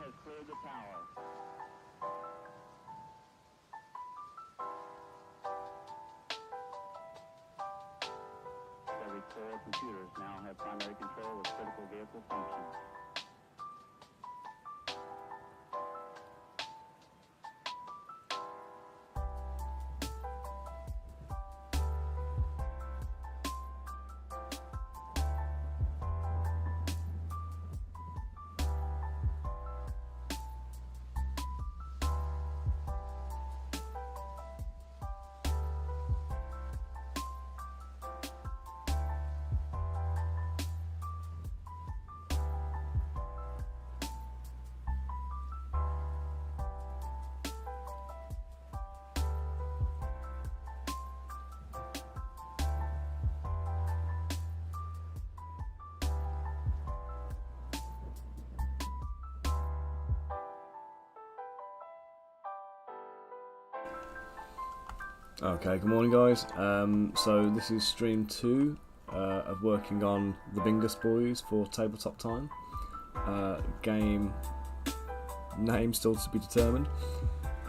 has cleared the tower. Every 4 computers now have primary control of critical vehicle functions. Okay, good morning guys. So this is stream 2 of working on the Bingus Boys for Tabletop Time. Game name still to be determined.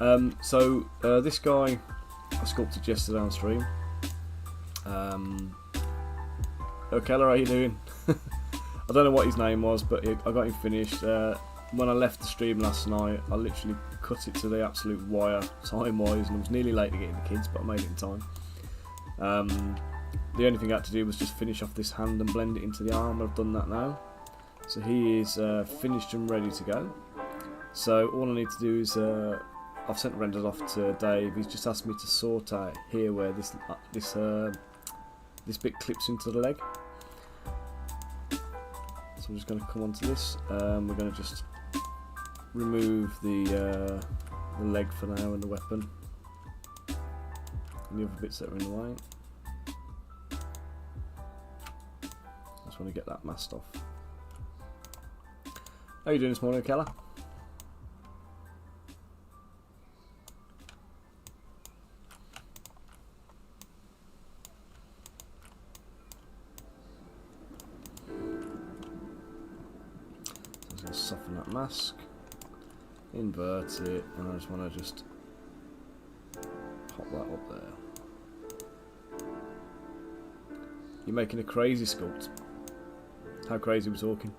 This guy I sculpted yesterday on stream. Okay, how are you doing? I don't know what his name was, but I got him finished. When I left the stream last night, I literally cut it to the absolute wire, time-wise, and I was nearly late to getting the kids, but I made it in time. The only thing I had to do was just finish off this hand and blend it into the arm. I've done that now. So he is finished and ready to go. So all I need to do is, I've sent renders off to Dave. He's just asked me to sort out here where this bit clips into the leg. So I'm just going to come onto this. We're going to just remove the leg for now and the weapon and the other bits that are in the way. Just want to get that masked off. How are you doing this morning, Keller? So I'm just going to soften that mask. Invert it, and I just want to pop that up there. You're making a crazy sculpt. How crazy are we talking?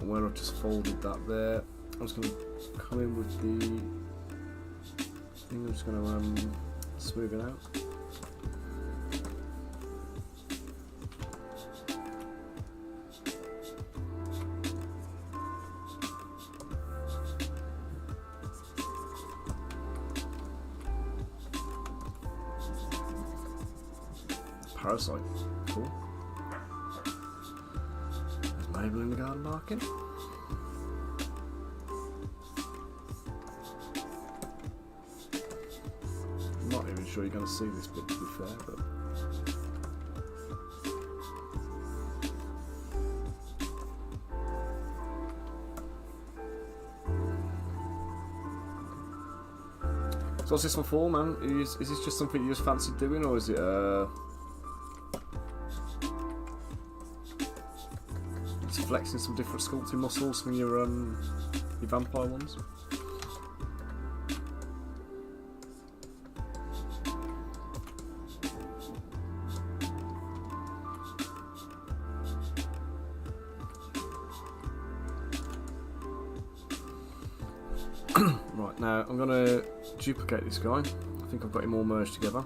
Where I've just folded that there, I'm just going to come in with the thing. I'm just going to smooth it out. Parasite, cool. There's Mabel in the garden barking. I'm not even sure you're going to see this bit, to be fair, but so what's this one for, man? Is this just something you just fancy doing, or is it just flexing some different sculpting muscles from your vampire ones? Right, now I'm going to duplicate this guy. I think I've got him all merged together.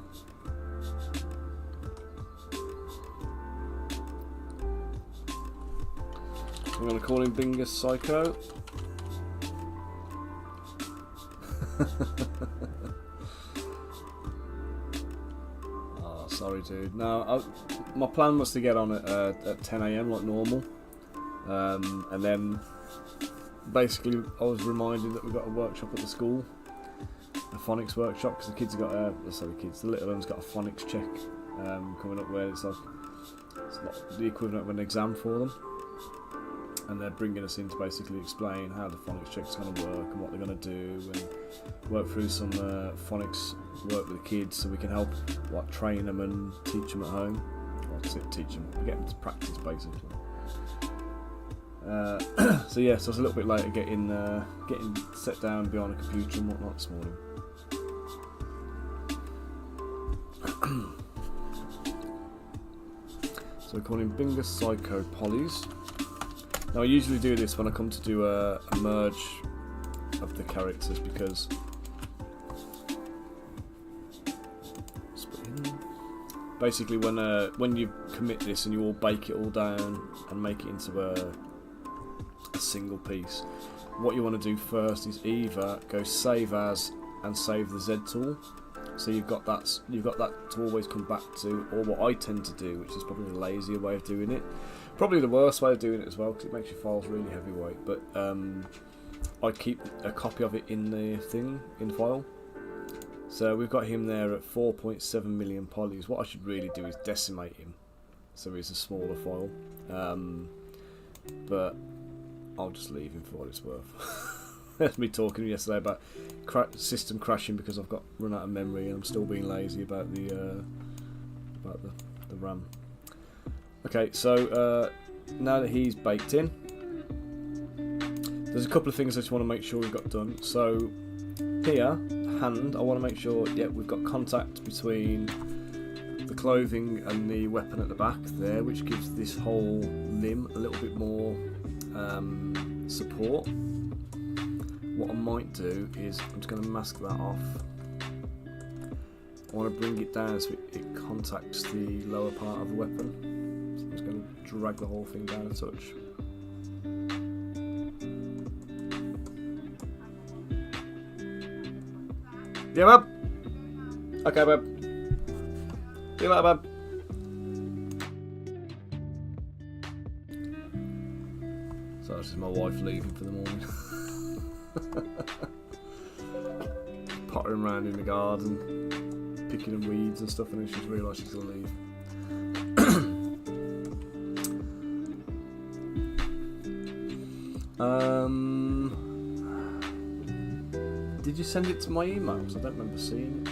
I'm going to call him Bingus Psycho. Oh, sorry dude. No, my plan was to get on at 10 AM like normal. And then basically I was reminded that we've got a workshop at the school. a phonics workshop, because the kids have got the little one's got a phonics check coming up, where it's like the equivalent of an exam for them, and they're bringing us in to basically explain how the phonics check is going to work and what they're going to do, and work through some phonics work with the kids, so we can help like train them and teach them at home. Well, teach them, get them to practice basically. So yeah, so I was a little bit late at getting set down behind a computer and whatnot this morning. So we're calling Bingus Psycho Polys. Now I usually do this when I come to do a merge of the characters, because basically when you commit this and you all bake it all down and make it into a single piece, what you want to do first is either go save as and save the Z tool, so you've got that to always come back to, or what I tend to do, which is probably the lazier way of doing it, probably the worst way of doing it as well, because it makes your files really heavyweight, but I keep a copy of it in the file. So we've got him there at 4.7 million polys. What I should really do is decimate him, so he's a smaller file, but I'll just leave him for what it's worth. That's me talking yesterday about system crashing because I've got run out of memory, and I'm still being lazy about the RAM. Okay, so now that he's baked in, there's a couple of things I just want to make sure we've got done. So here, hand, I want to make sure, we've got contact between the clothing and the weapon at the back there, which gives this whole limb a little bit more support. What I might do is, I'm just going to mask that off. I want to bring it down so it contacts the lower part of the weapon. So I'm just going to drag the whole thing down a touch. Yeah, bub. Okay, bub. See you later, bub. So this is my wife leaving for the morning. Pottering around in the garden, picking the weeds and stuff, and then she's realised she's going to leave. Did you send it to my emails? I don't remember seeing it.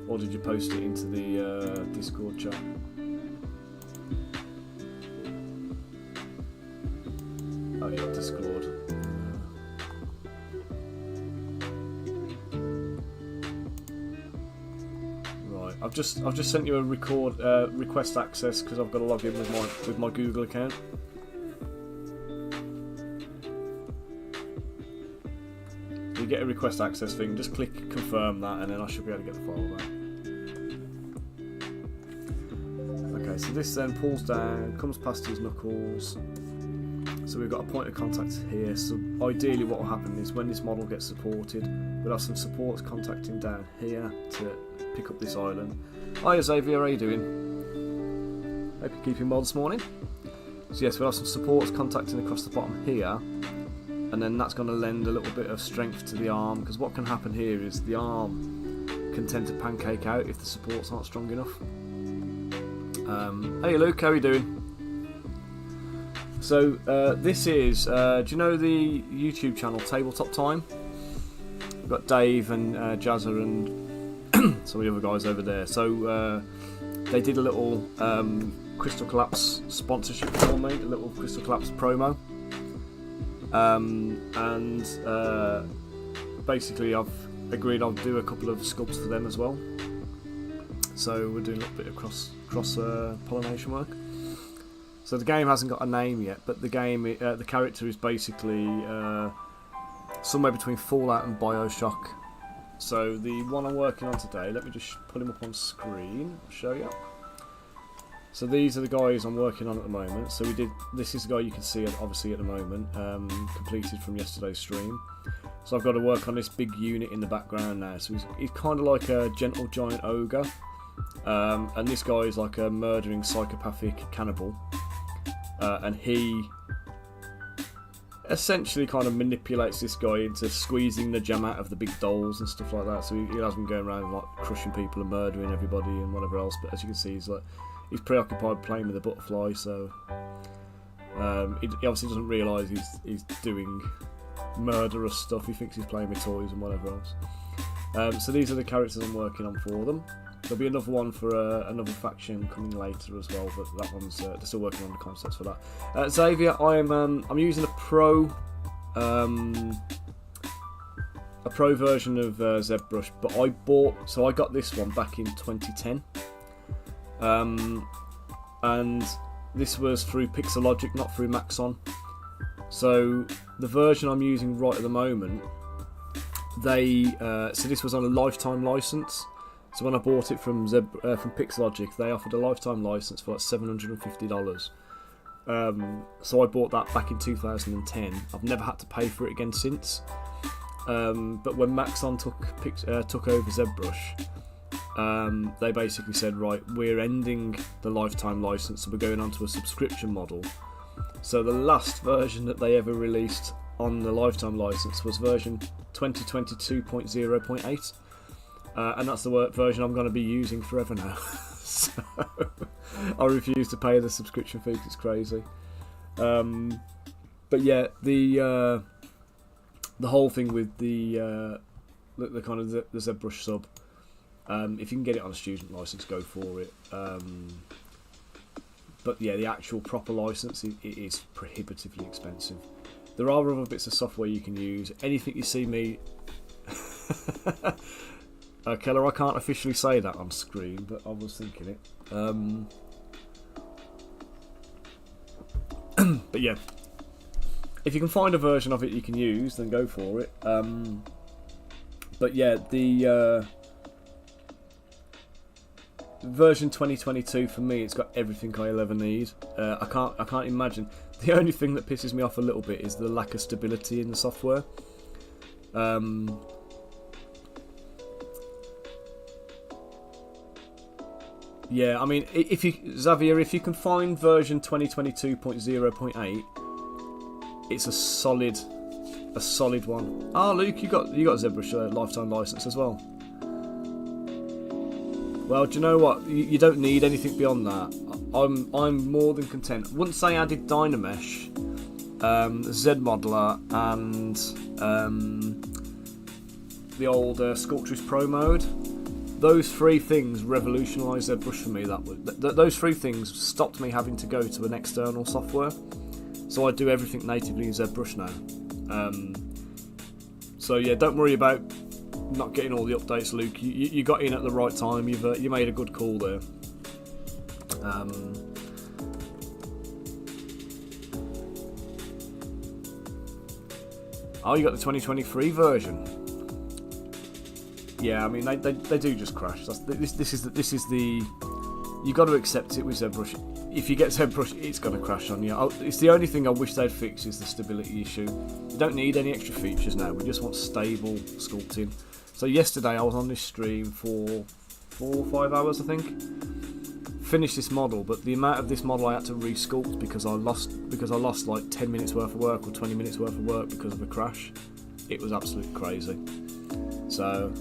Or did you post it into the Discord chat? Oh yeah, Discord. Right, I've just sent you a request access, because I've got to log in with my Google account. You get a request access thing, just click confirm that, and then I should be able to get the file back. Okay, so this then pulls down, comes past his knuckles. So we've got a point of contact here. So ideally what will happen is when this model gets supported, we'll have some supports contacting down here to pick up this island. Hi Xavier, how are you doing? Hope you're keeping well this morning. So yes, we'll have some supports contacting across the bottom here, and then that's going to lend a little bit of strength to the arm, because what can happen here is the arm can tend to pancake out if the supports aren't strong enough. Hey Luke, how are you doing? So this is, do you know the YouTube channel Tabletop Time? We've got Dave and Jazza and some of the other guys over there. So they did a little Crystal Collapse sponsorship for me, a little Crystal Collapse promo. And basically I've agreed I'll do a couple of sculpts for them as well. So we're doing a little bit of cross pollination work. So the game hasn't got a name yet, but the game, the character is basically somewhere between Fallout and Bioshock. So the one I'm working on today, let me just put him up on screen, I'll show you. So these are the guys I'm working on at the moment. So this is the guy you can see obviously at the moment, completed from yesterday's stream. So I've got to work on this big unit in the background now. So he's kind of like a gentle giant ogre, and this guy is like a murdering psychopathic cannibal, and he essentially kind of manipulates this guy into squeezing the jam out of the big dolls and stuff like that. So he has been going around like crushing people and murdering everybody and whatever else. But as you can see, he's preoccupied playing with a butterfly. So he obviously doesn't realise he's doing murderous stuff. He thinks he's playing with toys and whatever else. So these are the characters I'm working on for them. There'll be another one for another faction coming later as well, but that one's they're still working on the concepts for that. Xavier, I'm using a pro version of ZBrush, but I got this one back in 2010, and this was through Pixelogic, not through Maxon. So the version I'm using right at the moment, so this was on a lifetime license. So when I bought it from Pixelogic, they offered a lifetime license for like $750. So I bought that back in 2010. I've never had to pay for it again since. But when Maxon took over ZBrush, they basically said, right, we're ending the lifetime license, so we're going on to a subscription model. So the last version that they ever released on the lifetime license was version 2022.0.8. And that's the version I'm going to be using forever now. So I refuse to pay the subscription fee because it's crazy. But yeah, the whole thing with the kind of the ZBrush sub, if you can get it on a student license, go for it. But yeah, the actual proper license it is prohibitively expensive. There are other bits of software you can use. Anything you see me. Keller, I can't officially say that on screen, but I was thinking it. But yeah, if you can find a version of it you can use, then go for it. But yeah, the version 2022 for me, it's got everything I'll ever need. I can't imagine. The only thing that pisses me off a little bit is the lack of stability in the software. Yeah, I mean, Xavier, if you can find version 2022.0.8, it's a solid one. Ah, Luke, you got ZBrush lifetime license as well. Well, do you know what? You don't need anything beyond that. I'm more than content. Once I added Dynamesh, Z-Modeler, and the old Sculptress Pro mode. Those three things revolutionised ZBrush for me. Those three things stopped me having to go to an external software. So I do everything natively in ZBrush now. So yeah, don't worry about not getting all the updates, Luke. You got in at the right time. You made a good call there. Oh, you got the 2023 version. Yeah, I mean they do just crash. This is the you got to accept it with ZBrush. If you get ZBrush, it's going to crash on you. It's the only thing I wish they'd fix is the stability issue. You don't need any extra features now. We just want stable sculpting. So yesterday I was on this stream for 4 or 5 hours, I think. Finished this model, but the amount of this model I had to re-sculpt because I lost like 10 minutes worth of work or 20 minutes worth of work because of a crash. It was absolutely crazy. So.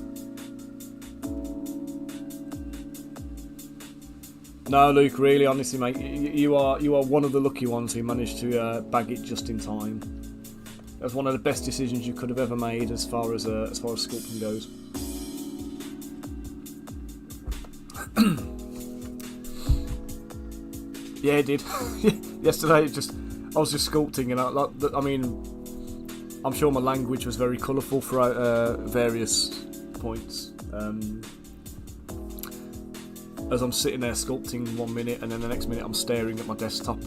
No, Luke, really, honestly, mate, you are one of the lucky ones who managed to bag it just in time. That's one of the best decisions you could have ever made as far as sculpting goes. Yeah, it did. Yesterday, I was just sculpting, and I mean, I'm sure my language was very colourful throughout various points. As I'm sitting there sculpting 1 minute and then the next minute I'm staring at my desktop.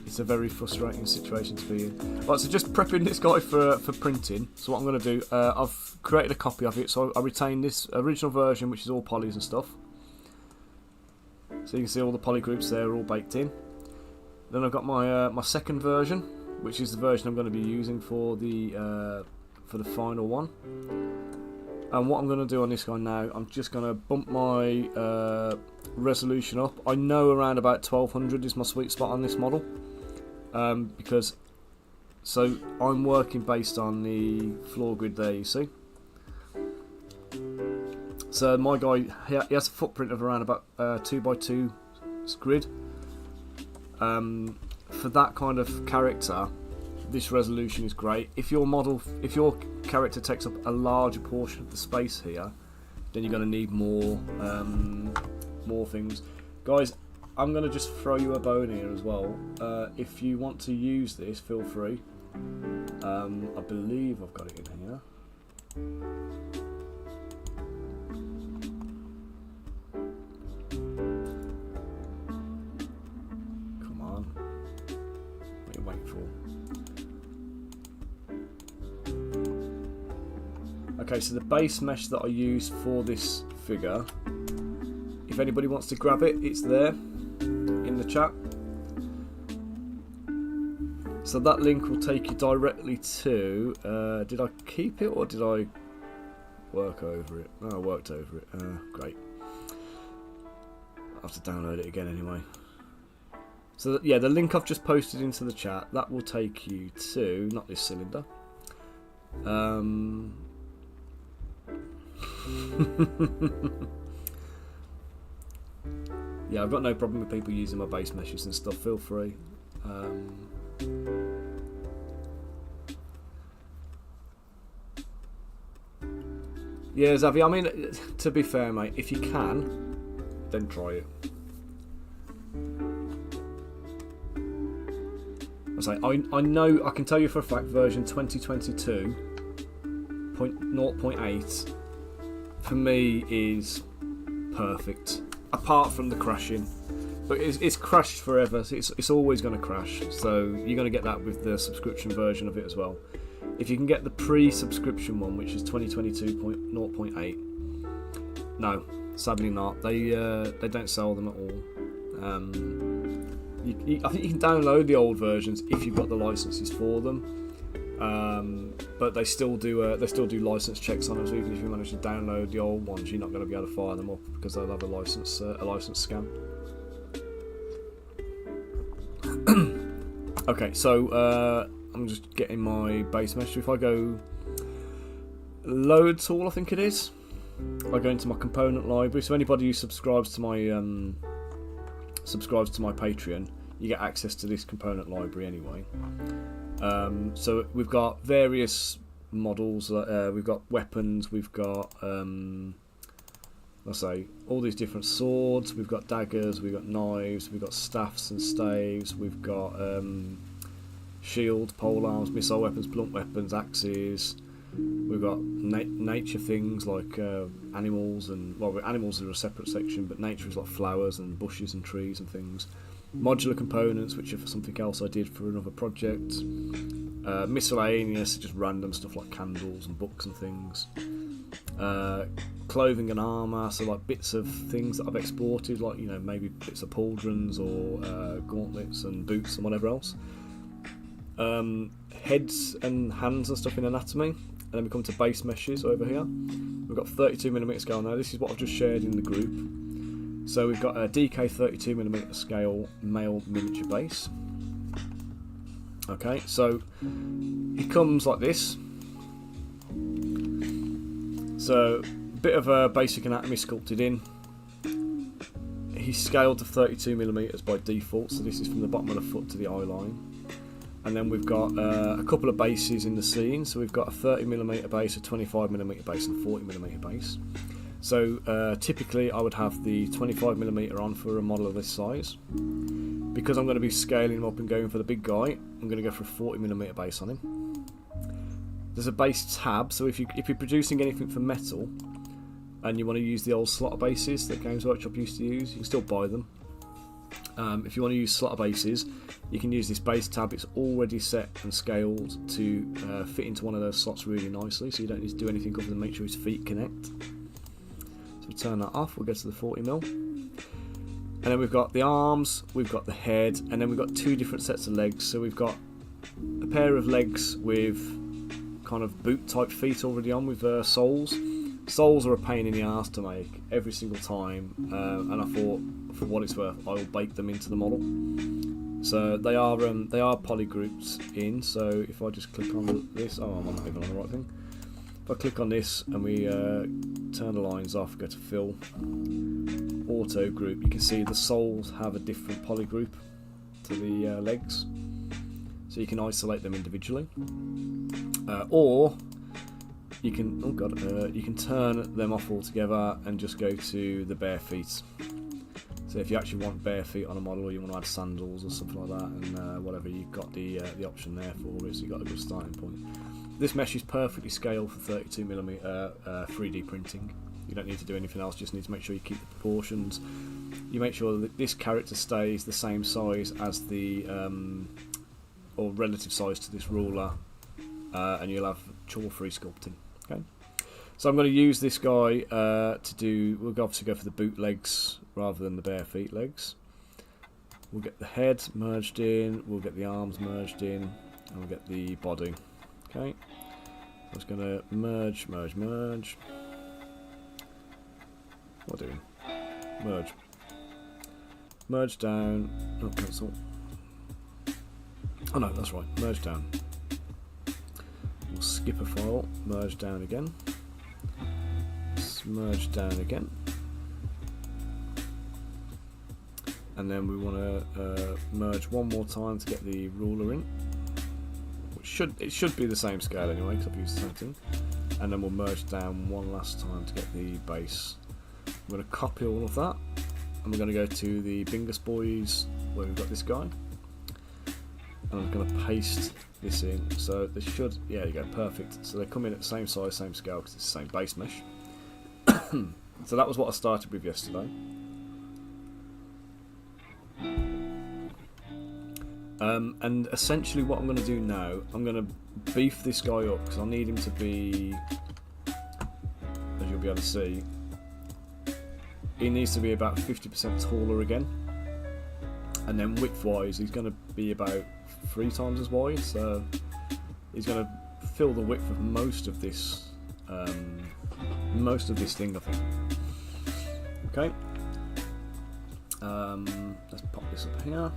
It's a very frustrating situation to be in. Right, so just prepping this guy for printing. So what I'm going to do, I've created a copy of it, so I retain this original version, which is all polys and stuff. So you can see all the polygroups there are all baked in. Then I've got my my second version, which is the version I'm going to be using for the final one. And what I'm going to do on this guy now, I'm just going to bump my resolution up. I know around about 1200 is my sweet spot on this model, because so I'm working based on the floor grid there, you see. So my guy, he has a footprint of around about 2x2 grid. For that kind of character, this resolution is great. If your character takes up a larger portion of the space here, then you're going to need more things. Guys, I'm going to just throw you a bone here as well. If you want to use this, feel free. I believe I've got it in here. Come on. What are you waiting for? Okay, so the base mesh that I use for this figure, if anybody wants to grab it, it's there in the chat. So that link will take you directly to, did I keep it or did I work over it? No, I worked over it. Great. I'll have to download it again anyway. So yeah, the link I've just posted into the chat, that will take you to, not this cylinder. Yeah, I've got no problem with people using my base meshes and stuff, feel free. Yeah, Xavi, I mean, to be fair, mate, if you can, then try it. I know, I can tell you for a fact, version 2022.0.8 for me is perfect, apart from the crashing. But it's crashed forever, so it's always going to crash. So you're going to get that with the subscription version of it as well. If you can get the pre-subscription one, which is 2022.0.8, no, sadly not. They don't sell them at all. I think you can download the old versions if you've got the licenses for them, but they still do license checks on them. So even if you manage to download the old ones, you're not going to be able to fire them up because they'll have a license scan. Okay, so I'm just getting my base mesh. So if I go load tool, I think it is, I go into my component library. So anybody who subscribes to my Patreon, you get access to this component library anyway. So we've got various models. We've got weapons. We've got let's say all these different swords. We've got daggers. We've got knives. We've got staffs and staves. We've got shields, polearms, missile weapons, blunt weapons, axes. We've got nature things like animals, and well, animals are a separate section, but nature is like flowers and bushes and trees and things. Modular components, which are for something else I did for another project. Miscellaneous, just random stuff like candles and books and things. Clothing and armour, so like bits of things that I've exported, like, you know, maybe bits of pauldrons or gauntlets and boots and whatever else. Heads and hands and stuff in anatomy, and then we come to base meshes over here. We've got 32mm scale now. This is what I've just shared in the group. So we've got a DK 32mm scale male miniature base. Okay, so it comes like this. So a bit of a basic anatomy sculpted in. He's scaled to 32mm by default, so this is from the bottom of the foot to the eye line. And then we've got a couple of bases in the scene. So we've got a 30mm base, a 25mm base, and a 40mm base. So typically I would have the 25mm on for a model of this size. Because I'm going to be scaling him up and going for the big guy, I'm going to go for a 40mm base on him. There's a base tab, so if you're producing anything for metal and you want to use the old slot bases that Games Workshop used to use, you can still buy them. If you want to use slot bases, you can use this base tab. It's already set and scaled to fit into one of those slots really nicely, so you don't need to do anything other than make sure his feet connect. So we turn that off, we'll go to the 40mm. And then we've got the arms, we've got the head, and then we've got two different sets of legs. So we've got a pair of legs with kind of boot type feet already on with soles. Soles are a pain in the arse to make every single time, and I thought, for what it's worth, I will bake them into the model. So they are poly groups in. So if I just click on this, I'm not even on the right thing. If I click on this and we turn the lines off, go to fill, auto group, you can see the soles have a different poly group to the legs, so you can isolate them individually, or you can you can turn them off altogether and just go to the bare feet. So if you actually want bare feet on a model, or you want to add sandals or something like that, and whatever, you've got the option there for it, so you've got a good starting point. This mesh is perfectly scaled for 32mm 3D printing. You don't need to do anything else, just need to make sure you keep the proportions. You make sure that this character stays the same size as the, or relative size to this ruler, and you'll have chore-free sculpting. Okay. So I'm going to use this guy to do, we'll obviously go for the boot legs rather than the bare feet legs. We'll get the head merged in, we'll get the arms merged in, and we'll get the body. Okay. I'm just going to merge. What am I doing? Merge. Merge down. Oh, cancel. Oh no, that's right. Merge down. We'll skip a file. Merge down again. Merge down again. And then we want to merge one more time to get the ruler in. It should be the same scale anyway, because I've used the same thing. And then we'll merge down one last time to get the base. I'm going to copy all of that, and we're going to go to the Bingus Boys, where we've got this guy. And I'm going to paste this in. So this should, yeah, there you go, perfect. So they come in at the same size, same scale, because it's the same base mesh. So that was what I started with yesterday. And essentially what I'm going to do now, I'm going to beef this guy up, because I need him to be, as you'll be able to see, he needs to be about 50% taller again. And then width wise, he's going to be about 3 times as wide, so he's going to fill the width of most of this thing, I think. Okay. Let's pop this up here.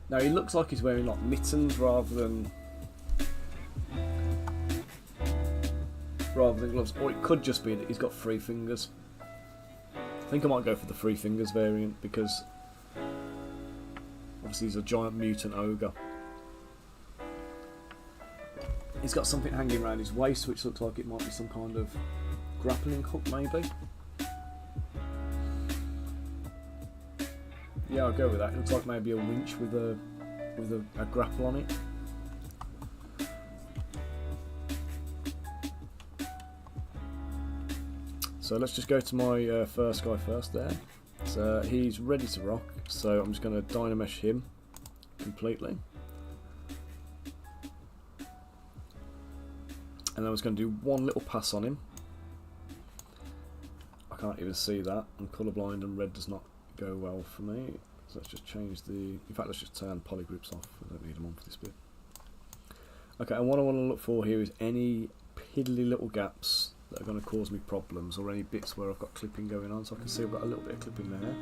Now he looks like he's wearing like mittens rather than gloves, or it could just be that he's got 3 fingers. I think I might go for the 3 fingers variant, because obviously he's a giant mutant ogre. He's got something hanging around his waist, which looks like it might be some kind of grappling hook, maybe. Yeah, I'll go with that. It looks like maybe a winch with a grapple on it. So let's just go to my first guy first there. So he's ready to rock, so I'm just going to dynamesh him completely. And I was going to do one little pass on him. I can't even see that. I'm colourblind and red does not go well for me. So let's just change the... In fact, let's just turn polygroups off. I don't need them on for this bit. Okay, and what I want to look for here is any piddly little gaps that are going to cause me problems, or any bits where I've got clipping going on. So I can see I've got a little bit of clipping there.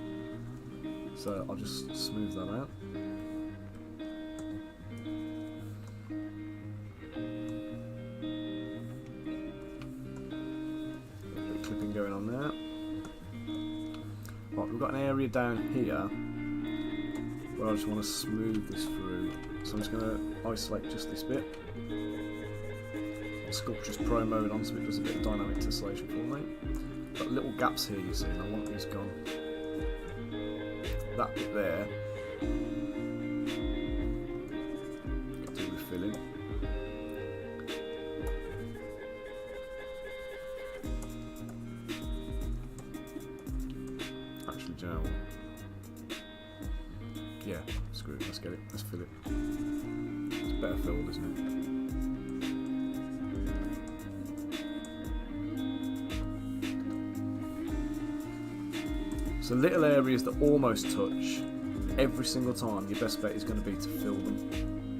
So I'll just smooth that out. Clipping going on there. Right, we've got an area down here where I just want to smooth this through. So I'm just going to isolate just this bit. Sculpture's Pro mode on, so it does a bit of dynamic tessellation for me. Got little gaps here, you see, and I want these gone. That bit there, got to do with filling. Actually, do you know what? Yeah, screw it, let's get it, let's fill it. It's better filled, isn't it? So little areas that almost touch, every single time your best bet is going to be to fill them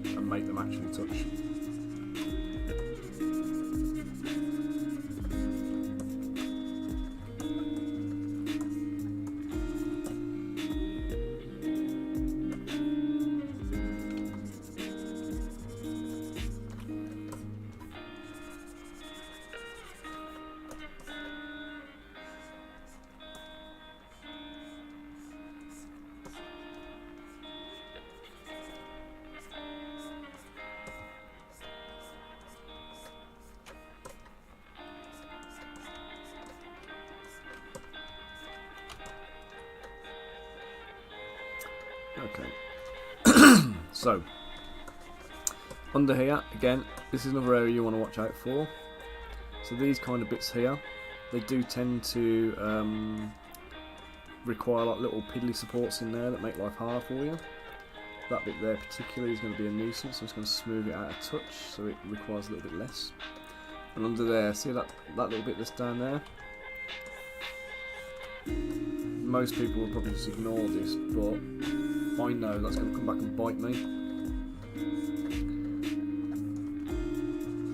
and make them actually touch. Okay, so under here again, this is another area you want to watch out for. So these kind of bits here, they do tend to require like little piddly supports in there that make life hard for you. That bit there particularly is going to be a nuisance, so I'm just going to smooth it out a touch so it requires a little bit less. And under there, see that little bit that's down there? Most people will probably just ignore this, but I know that's going to come back and bite me.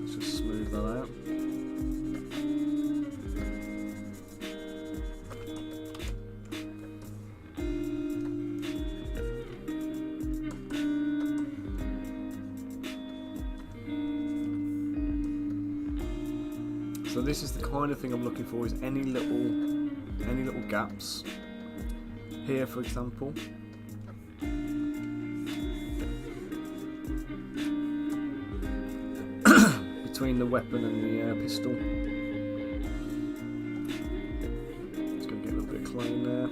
Let's just smooth that out. So this is the kind of thing I'm looking for, is any little gaps. Here, for example, between the weapon and the pistol. Just going to get a little bit of clay in there.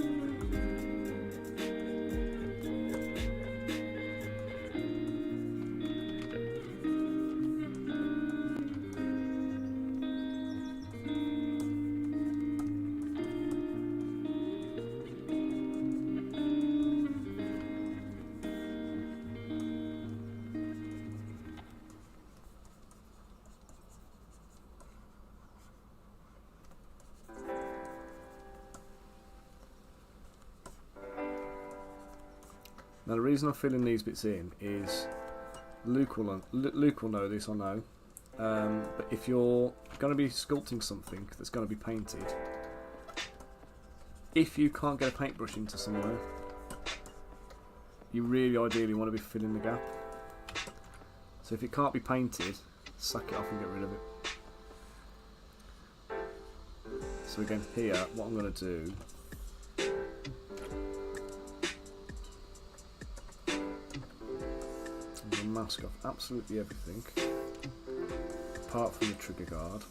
Now the reason I'm filling these bits in is Luke will know this, I know, but if you're going to be sculpting something that's going to be painted, if you can't get a paintbrush into somewhere, you really ideally want to be filling the gap. So if it can't be painted, sack it off and get rid of it. So again here, what I'm going to do, mask off absolutely everything apart from the trigger guard.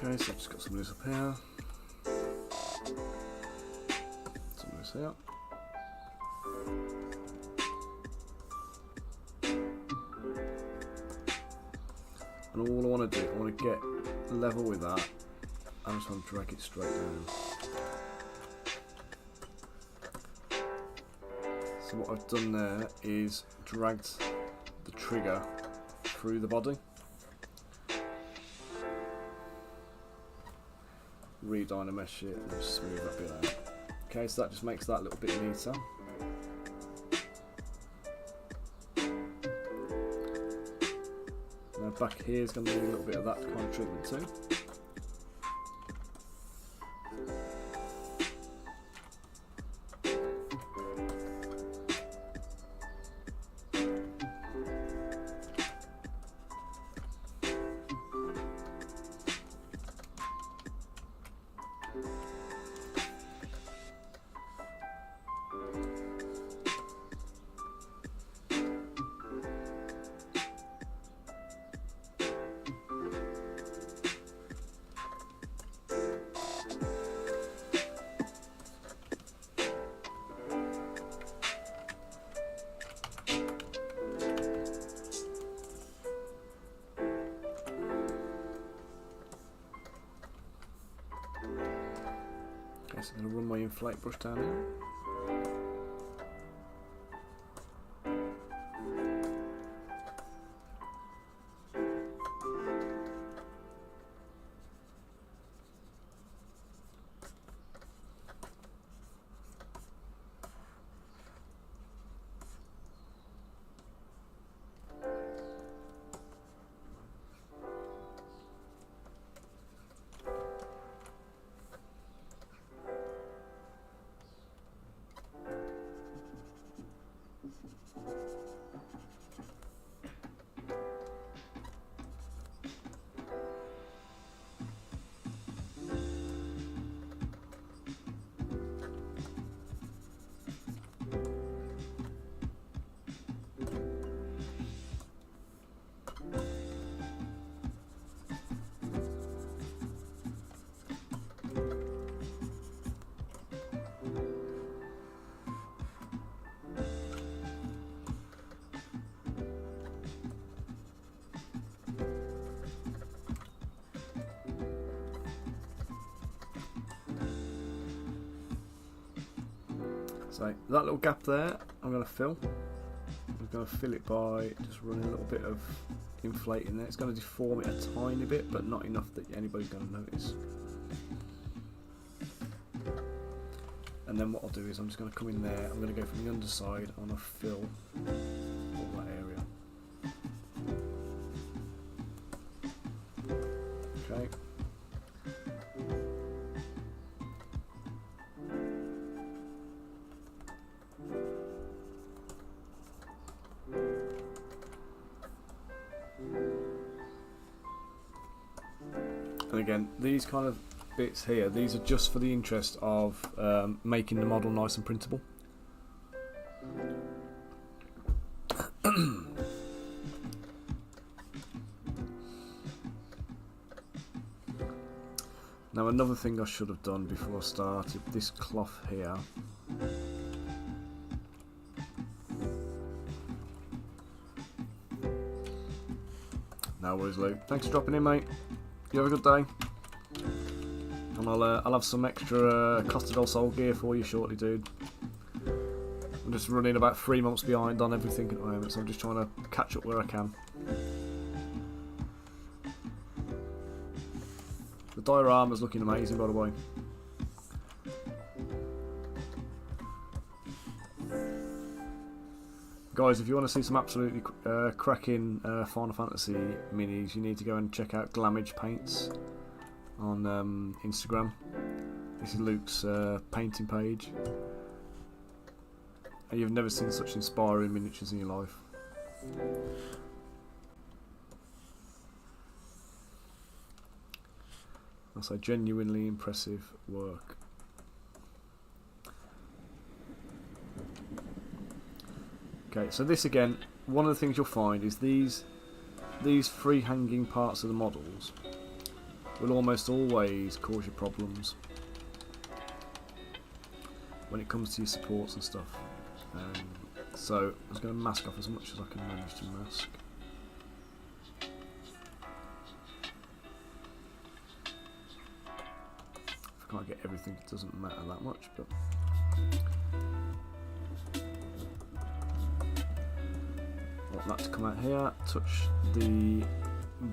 Okay, so I've just got some of this up here, some of this here. And all I want to do, I want to get level with that, I just want to drag it straight down. So what I've done there is dragged the trigger through the body. Redynamesh it and just smooth that bit out. Okay, so that just makes that a little bit neater. Now back here is going to need a little bit of that kind of treatment too. So I'm going to run my inflate brush down here. So that little gap there, I'm going to fill. I'm going to fill it by just running a little bit of inflate in there. It's going to deform it a tiny bit, but not enough that anybody's going to notice. And then what I'll do is I'm just going to come in there, I'm going to go from the underside, I'm going to fill all that area. Okay. And again, these kind of bits here, these are just for the interest of making the model nice and printable. Now another thing I should have done before I started, this cloth here. No worries, Lou. Thanks for dropping in, mate. You have a good day. And I'll have some extra Costa del Sol gear for you shortly, dude. I'm just running about 3 months behind on everything at the moment, so I'm just trying to catch up where I can. The diorama's looking amazing, by the way. Guys, if you want to see some absolutely cracking Final Fantasy minis, you need to go and check out Glamage Paints on Instagram. This is Luke's painting page. And you've never seen such inspiring miniatures in your life. That's a genuinely impressive work. Okay, so this again, one of the things you'll find is these free hanging parts of the models will almost always cause you problems when it comes to your supports and stuff. So I'm just going to mask off as much as I can manage to mask. If I can't get everything, it doesn't matter that much, but want that to come out here, touch the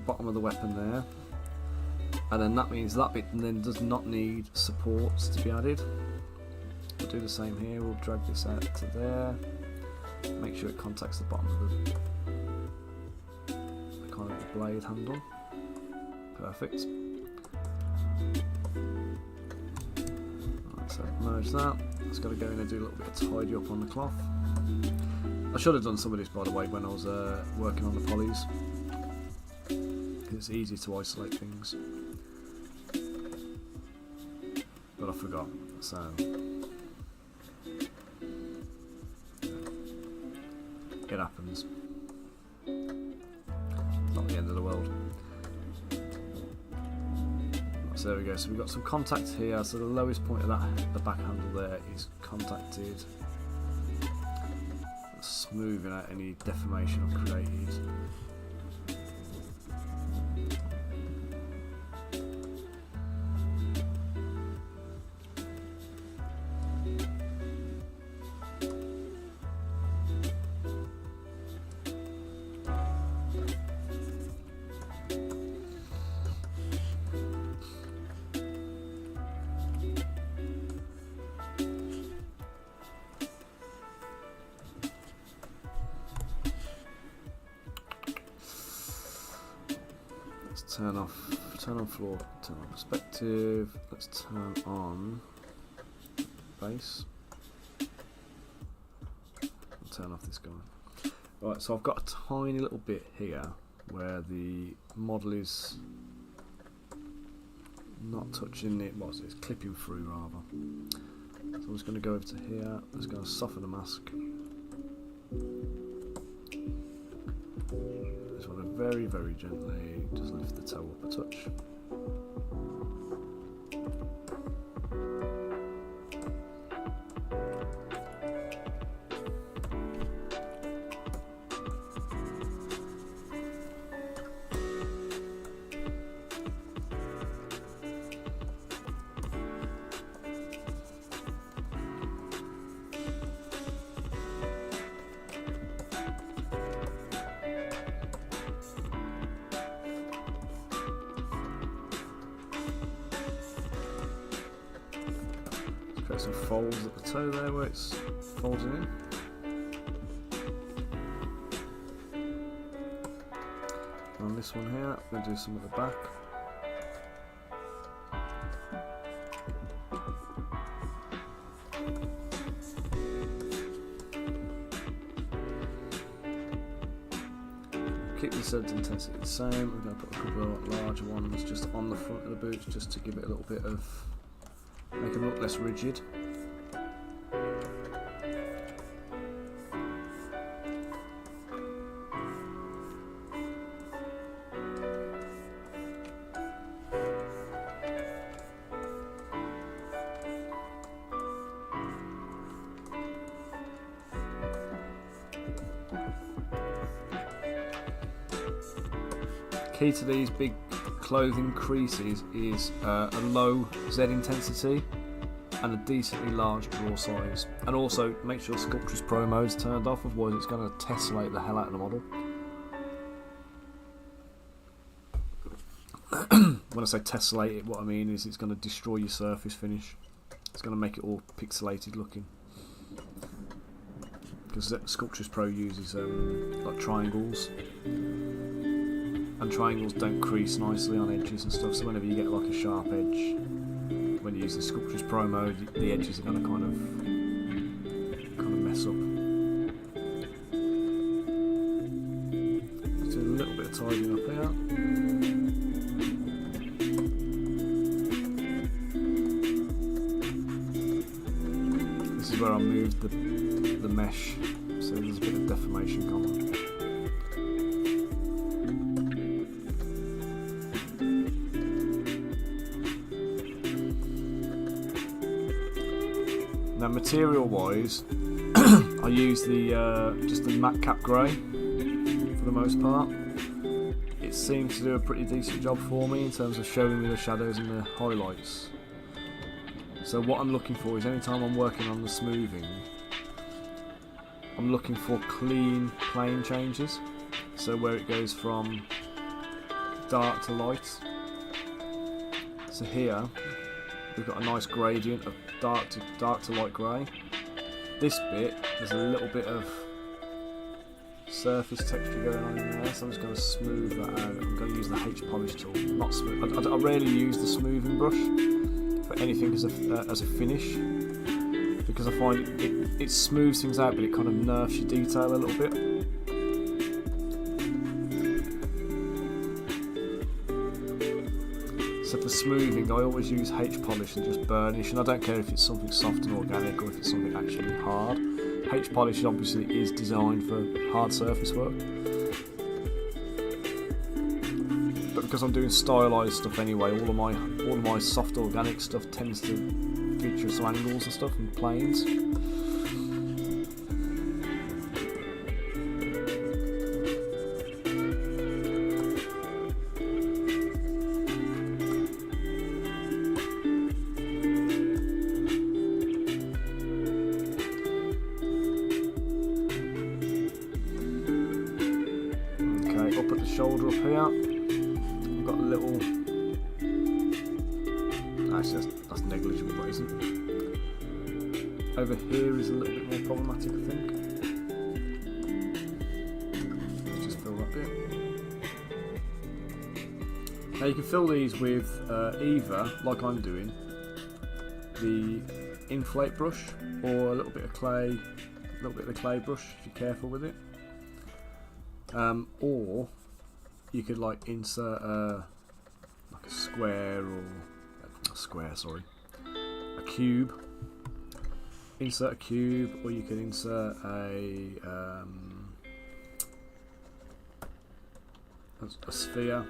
bottom of the weapon there, and then that means that bit then does not need supports to be added. We'll do the same here, we'll drag this out to there, make sure it contacts the bottom of the kind of the blade handle. Perfect. Right, so merge that. It's got to go in and do a little bit of tidy up on the cloth. I should have done some of this, by the way, when I was working on the polys. It's easy to isolate things, but I forgot. So it happens. Not the end of the world. So there we go. So we've got some contact here. So the lowest point of that, the back handle there, is contacted. Smoothing out any deformation I've created. turn on floor, turn on perspective, let's turn on base, and turn off this guy. Right, so I've got a tiny little bit here where the model is not touching it, what's it, it's clipping through rather. So I'm just going to go over to here, let's go and soften the mask. Just want to very, very gently just lift the toe up a touch. Create some folds at the toe there where it's folding in. On this one here, I'm going to do some at the back. Keep the surface intensity the same. I'm going to put a couple of larger ones just on the front of the boots just to give it a little bit of, make them look less rigid. Key to these big clothing creases is a low Z intensity and a decently large draw size, and also make sure Sculptress Pro mode is turned off, otherwise it's going to tessellate the hell out of the model. When I say tessellate it, what I mean is it's going to destroy your surface finish. It's going to make it all pixelated looking, because Sculptress Pro uses like triangles, and triangles don't crease nicely on edges and stuff, so whenever you get like a sharp edge, when you use the Sculptress Pro mode, the edges are going to kind of mess up. Just do a little bit of tidying up here. This is where I moved the mesh, so there's a bit of deformation going on. Now, material-wise, I use the just the matte cap grey for the most part. It seems to do a pretty decent job for me in terms of showing me the shadows and the highlights. So what I'm looking for is, anytime I'm working on the smoothing, I'm looking for clean plane changes. So where it goes from dark to light. So here we've got a nice gradient of dark to light grey. This bit, there's a little bit of surface texture going on in there, so I'm just going to smooth that out. I'm going to use the H polish tool. Not smooth. I rarely use the smoothing brush for anything as a finish, because I find it smooths things out, but it kind of nerfs your detail a little bit. So for smoothing, I always use H polish and just burnish, and I don't care if it's something soft and organic or if it's something actually hard. H polish obviously is designed for hard surface work, but because I'm doing stylized stuff anyway, all of my soft organic stuff tends to feature some angles and stuff and planes. Up at the shoulder up here, I've got a little, actually that's negligible, but isn't. Over here is a little bit more problematic, I think. Let's just fill that bit. Now you can fill these with either, like I'm doing, the inflate brush, or a little bit of clay, a little bit of the clay brush if you're careful with it. Or you could like insert like a square, or a square, sorry, a cube. Insert a cube, or you can insert a sphere,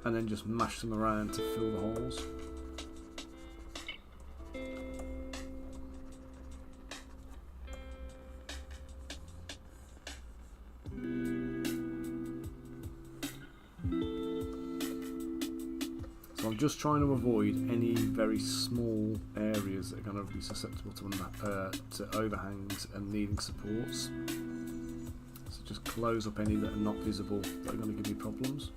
and then just mash them around to fill the holes. So I'm just trying to avoid any very small areas that are going to be susceptible to overhangs and needing supports. So just close up any that are not visible that are going to give you problems.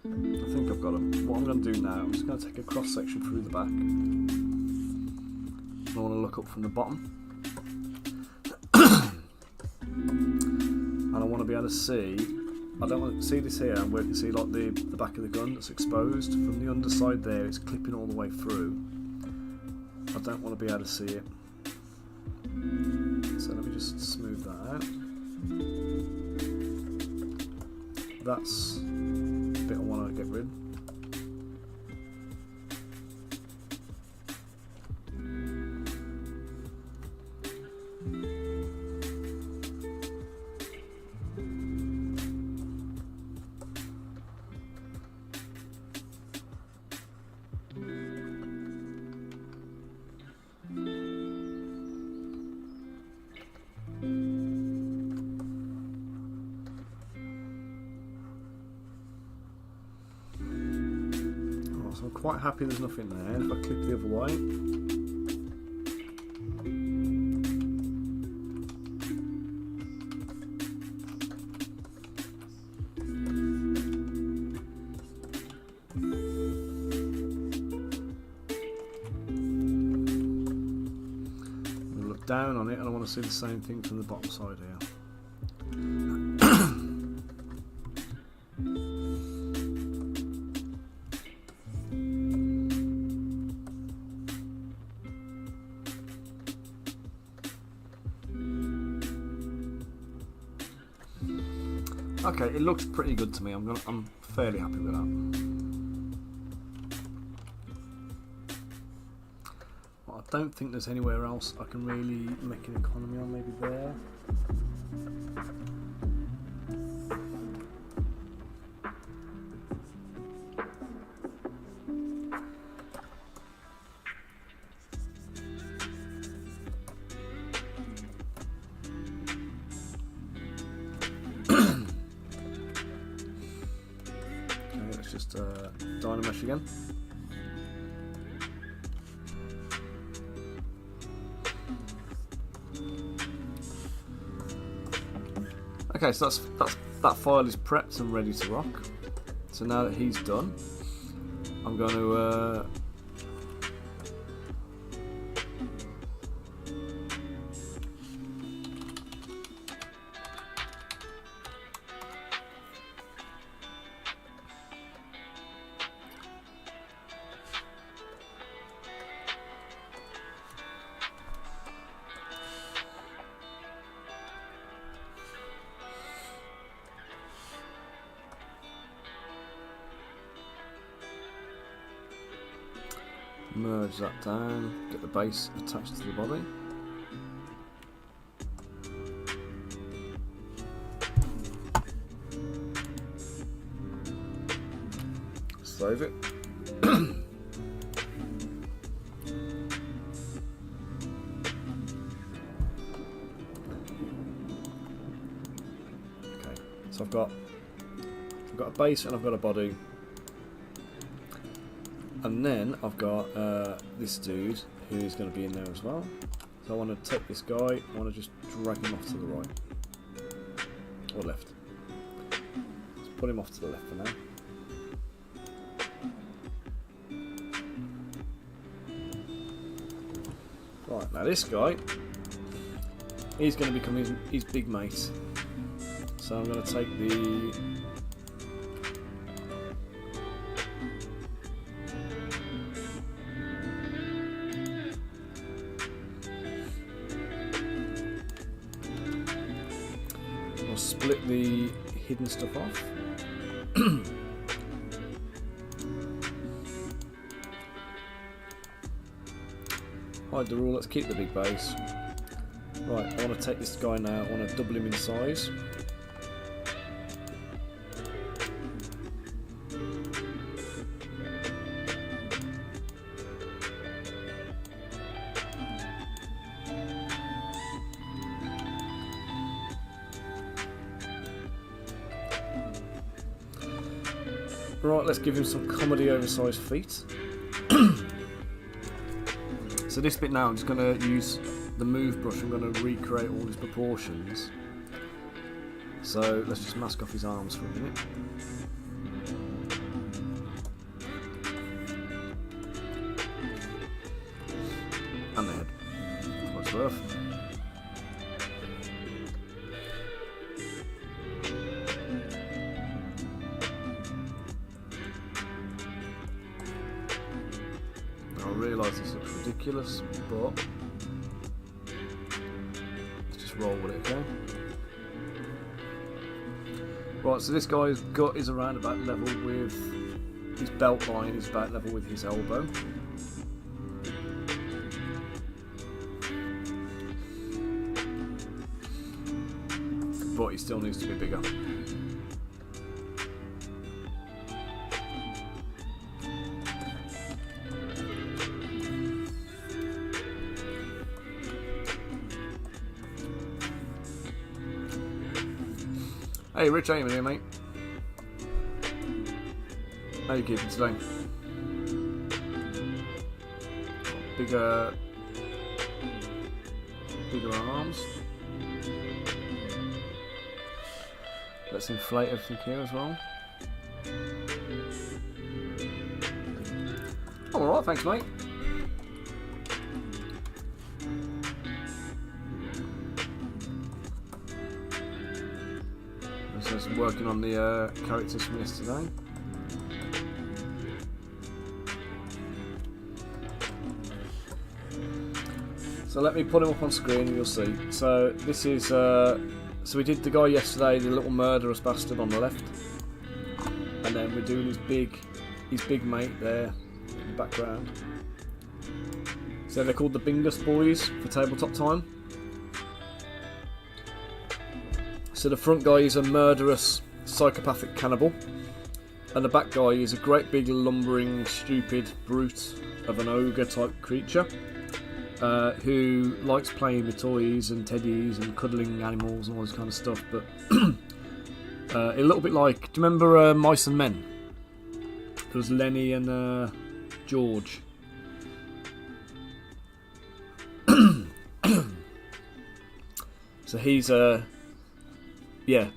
I think I've got them. What I'm going to do now, I'm just going to take a cross section through the back. I want to look up from the bottom. And I want to be able to see, I don't want to see this here, and where you can see like the back of the gun that's exposed. From the underside there, it's clipping all the way through. I don't want to be able to see it. So let me just smooth that out. That's the bit I want to get rid. So I'm quite happy there's nothing there. If I click the other way, I'm going to look down on it, and I want to see the same thing from the bottom side here. Okay, it looks pretty good to me. I'm fairly happy with that. Well, I don't think there's anywhere else I can really make an economy on. Maybe there. Just Dynamesh again. Okay, so that file is prepped and ready to rock. So now that he's done, I'm going to merge that down, get the base attached to the body. Save it. Okay, so I've got a base and I've got a body. And then I've got this dude who's going to be in there as well. So I want to take this guy, I want to just drag him off to the right. Or left. Let's put him off to the left for now. Right, now this guy, he's going to become his big mate. So I'm going to take the... I'll split the hidden stuff off. Hide the rule, let's keep the big base. Right, I want to take this guy now, I want to double him in size. Right, let's give him some comedy oversized feet. So this bit now, I'm just going to use the move brush. I'm going to recreate all his proportions. So let's just mask off his arms for a minute. And the head. For what it's worth. I realise this looks ridiculous, but let's just roll with it, okay? Right, so this guy's gut is around about level with his belt line, is about level with his elbow. But he still needs to be bigger. Hey Rich, how you doing, mate? How you keeping today? Bigger arms. Let's inflate everything here as well. I'm alright, thanks mate. Just working on the characters from yesterday. So let me put him up on screen and you'll see. So this is so we did the guy yesterday, the little murderous bastard on the left, and then we're doing his big mate there in the background. So they're called the Bingus Boys for Tabletop Time. So the front guy is a murderous, psychopathic cannibal, and the back guy is a great big lumbering, stupid brute of an ogre type creature who likes playing with toys and teddies and cuddling animals and all this kind of stuff. But a little bit like, do you remember Mice and Men? There was Lenny and George. So he's yeah.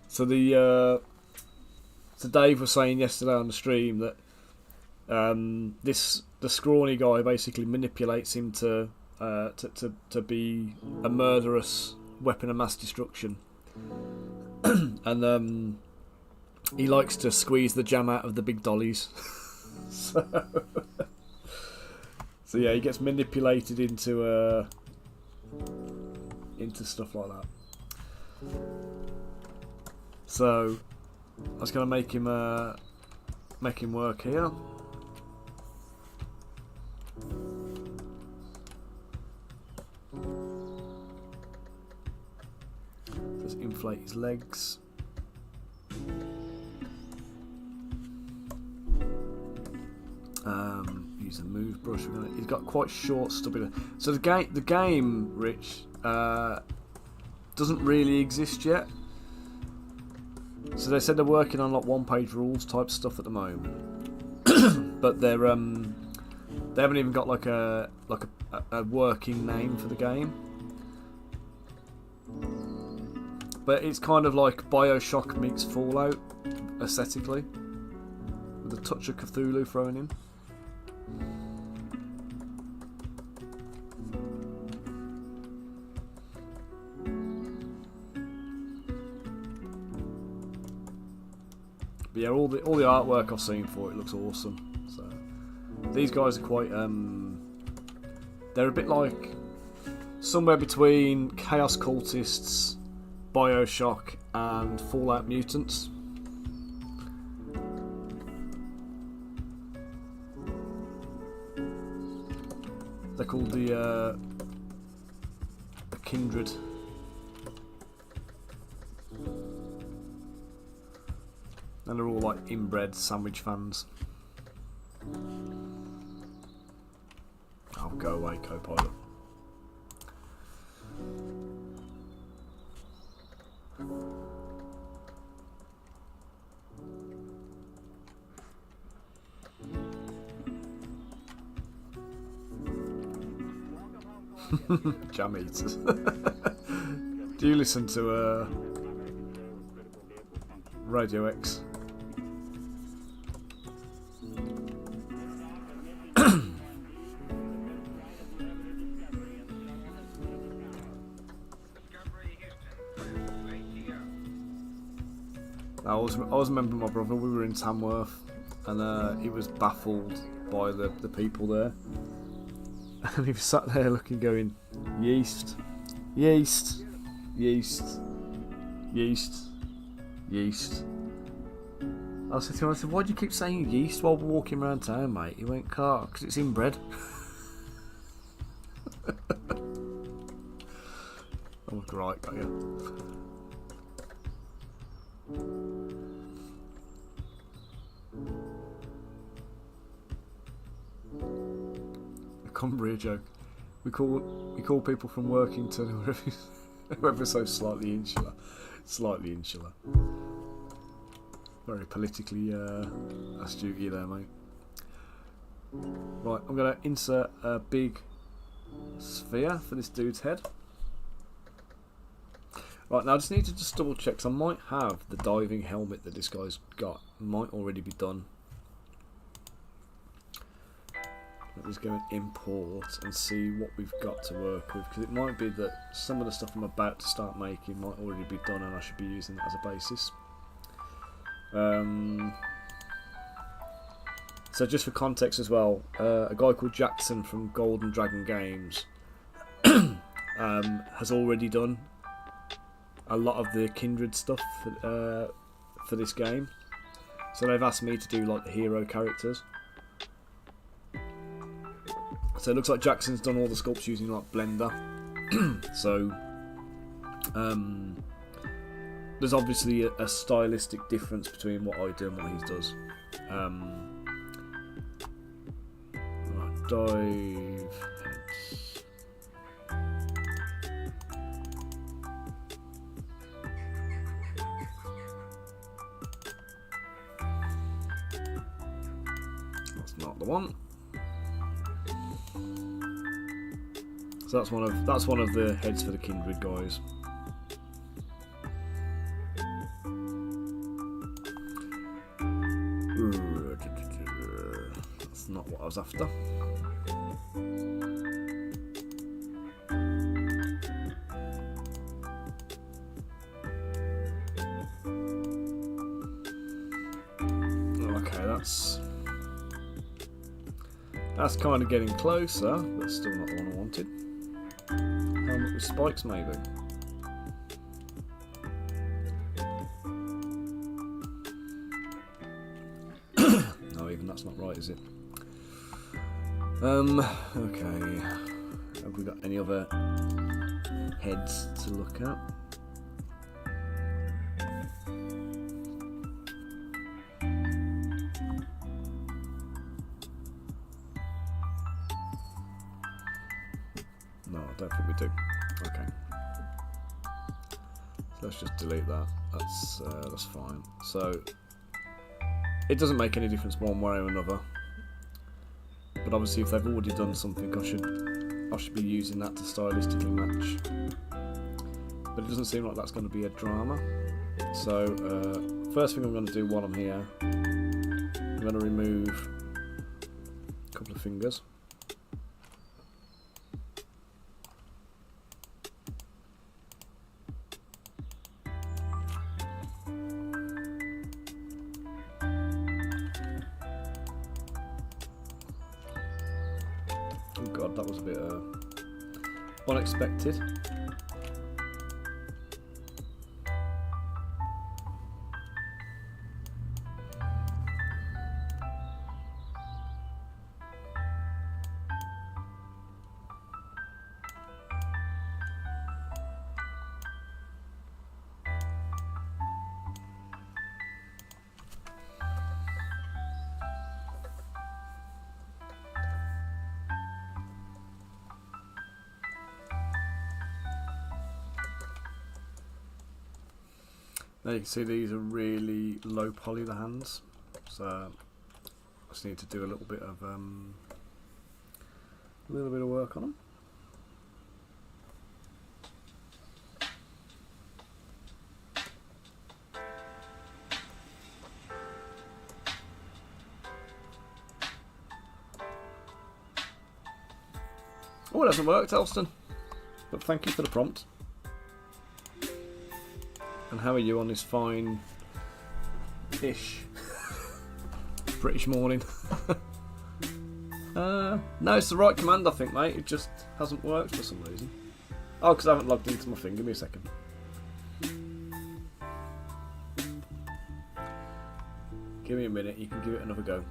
So so Dave was saying yesterday on the stream that the scrawny guy basically manipulates him to be a murderous weapon of mass destruction, and he likes to squeeze the jam out of the big dollies. So yeah, he gets manipulated into stuff like that. So I was going to make him work here. Just inflate his legs. Use a move brush. He's got quite short, stubby. So the game, Rich, doesn't really exist yet. So they said they're working on like one-page rules type stuff at the moment, but they haven't even got like a a working name for the game. But it's kind of like Bioshock meets Fallout aesthetically, with a touch of Cthulhu thrown in. But yeah, all the artwork I've seen for it looks awesome. So these guys are quite they're a bit like somewhere between Chaos Cultists, Bioshock and Fallout Mutants. They're called the Kindred. And they're all like inbred sandwich fans. Oh, go away, co-pilot. Jam eaters. Do you listen to Radio X? I always remember my brother, we were in Tamworth, and he was baffled by the people there. And he was sat there looking, going, yeast, yeast, yeast, yeast, yeast. I said to him, why do you keep saying yeast while we're walking around town, mate? He went, because it's inbred. Oh, right, got you. Cumbria joke. We call people from Workington whoever so slightly insular. Very politically astute you there, mate. Right, I'm gonna insert a big sphere for this dude's head. Right, now I just need to double check, because I might have the diving helmet that this guy's got. Might already be done. Let's go and import and see what we've got to work with, because it might be that some of the stuff I'm about to start making might already be done and I should be using that as a basis. So just for context as well, a guy called Jackson from Golden Dragon Games has already done a lot of the Kindred stuff for this game. So they've asked me to do like the hero characters. So it looks like Jackson's done all the sculpts using like Blender. So there's obviously a stylistic difference between what I do and what he does. Right, dive heads. That's not the one. So that's one of the heads for the Kindred guys. That's not what I was after. Okay, that's kind of getting closer, but still not the one I wanted. Helmet with spikes, maybe. No, even that's not right, is it? Okay. Have we got any other heads to look at? No, I don't think we do. Okay. So let's just delete that. That's fine. So it doesn't make any difference one way or another. But obviously, if they've already done something, I should I should be using that to stylistically match. But it doesn't seem like that's going to be a drama. So first thing I'm going to do while I'm here, I'm going to remove a couple of fingers. Oh god, that was a bit unexpected. Now you can see these are really low poly, the hands, so I just need to do a little bit of work on them. Oh, it hasn't worked, Elston, but thank you for the prompt. And how are you on this fine-ish British morning? No, it's the right command, I think, mate. It just hasn't worked for some reason. Oh, because I haven't logged into my thing. Give me a second. Give me a minute. You can give it another go.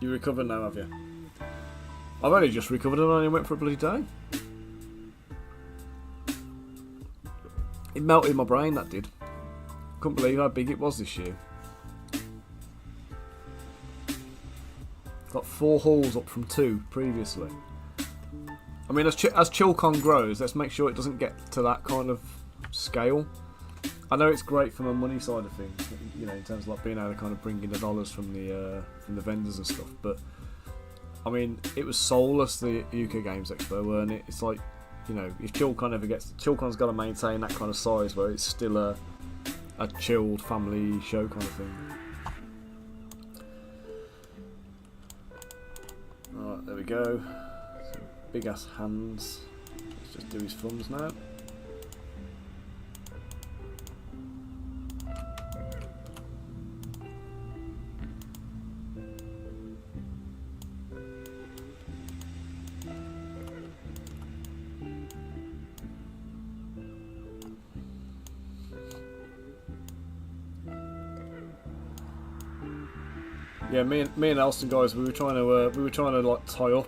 You recovered now, have you? I've only just recovered and I only went for a bloody day. It melted my brain, that did. Couldn't believe how big it was this year. Got 4 holes up from 2 previously. I mean, as ChillCon grows, let's make sure it doesn't get to that kind of scale. I know it's great from a money side of things, you know, in terms of like being able to kind of bring in the dollars from the vendors and stuff. But I mean, it was soulless, the UK Games Expo, weren't it? It's like, you know, if ChillCon ever gets... ChillCon's got to maintain that kind of size where it's still a chilled family show kind of thing. Alright, there we go. Some big ass hands. Let's just do his thumbs now. Yeah, me and Elston guys, we were trying to like tie up.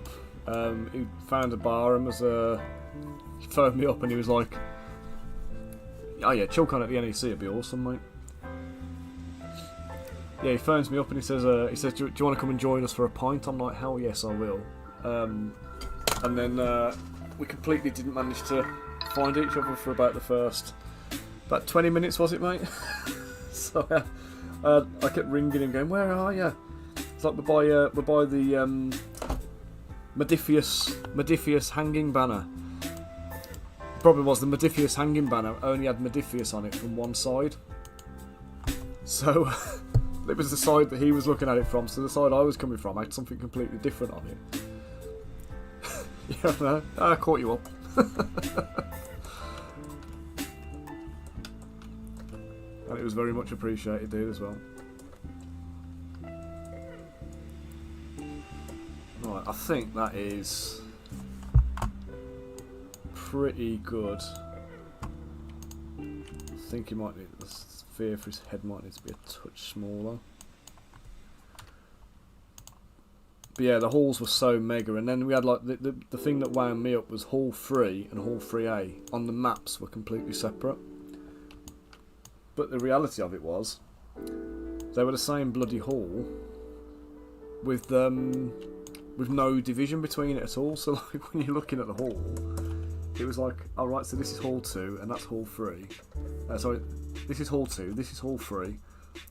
He found a bar and he phoned me up and he was like, "Oh yeah, ChillCon at the NEC would be awesome, mate." Yeah, he phones me up and he says, "Do you want to come and join us for a pint?" I'm like, "Hell yes, I will." And then we completely didn't manage to find each other for about 20 minutes, was it, mate? So I kept ringing him, going, "Where are you?" It's like we're by the Modifius hanging banner. The problem was the Modifius hanging banner only had Modifius on it from one side. So it was the side that he was looking at it from, so the side I was coming from had something completely different on it. Yeah, no, I caught you up. And it was very much appreciated, dude, as well. Right, I think that is pretty good. I think he might need, the sphere for his head might need to be a touch smaller. But yeah, the halls were so mega, and then we had like the thing that wound me up was Hall 3 and Hall 3A on the maps were completely separate. But the reality of it was, they were the same bloody hall with no division between it at all. So like when you're looking at the hall, it was like, all right, so this is Hall 2 and that's Hall 3. Sorry, this is Hall 2, this is Hall 3,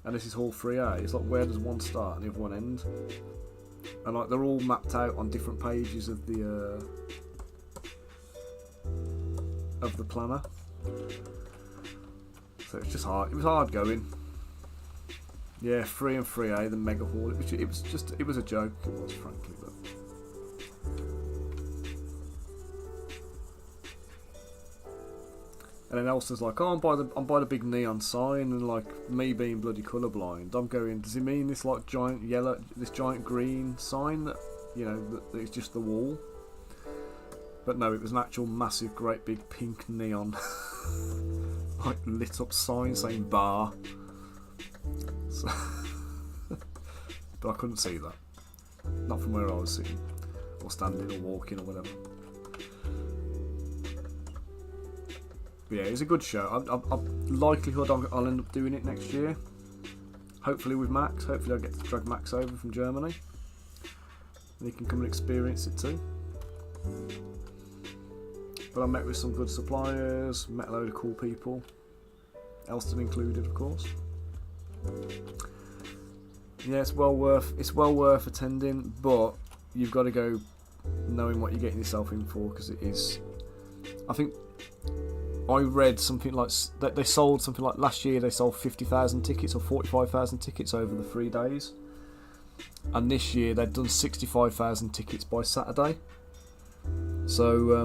and this is Hall 3A. It's like, where does one start and the other one end? and like they're all mapped out on different pages of the planner. So it's just hard. It was hard going. Yeah, 3 and 3A, the mega haul. It was a joke. It was, frankly, but. And then Elston's like, oh, I'm by the big neon sign, and like me being bloody colourblind, I'm going, does he mean this like giant yellow, this giant green sign that, you know, that is just the wall? But no, it was an actual massive, great big pink neon, like lit up sign saying bar. So but I couldn't see that, not from where I was sitting, or standing, or walking, or whatever. Yeah, it's a good show. Likelihood I'll end up doing it next year. Hopefully with Max. Hopefully I'll get to drag Max over from Germany. And he can come and experience it too. But I met with some good suppliers, met a load of cool people. Elston included, of course. Yeah, it's well worth attending, but you've got to go knowing what you're getting yourself in for, because it is. I think I read something like that they sold something like last year they sold 50,000 tickets or 45,000 tickets over the 3 days, and this year they'd done 65,000 tickets by Saturday. So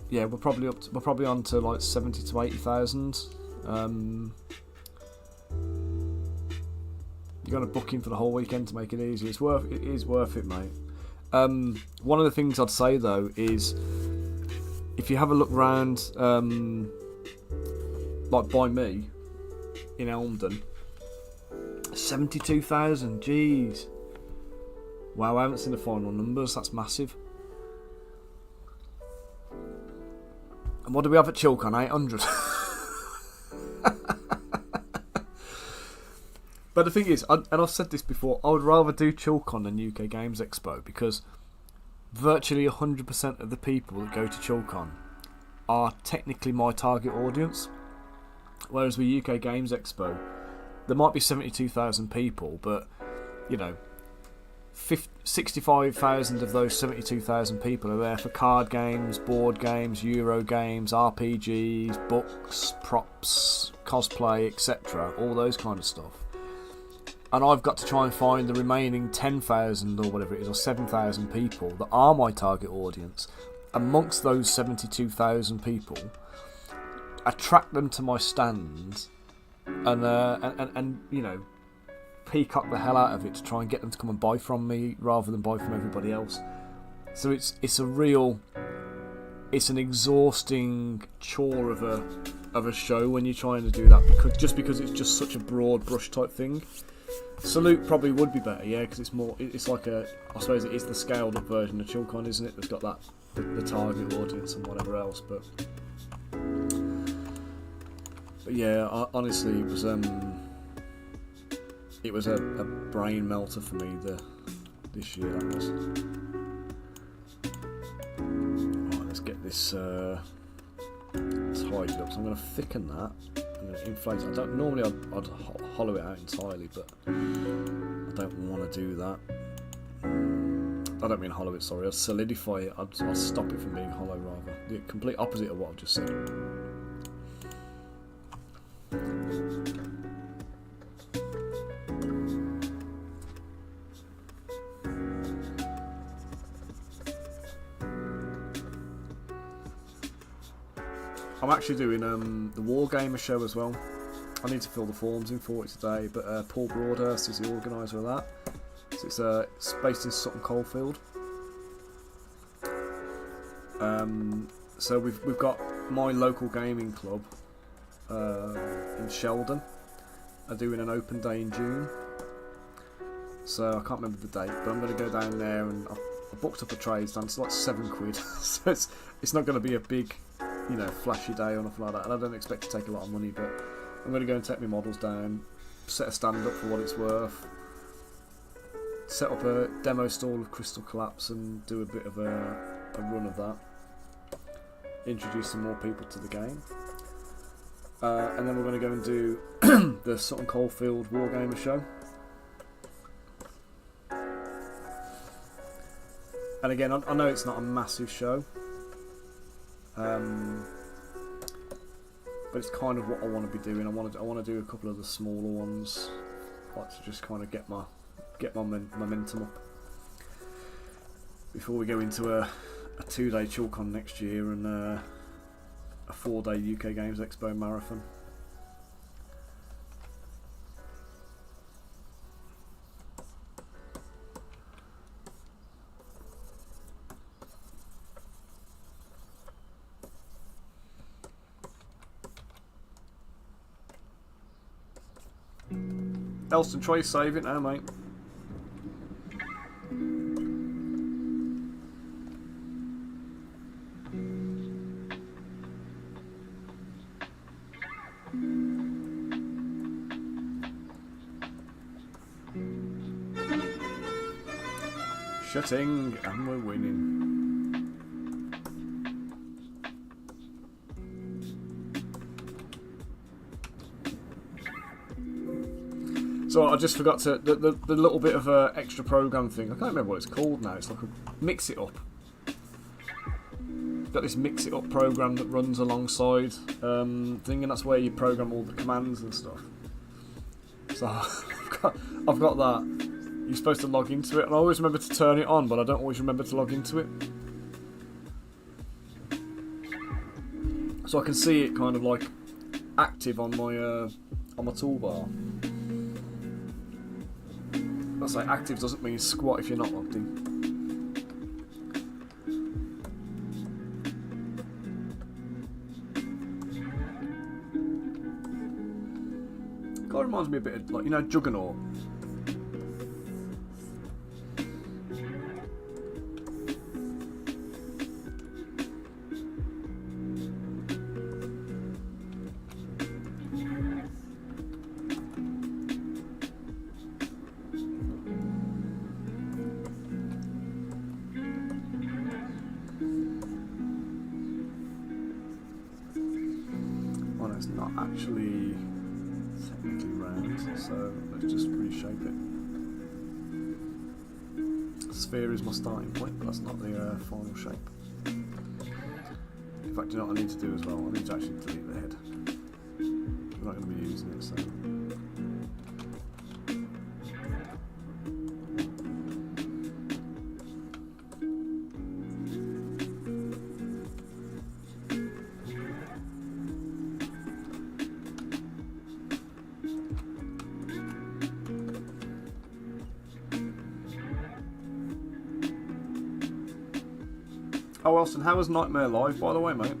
yeah, we're probably on to like 70 to 80,000. You got to book in for the whole weekend to make it easy. It is worth it, mate. One of the things I'd say though is, if you have a look round, like by me in Elmdon, 72,000. Jeez. Wow, I haven't seen the final numbers. That's massive. And what do we have at Chilcon? 800. But the thing is, and I've said this before, I would rather do Chilcon than UK Games Expo, because virtually 100% of the people that go to Chilcon are technically my target audience. Whereas with UK Games Expo, there might be 72,000 people, but, you know, 65,000 of those 72,000 people are there for card games, board games, Euro games, RPGs, books, props, cosplay, etc. All those kind of stuff. And I've got to try and find the remaining 10,000 or whatever it is, or 7,000 people that are my target audience. Amongst those 72,000 people, attract them to my stand, and you know, peacock the hell out of it to try and get them to come and buy from me rather than buy from everybody else. So it's an exhausting chore of a show when you're trying to do that, because it's just such a broad brush type thing. Salute probably would be better, yeah, because it's like I suppose it is the scaled up version of Chilcon, isn't it? That's got that the target audience and whatever else, but yeah, honestly, it was a brain melter for me this year. That was. Right, let's get this tidied up. So I'm going to thicken that. I'm going to inflate it. Normally I'd hollow it out entirely, but I don't want to do that. I don't mean hollow it, sorry. I'd solidify it. I'll stop it from being hollow, rather. The complete opposite of what I've just said. I'm actually doing the Wargamer show as well. I need to fill the forms in for it today, but Paul Broadhurst is the organiser of that. So it's based in Sutton Coldfield. So we've got my local gaming club in Sheldon are doing an open day in June. So I can't remember the date, but I'm going to go down there, and I booked up a trade stand. It's like £7. So it's not going to be a big, you know, flashy day or nothing like that. And I don't expect to take a lot of money, but I'm going to go and take my models down, set a stand up for what it's worth, set up a demo stall of Crystal Collapse and do a bit of a run of that. Introduce some more people to the game. And then we're going to go and do the Sutton Coldfield Wargamer show. And again, I know it's not a massive show, but it's kind of what I want to be doing. I want to do a couple of the smaller ones, like to just kind of get my momentum up before we go into a 2-day ChillCon next year and a 4-day UK Games Expo marathon. Elston, try save it now, mate. Shutting, and we're winning. So I just forgot to the little bit of a extra program thing. I can't remember what it's called now. It's like a mix it up. Got this mix it up program that runs alongside thing, and that's where you program all the commands and stuff. So I've got that. You're supposed to log into it, and I always remember to turn it on, but I don't always remember to log into it. So I can see it kind of like active on my toolbar. I say active doesn't mean squat if you're not logged in. Kind of reminds me a bit of, like, you know, Juggernaut. Actually technically round, so let's just reshape it. Sphere is my starting point, but that's not the final shape. In fact, you know what I need to do as well? I need to actually delete the head. We're not going to be using it, so. Oh, Elston, how was Nightmare Live, by the way, mate?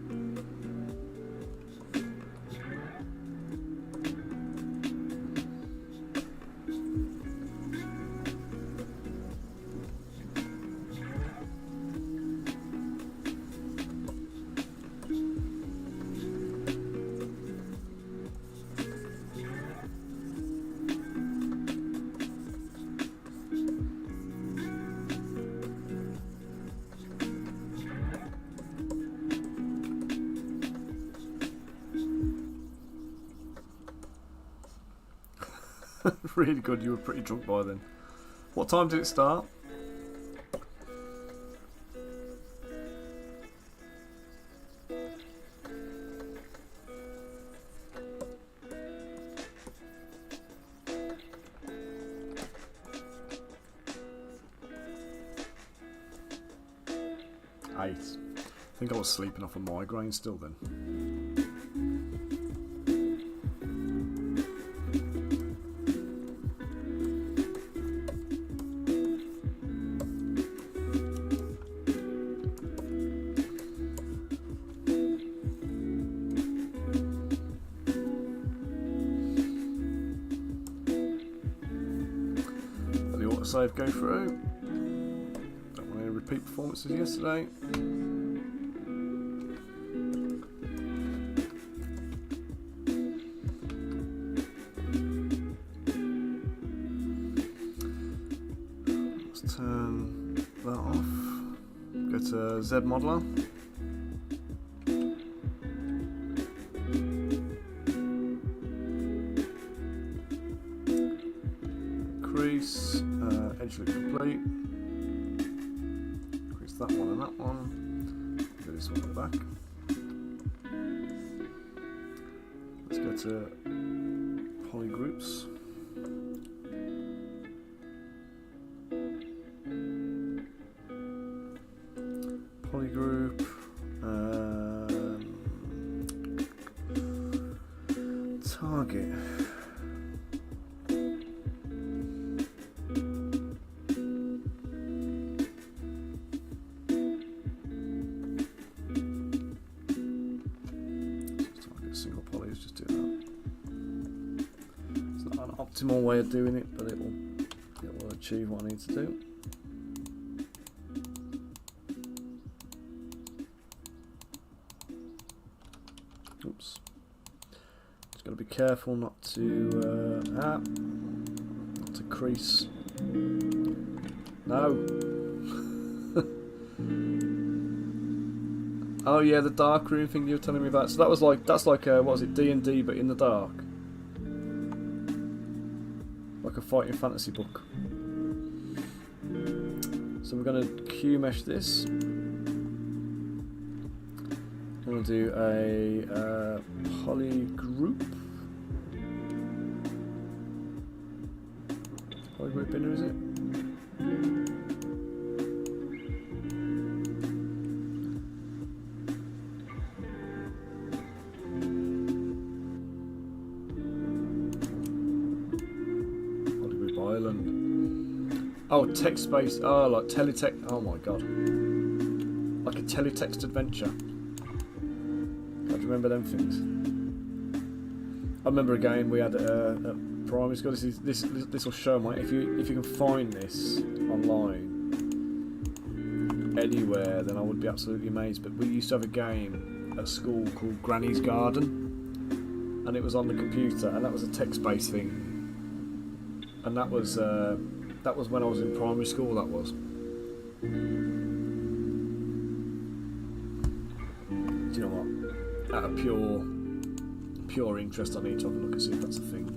Really good, you were pretty drunk by then. What time did it start? I think I was sleeping off a migraine still then. Save go through. Don't want any repeat performances yesterday. Let's turn that off. Go to Z Modeler. Crease, edge look complete. That's that one and that one. Do this one at the back. Let's go to poly groups. Poly group. Target. Single poly, just do that. It's not an optimal way of doing it, but it will achieve what I need to do. Oops. Just got to be careful not to not to crease. No. Oh yeah, the dark room thing you were telling me about. So that's like what was it, D&D but in the dark, like a fighting fantasy book. So we're going to Q mesh this. I'm going to do a poly group. Poly group inner, is it? Oh, text-based. Oh, like teletext. Oh my god. Like a teletext adventure. God, do you remember them things? I remember a game we had at primary school. This will show my. If you can find this online anywhere, then I would be absolutely amazed. But we used to have a game at school called Granny's Garden, and it was on the computer, and that was a text-based thing, and that was when I was in primary school, that was. Do you know what? Out of pure interest, I need to have a look and see if that's a thing.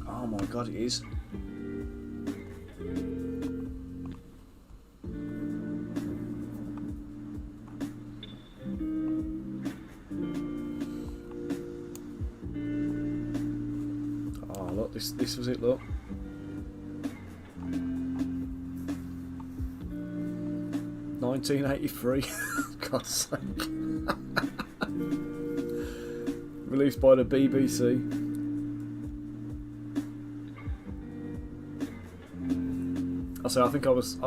Oh my god, it is. This was it, look. (1983). God's sake. Released by the BBC. I say I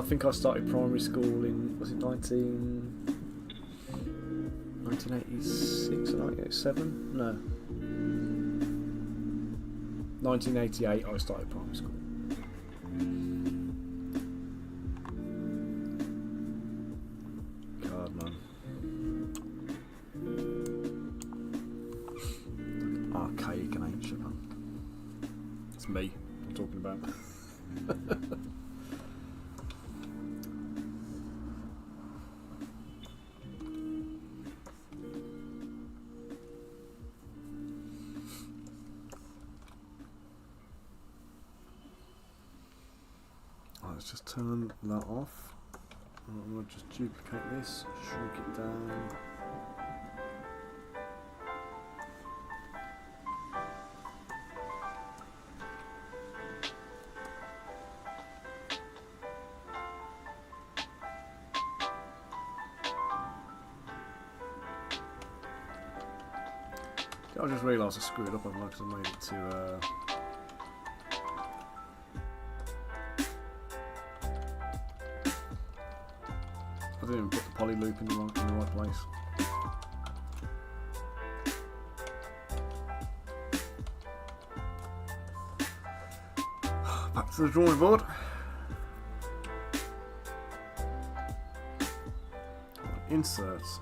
think I started primary school in, was it 1986 or 1987? No. 1988 I started primary school. God, man. Archaic and ancient, man. It's me I'm talking about. Let's just turn that off. I'm going to just duplicate this, shrink it down. I just realised I screwed up on that because I made it to I didn't even put the poly loop in the right place. Back to the drawing board. Inserts.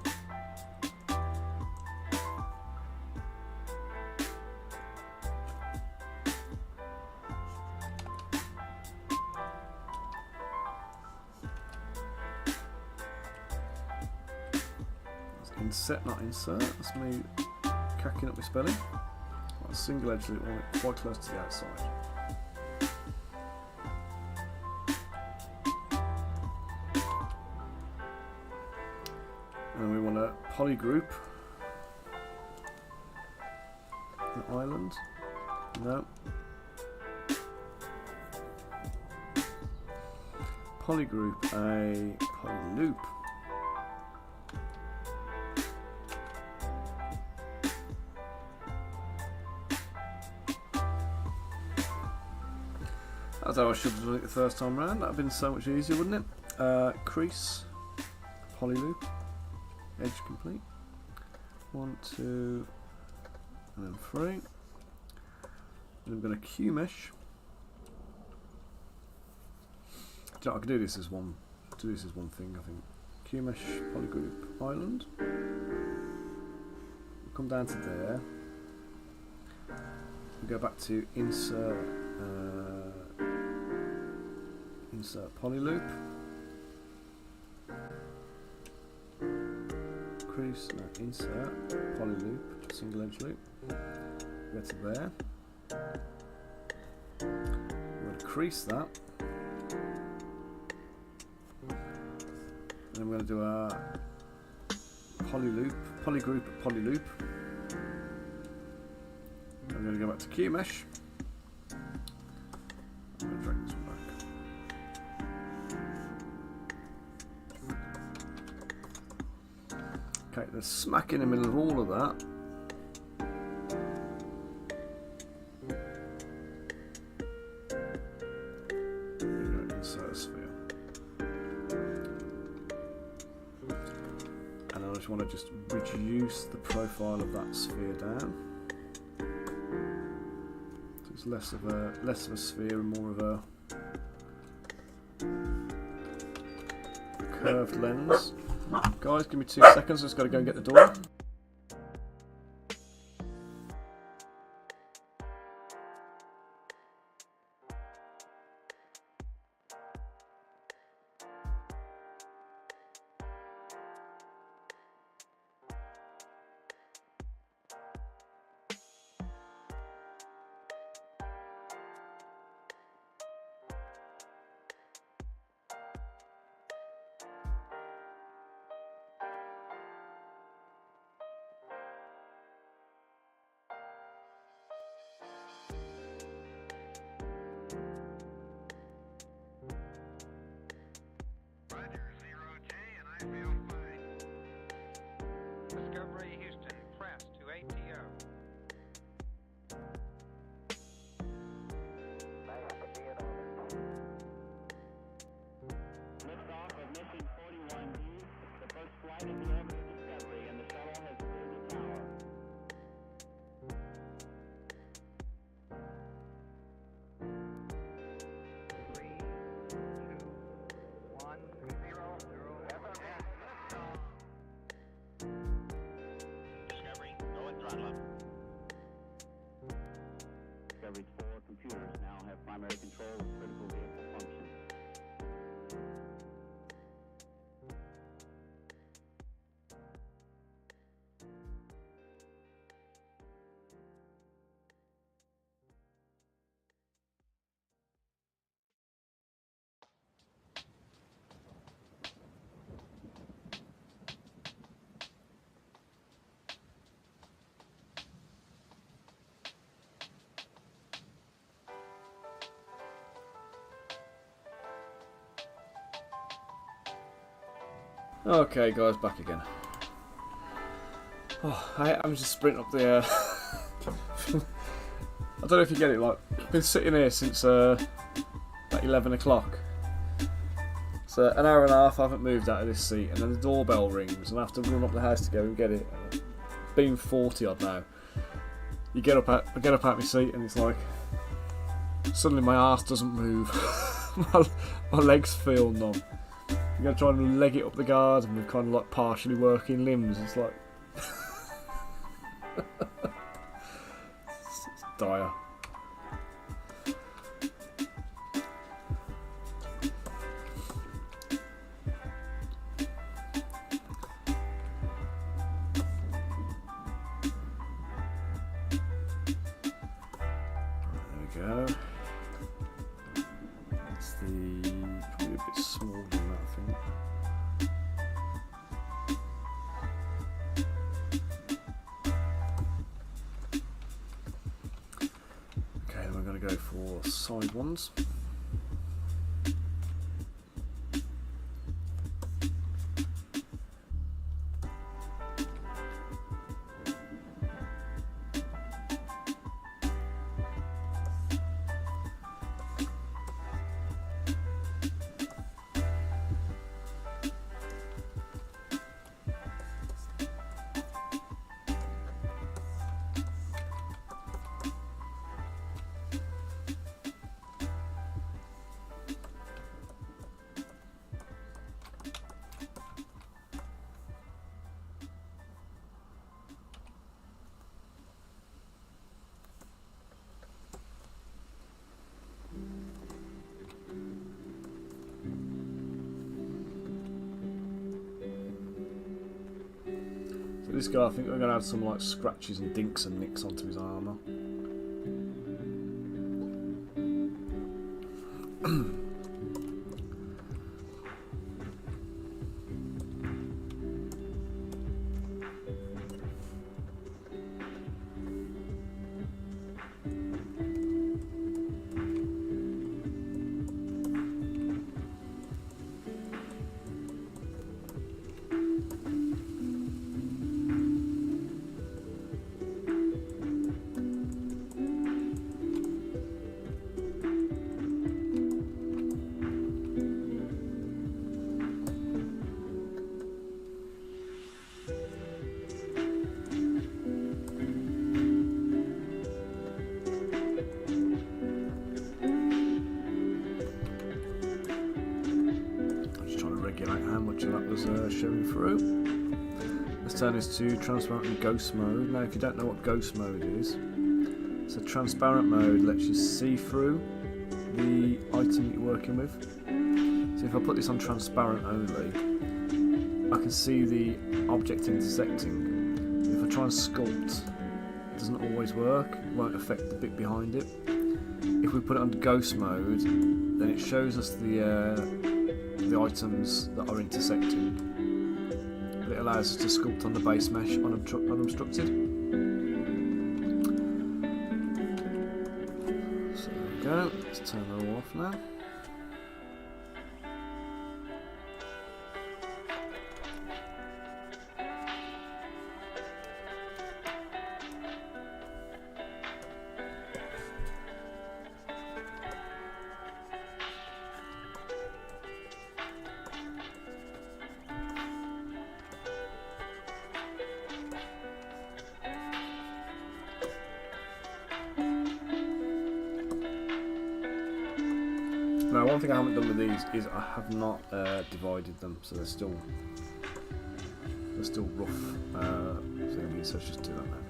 Inset, not insert. That's me cacking up my spelling. a single edge loop on it quite close to the outside. And we want to poly group an island. No. Poly group a poly loop. That's how I should have done it the first time round. That would have been so much easier, wouldn't it? Crease, poly loop, edge complete. 1, 2, and then 3. And I'm going to Q mesh. I can do this as one. Thing, I think. Q mesh, poly group, island. We'll come down to there. We'll go back to insert. Insert poly loop. Crease, no, insert poly loop, single edge loop. Go to there. We're going to crease that. And then we're going to do a poly loop, poly group, poly loop. I'm going to go back to Q mesh. I'm going to drag this one back. Okay, there's smack in the middle of all of that. We're going to insert a sphere. And I just want to reduce the profile of that sphere down. So it's less of a sphere and more of a curved lens. Guys, give me 2 seconds, I've just got to go and get the door. Discovery's 4 computers now have primary control of critical vehicle functions. Okay, guys, back again. Oh, I'm just sprinting up the. I don't know if you get it. Like, I've been sitting here since about 11 o'clock. So an hour and a half I haven't moved out of this seat, and then the doorbell rings, and I have to run up the house to go and get it. Being 40 odd now, I get up out my seat, and it's like suddenly my arse doesn't move. my legs feel numb. You gotta try and leg it up the garden with kind of like partially working limbs. It's like it's dire. go. It's probably a bit smaller than that, I think. Okay, then we're going to go for side ones. This guy, I think we're going to add some like scratches and dinks and nicks onto his armour. Showing through. Let's turn this to transparent and ghost mode. Now, if you don't know what ghost mode is, so transparent mode lets you see through the item that you're working with. So if I put this on transparent only, I can see the object intersecting. If I try and sculpt, it doesn't always work. It won't affect the bit behind it. If we put it under ghost mode, then it shows us the items that are intersecting. It allows us to sculpt on the base mesh unobstructed. So there we go, let's turn that all off now. Now, one thing I haven't done with these is I have not divided them, so they're still rough thingies, so let's just do that now.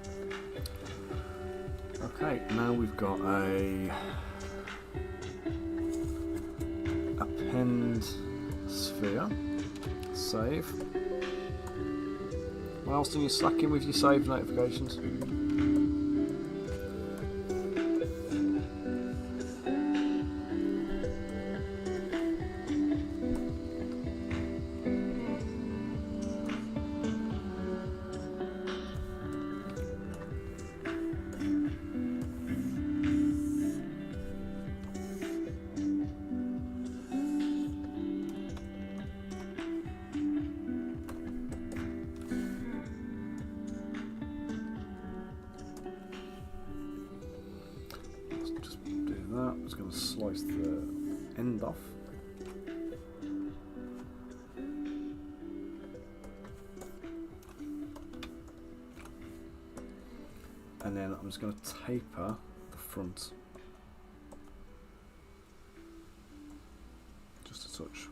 Okay, now we've got a append sphere, save. What else are you slacking with your save notifications? I'm just going to slice the end off. And then I'm just going to taper the front. Just a touch.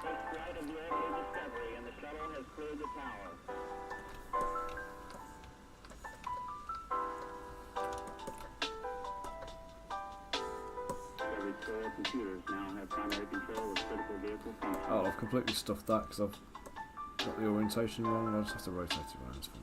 flight of the Earthly Discovery, and the shuttle has cleared the tower. Every store computers now have primary control of critical vehicle functions. Oh, I've completely stuffed that because I've got the orientation wrong. I just have to rotate it around. It's fine.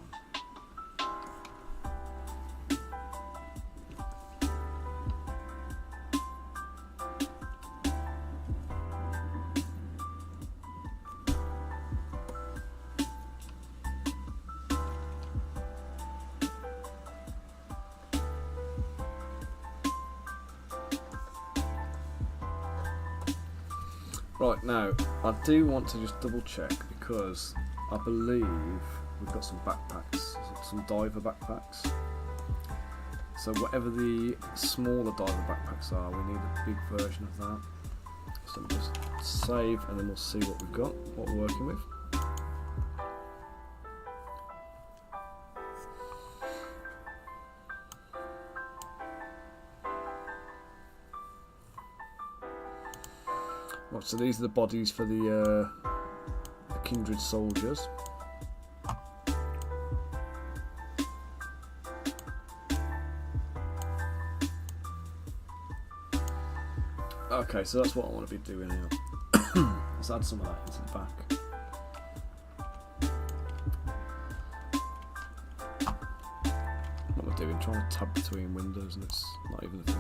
Right, now, I do want to just double check because I believe we've got some backpacks, some diver backpacks. So whatever the smaller diver backpacks are, we need a big version of that. So just save and then we'll see what we've got, what we're working with. Right, so these are the bodies for the kindred soldiers. Okay, so that's what I want to be doing now. Let's add some of that into the back. What we're doing, trying to tab between windows and it's not even a thing.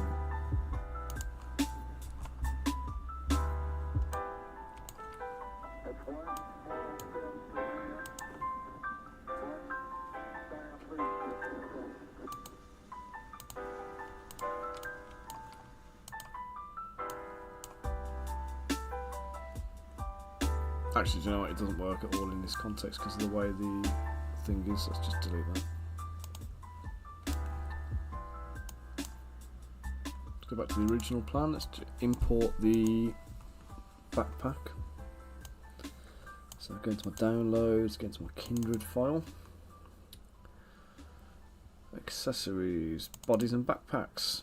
Actually, do you know what? It doesn't work at all in this context because of the way the thing is. Let's just delete that. Let's go back to the original plan. Let's import the backpack. So go into my downloads, go into my kindred file. Accessories, bodies and backpacks.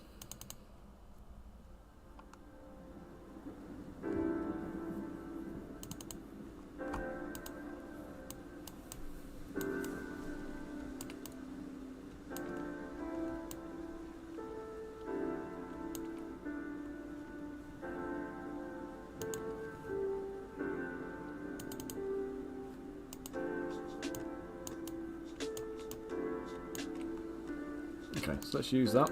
Okay, so let's use that.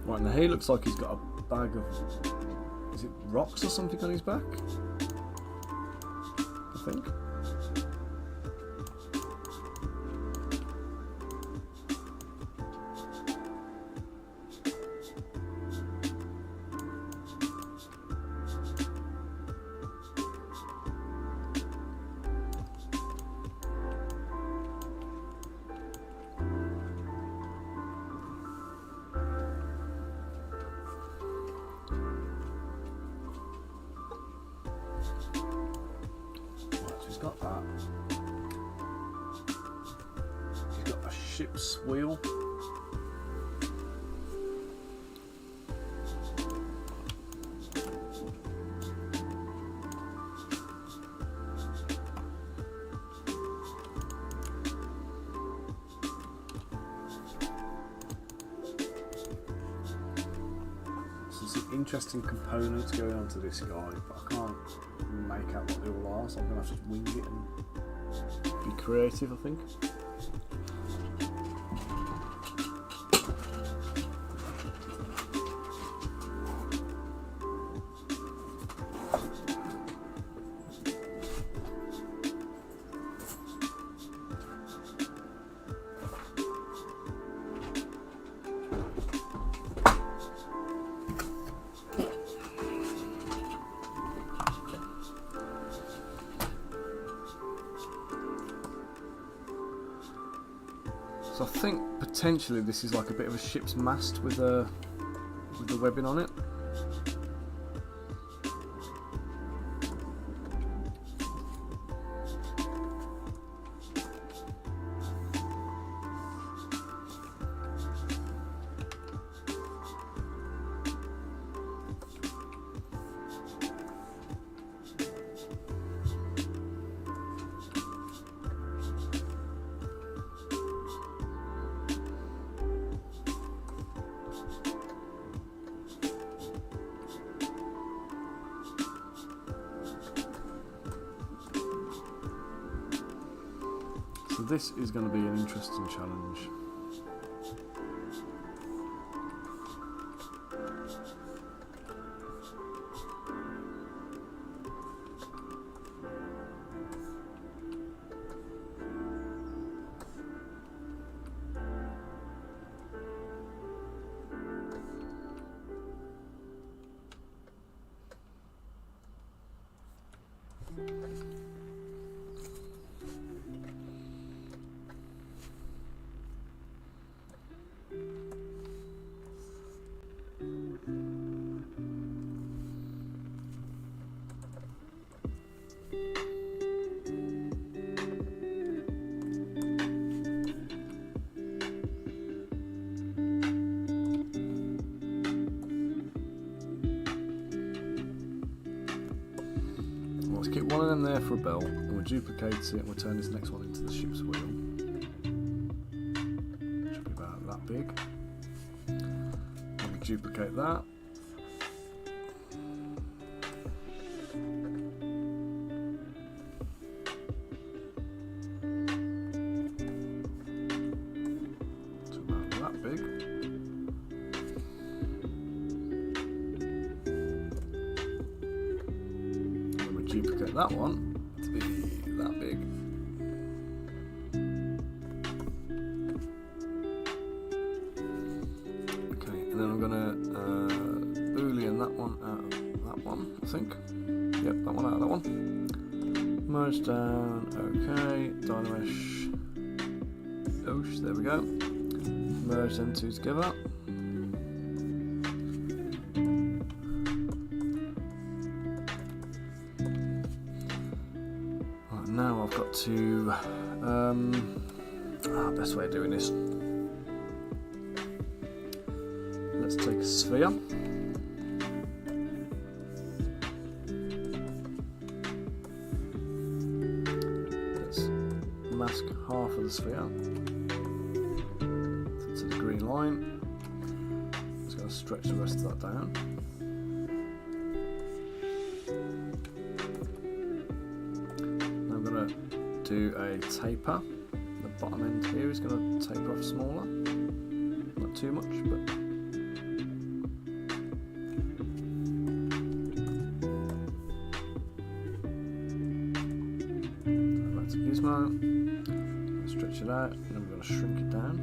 Right, now he looks like he's got a bag of, is it rocks or something on his back? I think. He's got that. He's got a ship's wheel. So some interesting components going onto this guy, but I can't make out what they all are, so I'm going to have to wing it and be creative, I think. potentially this is like a bit of a ship's mast with the webbing on it. So this is going to be an interesting challenge. Let's keep one of them there for a belt, and we'll duplicate it and we'll turn this next one into the ship's wheel. Should be about that big. And we'll duplicate that. It's about that big. Duplicate that one to be that big. Okay, and then I'm gonna boolean that one out of that one, I think. Yep, that one out of that one. Merge down, okay, dynamesh. Oosh, there we go. Merge them two together. Now I've got to, best way of doing this. Let's take a sphere. Let's mask half of the sphere to the green line. Just going to stretch the rest of that down. Do a taper. The bottom end here is going to taper off smaller, not too much, but back to gizmo. Stretch it out, and then we're going to shrink it down.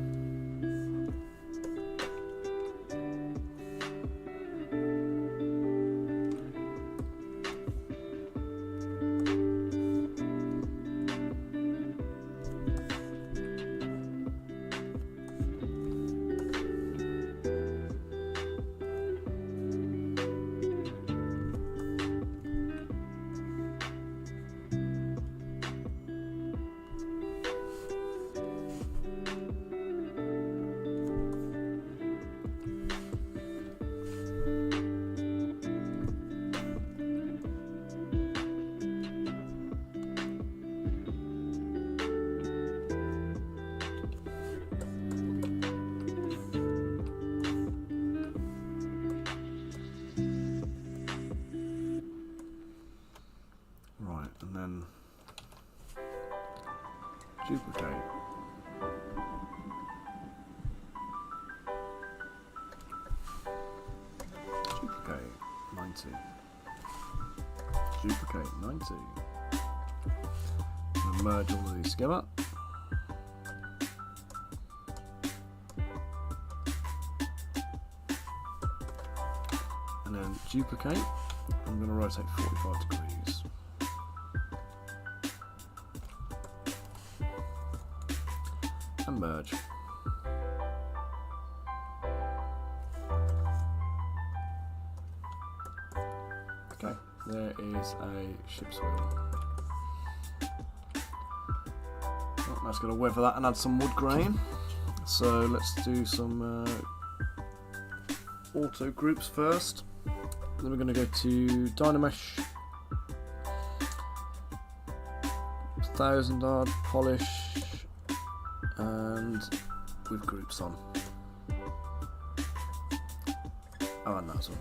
And then duplicate. Duplicate 90. Duplicate 90. And merge all of these together. And then duplicate. I'm going to rotate 45 degrees. And merge. Okay, there is a ship's wheel. Right, now it's going to weather that and add some wood grain. So let's do some auto groups first. Then we're going to go to Dynamesh, 1000 yard polish, and with groups on. Oh, and that's one.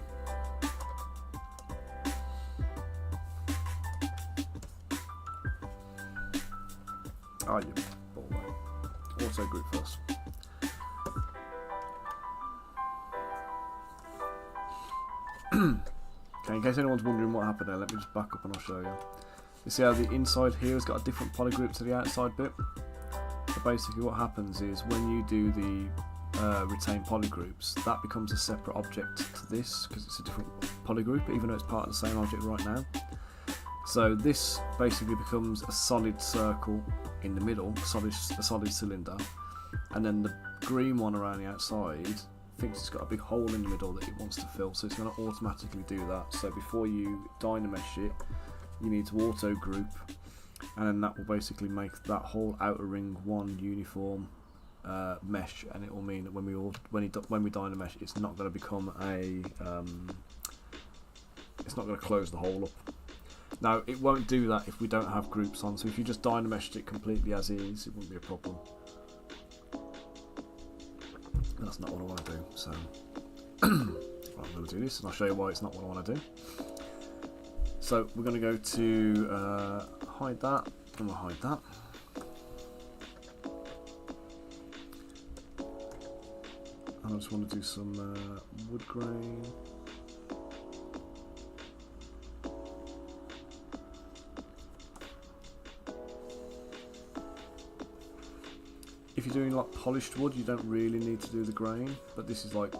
Oh, you ball away. Auto group first. Okay, in case anyone's wondering what happened there, let me just back up and I'll show you. You see how the inside here has got a different poly group to the outside bit? So basically what happens is when you do the retain poly groups, that becomes a separate object to this because it's a different poly group, even though it's part of the same object right now. So this basically becomes a solid circle in the middle, a solid cylinder, and then the green one around the outside thinks it's got a big hole in the middle that it wants to fill, so it's going to automatically do that. So before you Dynamesh it, you need to auto group, and then that will basically make that whole outer ring one uniform mesh, and it will mean that when we Dynamesh, it's not going to become a it's not going to close the hole up. Now it won't do that if we don't have groups on, so if you just Dynameshed it completely as is, it wouldn't be a problem. That's not what I want to do, so I'm going to do this and I'll show you why it's not what I want to do. So we're going to go to hide that, and we'll hide that. And I just want to do some wood grain. If you're doing like polished wood, you don't really need to do the grain, but this is like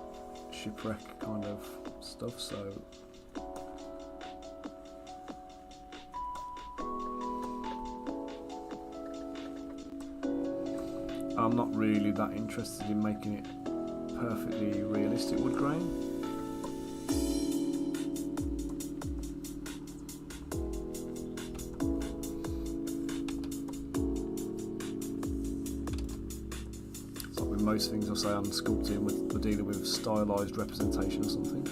shipwreck kind of stuff, so I'm not really that interested in making it perfectly realistic wood grain. Most things I say on sculpting, we're dealing with stylized representation or something.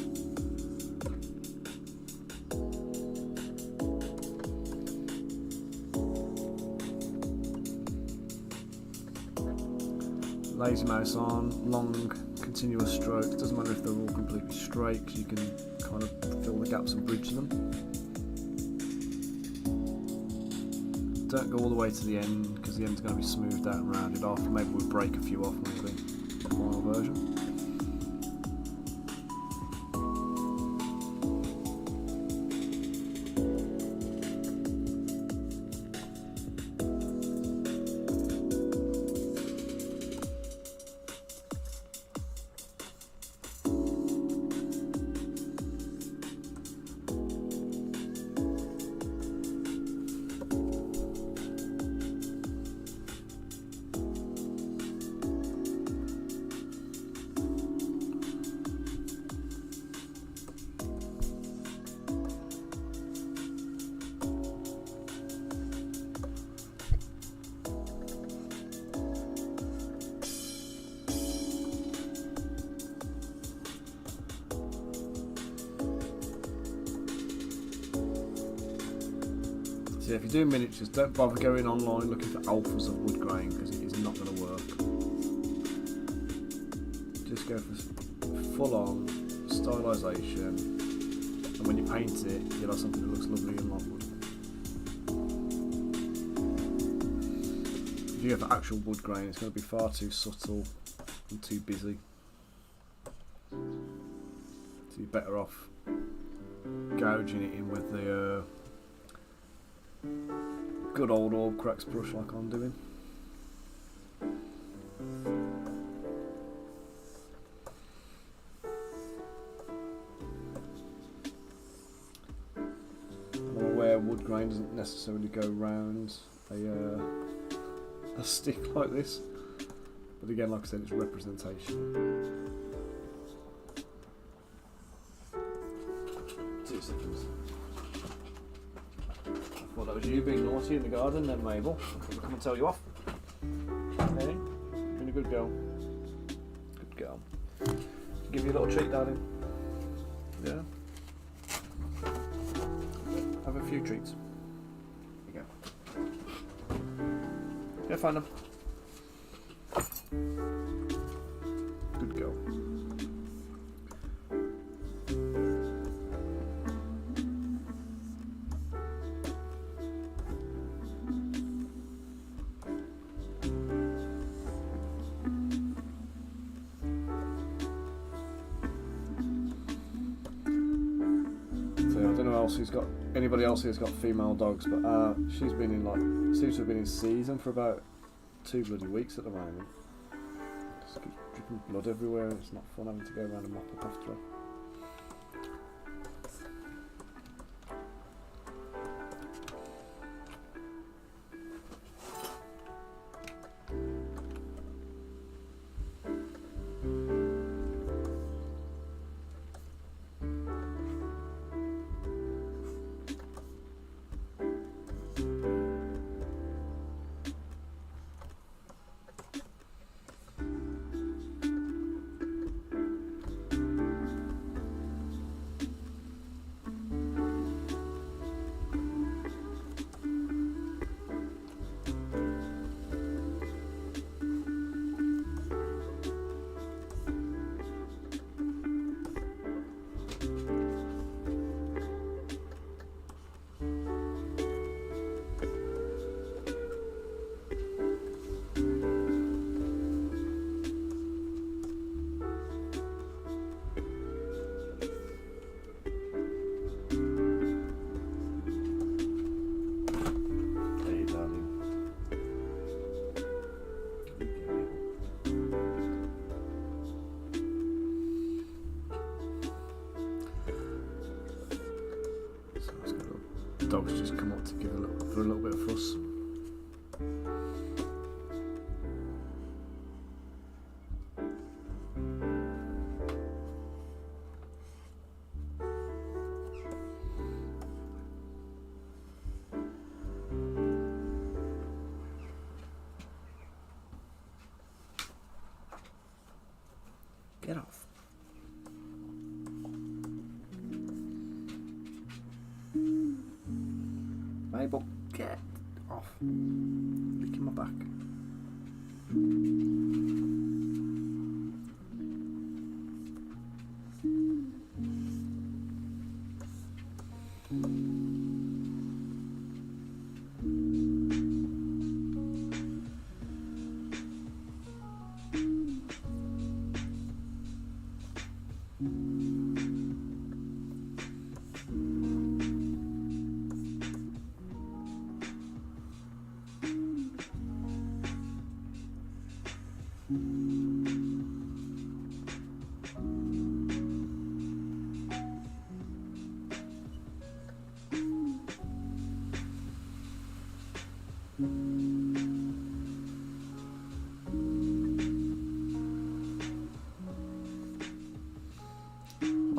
Lazy mouse on, long continuous stroke. Doesn't matter if they're all completely straight, because you can kind of fill the gaps and bridge them. Don't go all the way to the end, because the end's going to be smoothed out and rounded off. Maybe we'll break a few off maybe in the final version. So if you're doing miniatures, don't bother going online looking for alphas of wood grain, because it is not going to work. Just go for full on stylisation, and when you paint it, you'll have something that looks lovely and like wood. If you go for actual wood grain, it's going to be far too subtle and too busy. So you're better off gouging it in with the good old orb cracks brush like I'm doing. I'm aware wood grain doesn't necessarily go round a stick like this, but again, like I said, it's representation. 2 seconds. that was you being naughty in the garden then, Mabel. I'll come and tell you off. Okay, been a good girl. Good girl. Give you a little treat, darling. Yeah. Have a few treats. Here you go. Go find them. Good girl. Anybody else who's got female dogs, but she's been in seems to have been in season for about 2 bloody weeks at the moment. Just keep dripping blood everywhere and it's not fun having to go around and mop up after her. Dogs just come up to give for a little bit of fuss. Get off. Mabel, get off. Licking my back.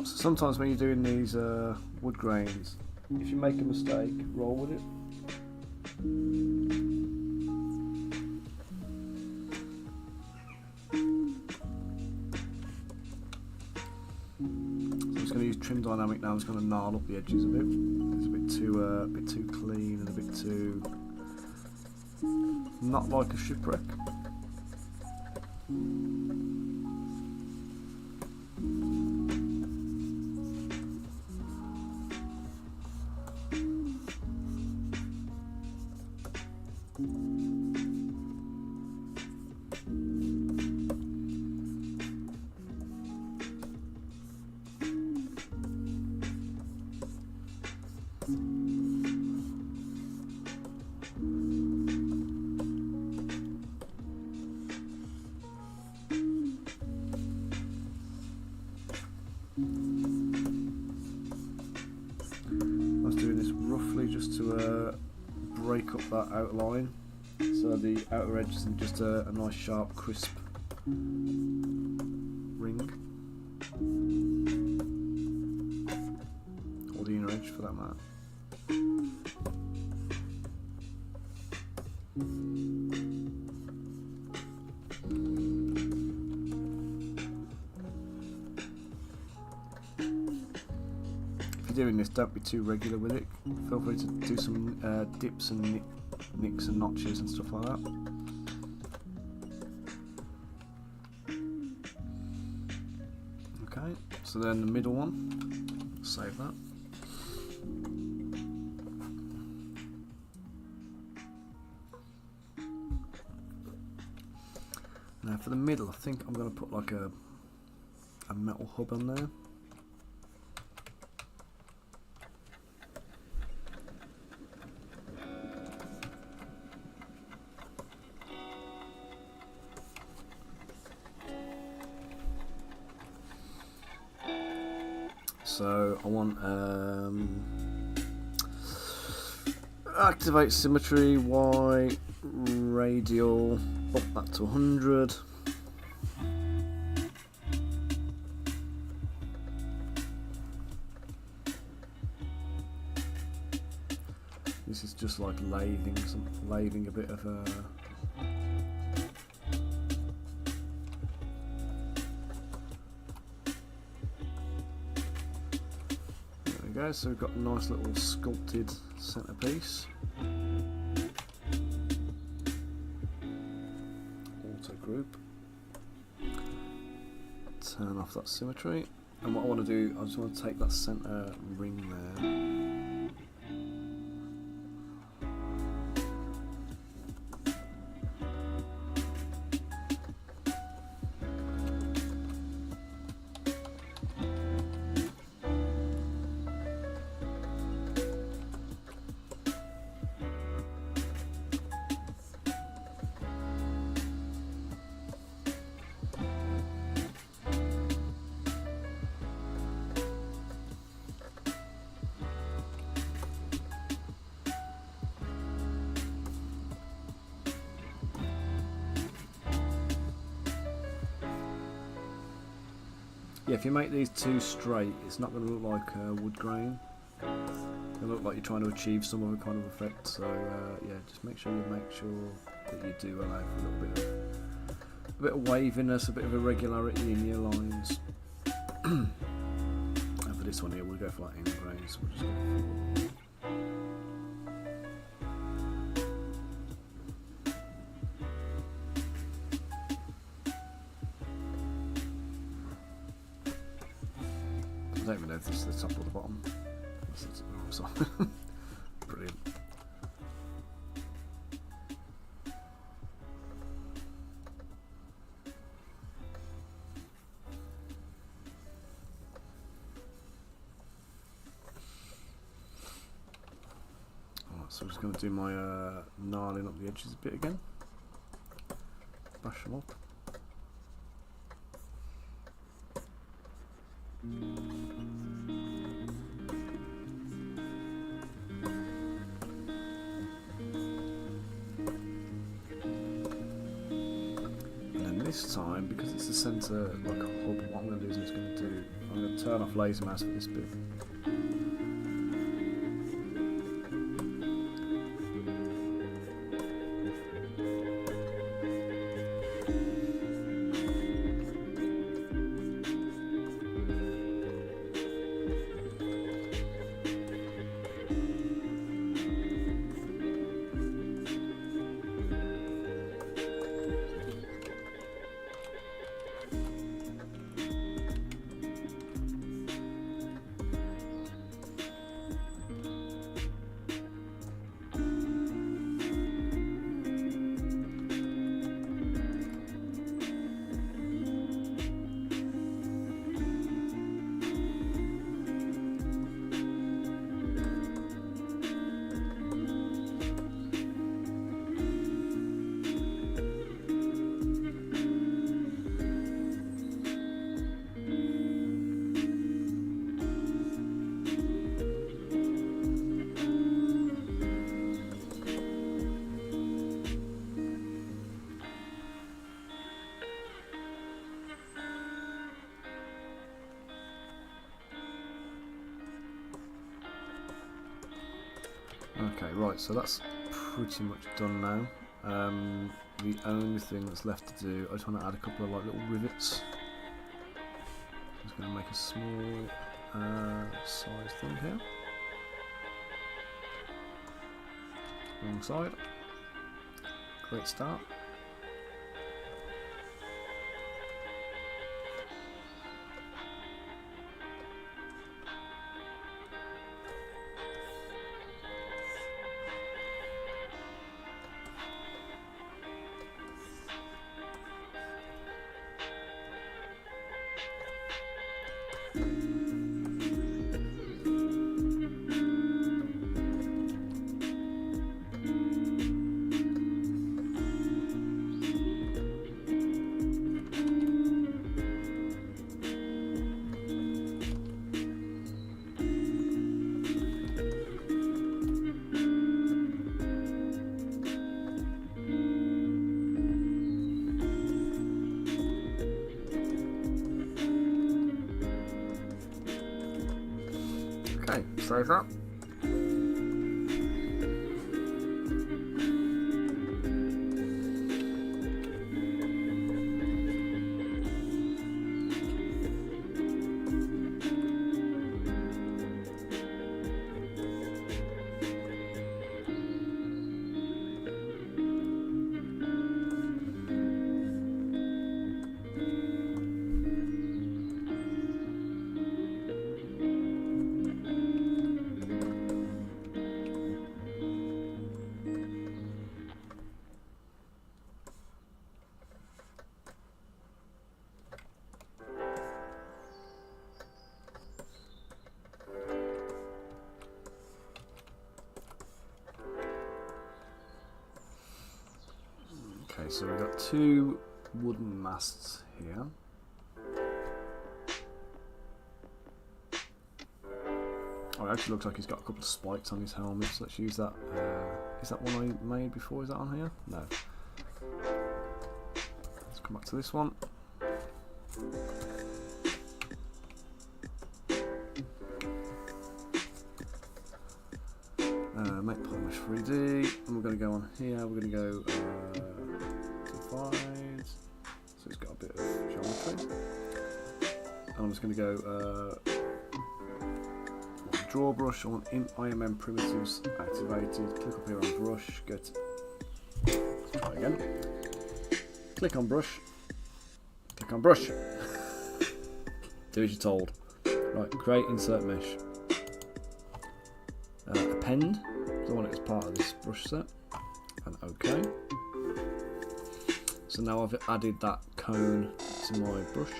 Sometimes when you're doing these wood grains, if you make a mistake, roll with it. So I'm just going to use trim dynamic now. I'm just going to gnarl up the edges a bit. It's a bit too clean and a bit too not like a shipwreck. To break up that outline so the outer edge isn't just a nice sharp crisp ring, or the inner edge for that matter. you're doing this, don't be too regular with it. Feel free to do some dips and nicks and notches and stuff like that. Okay, so then the middle one, save that. Now for the middle, I think I'm going to put like a metal hub on there. So I want activate symmetry, Y, radial, up that to 100. This is just like lathing a bit of there we go, so we've got a nice little sculpted centerpiece. Auto group. Turn off that symmetry. And what I want to do, I just want to take that center ring there. Yeah, if you make these too straight, it's not going to look like wood grain. It'll look like you're trying to achieve some other kind of effect. So yeah, just make sure that you do allow for a bit of waviness, a bit of irregularity in your lines. And for this one here, we'll go for like end grain. So we'll just go for I don't even know if this is the top or the bottom. Brilliant. Alright, so I'm just going to do my gnarling up the edges a bit again. Bash them up. This time, because it's the centre like a hub, what I'm going to do is I'm going to turn off laser mouse for this bit. Okay, right, so that's pretty much done now. The only thing that's left to do, I just want to add a couple of like little rivets. I'm just going to make a small size thing here. Wrong side. Great start. Okay, save that. Okay, so we've got two wooden masts here. Oh, it actually looks like he's got a couple of spikes on his helmet, so let's use that. Is that one I made before? Is that on here? No. Let's come back to this one. Make Polymesh 3D, and we're going to go on here, we're going to go divide, so it's got a bit of geometry, and I'm just going to go draw brush, I want IMM primitives activated, click up here on brush, let's try again, click on brush, do as you're told. Right, create insert mesh, append, I want it as part of this brush set, and OK. So now I've added that cone to my brush.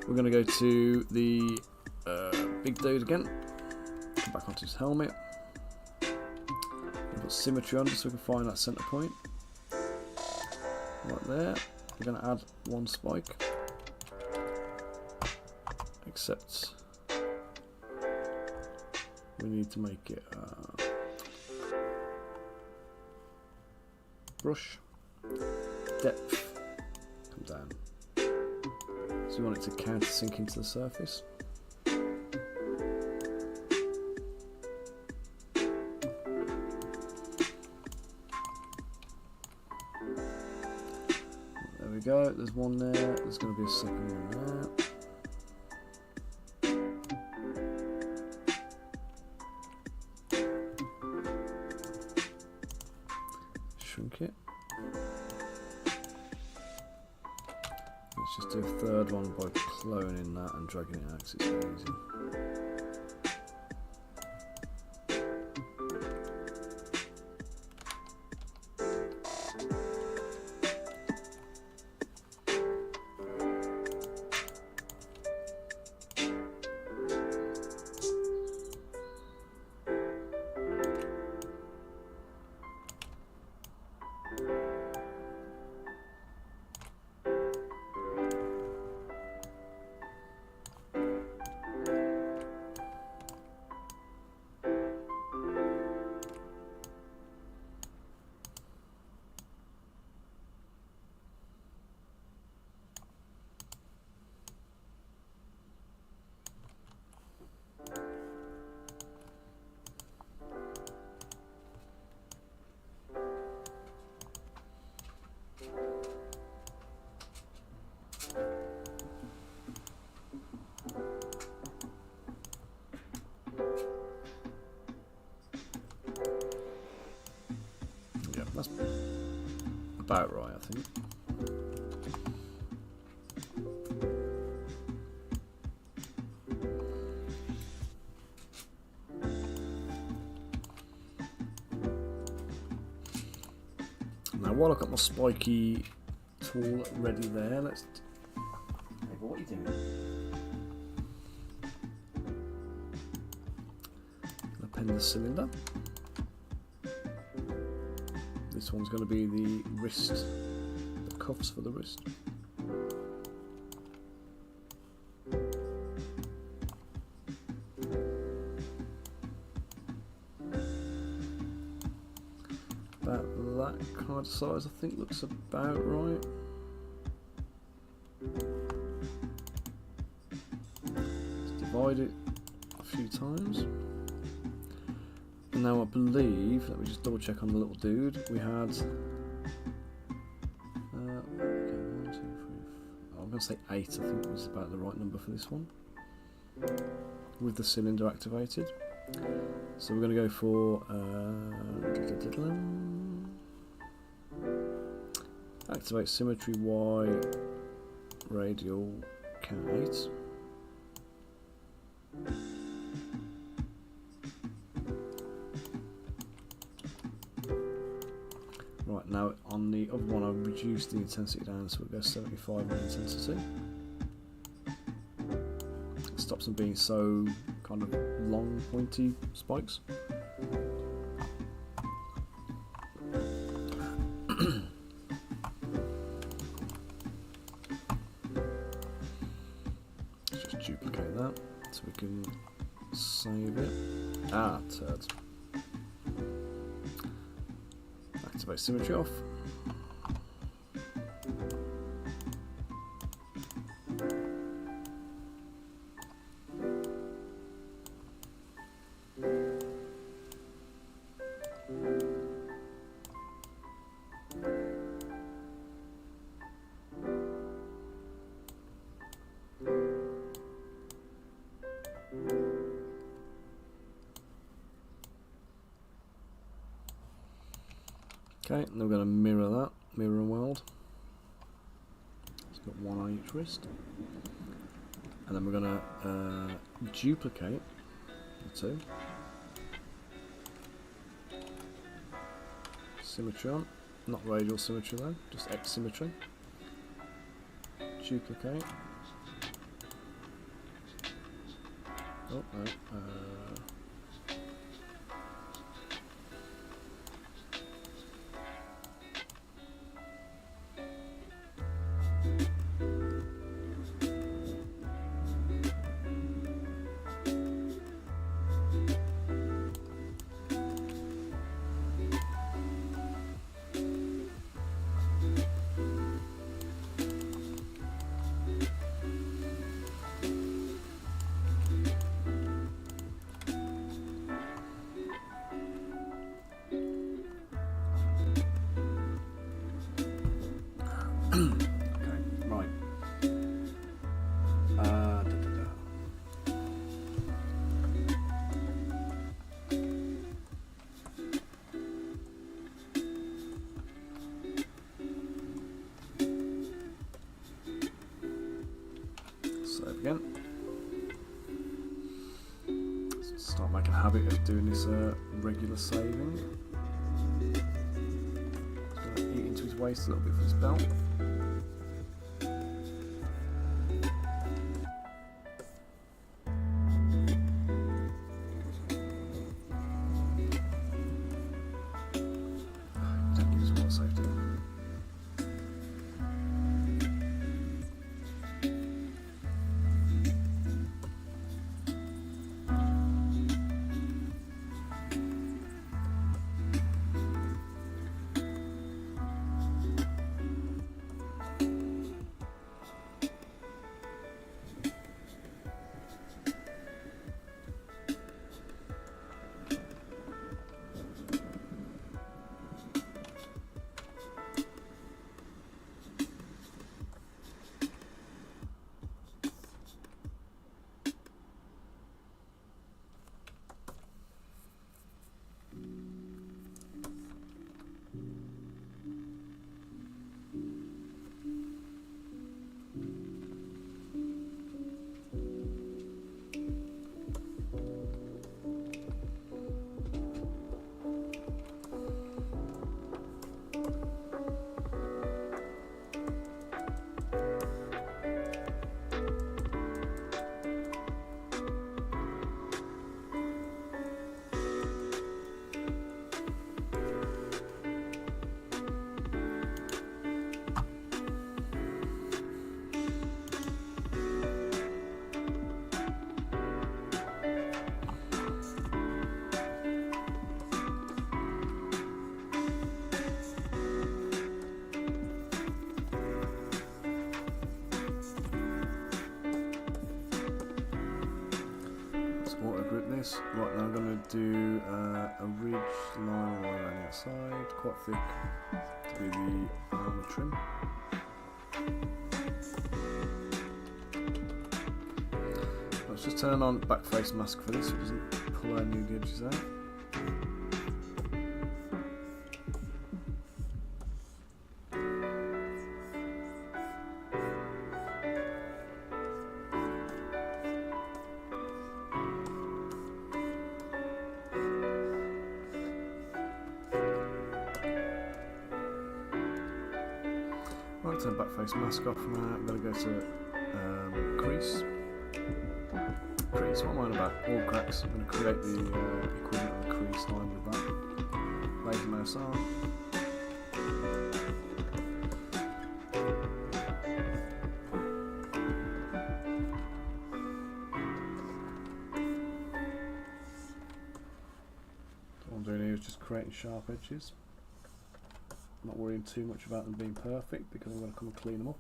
We're going to go to the big dude again, come back onto his helmet, put symmetry on just so we can find that centre point. Right there, we're going to add one spike, except we need to make it brush, depth, come down. So we want it to countersink into the surface. There we go, there's one there, there's going to be a second one there. Shrink it. Let's just do a third one by cloning that and dragging it out because it's easy. about right, I think. Now, while I've got my spiky tool ready there, let's. Hey, what are you doing? Append the cylinder. This one's going to be the wrist, the cuffs for the wrist. About that kind of size, I think looks about right. Let's divide it a few times. And now I believe, let me just double check on the little dude, we had, okay, 1, 2, 3, 4, I'm going to say 8, I think was about the right number for this one, with the cylinder activated. So we're going to go for activate symmetry Y, radial K8. Right, now on the other one I've reduced the intensity down, so we'll go 75 in intensity. It stops them being so kind of long, pointy spikes. Let's just duplicate that so we can save it. Ah, turds. Activate symmetry off. Okay, and we're going to mirror that, mirror and weld. It's got one on each wrist. And then we're going to duplicate the two. Symmetry on, not radial symmetry though, just X symmetry. Duplicate. Oh no. Save again. Let's start making a habit of doing this regular saving. He's going to eat into his waist a little bit for his belt. Don't give us more safety. group this. Right, now I'm going to do a ridge line all around the outside, quite thick, to be the armour trim. Let's just turn on back face mask for this so it doesn't pull any of the edges out. Right, turn back face mask off now. I'm going to go to crease. Crease, what am I on about? All cracks. I'm going to create the equivalent of the crease line with that. Laser mouse on. What I'm doing here is just creating sharp edges. Not worrying too much about them being perfect because I'm going to come and clean them up.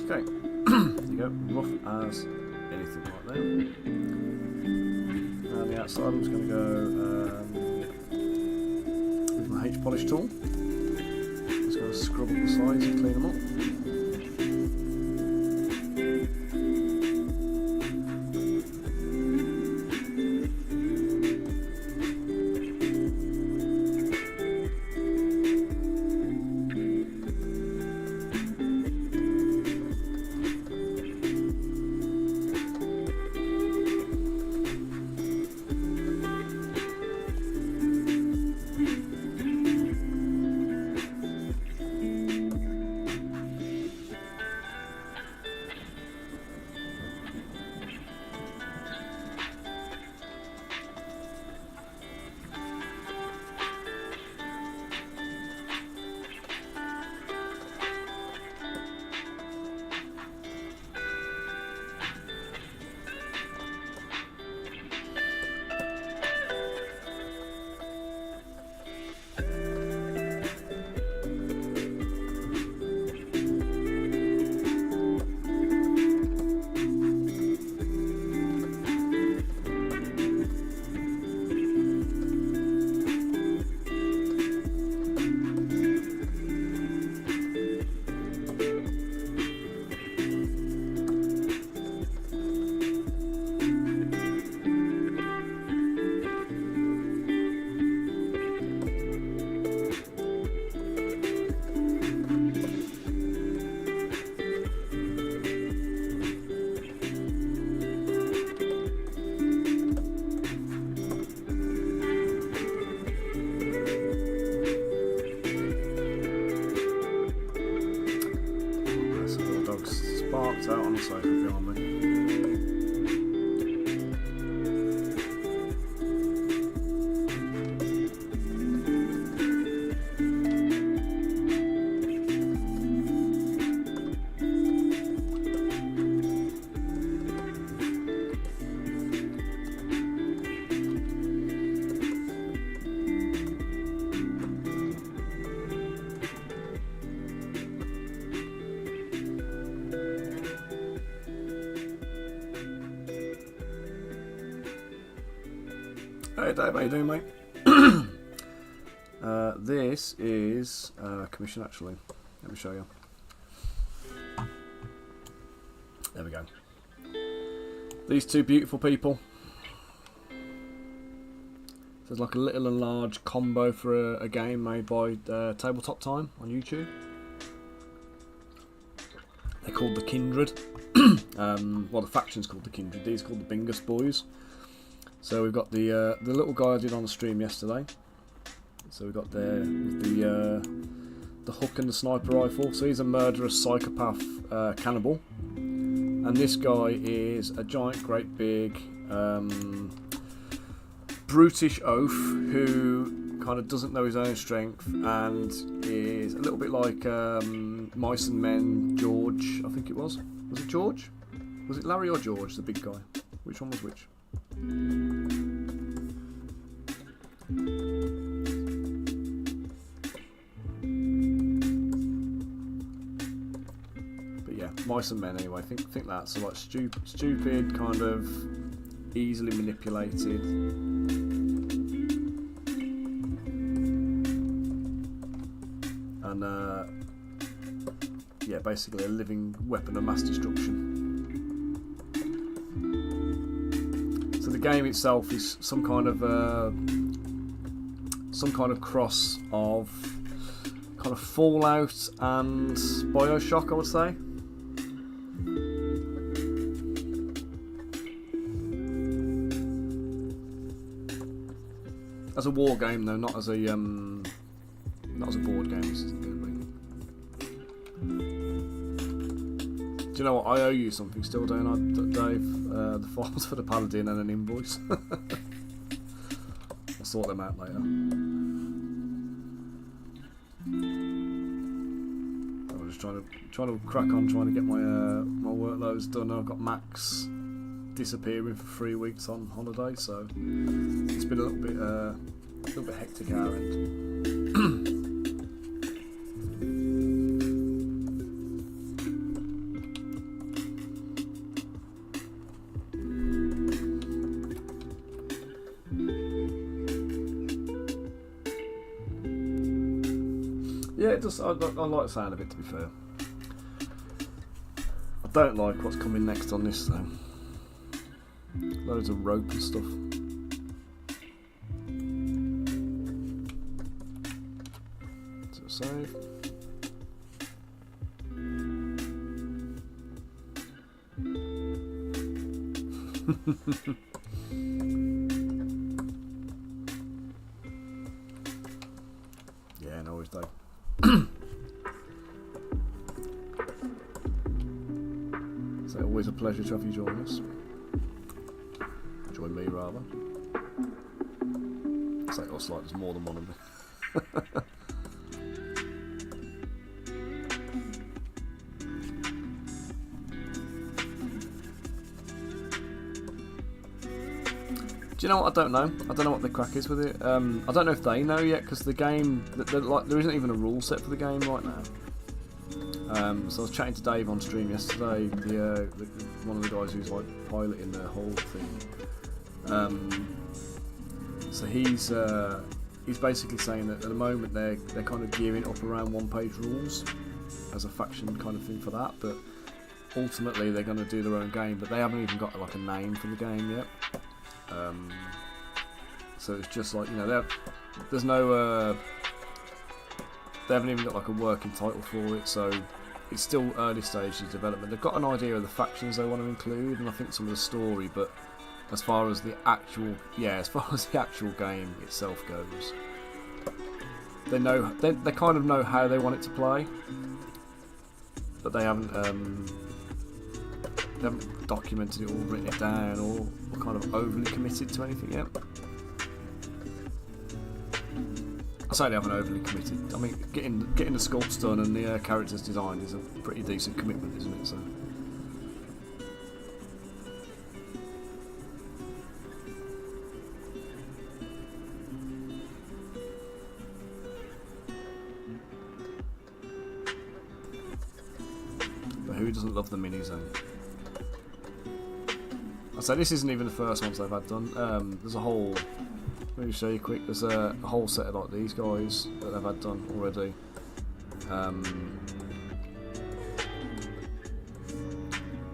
Okay, there you go, rough as anything like that. And the outside I'm just going to go with my H polish tool. Just going to scrub up the sides and clean them up. Sparked out on the sofa behind me. Hey Dave, how you doing, mate? This is commission actually. Let me show you. There we go. These two beautiful people. So it's like a little and large combo for a game made by Tabletop Time on YouTube. They're called the Kindred. Well, the faction's called the Kindred. These are called the Bingus Boys. So we've got the little guy I did on the stream yesterday. So we've got the hook and the sniper rifle. So he's a murderous psychopath cannibal, and this guy is a giant, great big brutish oaf who kind of doesn't know his own strength and is a little bit like Mice and Men George. I think it was. Was it George? Was it Larry or George, the big guy? Which one was which? mice and men anyway. Think that. So like stupid, kind of easily manipulated. And yeah, basically a living weapon of mass destruction. So the game itself is some kind of cross of kind of Fallout and Bioshock, I would say. As a war game, though, not as a board game. This is going to be. Do you know what? I owe you something still, don't I, Dave? The files for the Paladin and an invoice. I'll sort them out later. I'm just trying to crack on, trying to get my my workloads done. I've got Max disappearing for 3 weeks on holiday, so it's been a little bit hectic our end. Yeah, it does. I like the sound of it, to be fair. I don't like what's coming next on this though. Loads of rope and stuff. So save. Yeah, no worries, Dave. So always a pleasure to have you join us. Join me, rather. Say us like there's more than one of me. Do you know what? I don't know. I don't know what the crack is with it. I don't know if they know yet, because the game, like, there isn't even a rule set for the game right now. So I was chatting to Dave on stream yesterday, one of the guys who's like piloting the whole thing. So he's basically saying that at the moment they're kind of gearing up around one-page rules as a faction kind of thing for that, but ultimately they're going to do their own game, but they haven't even got like a name for the game yet. So it's just like, you know, there's no they haven't even got like a working title for it, so it's still early stages of development. They've got an idea of the factions they want to include, and I think some of the story, but as far as the actual game itself goes, they kind of know how they want it to play, but they haven't documented it or written it down or kind of overly committed to anything yet. I say they haven't overly committed. I mean, getting the sculpts done and the characters designed is a pretty decent commitment, isn't it? So. But who doesn't love the mini zone? I say this isn't even the first ones they've had done. There's a whole. Let me show you quick. There's a whole set of like these guys that they've had done already.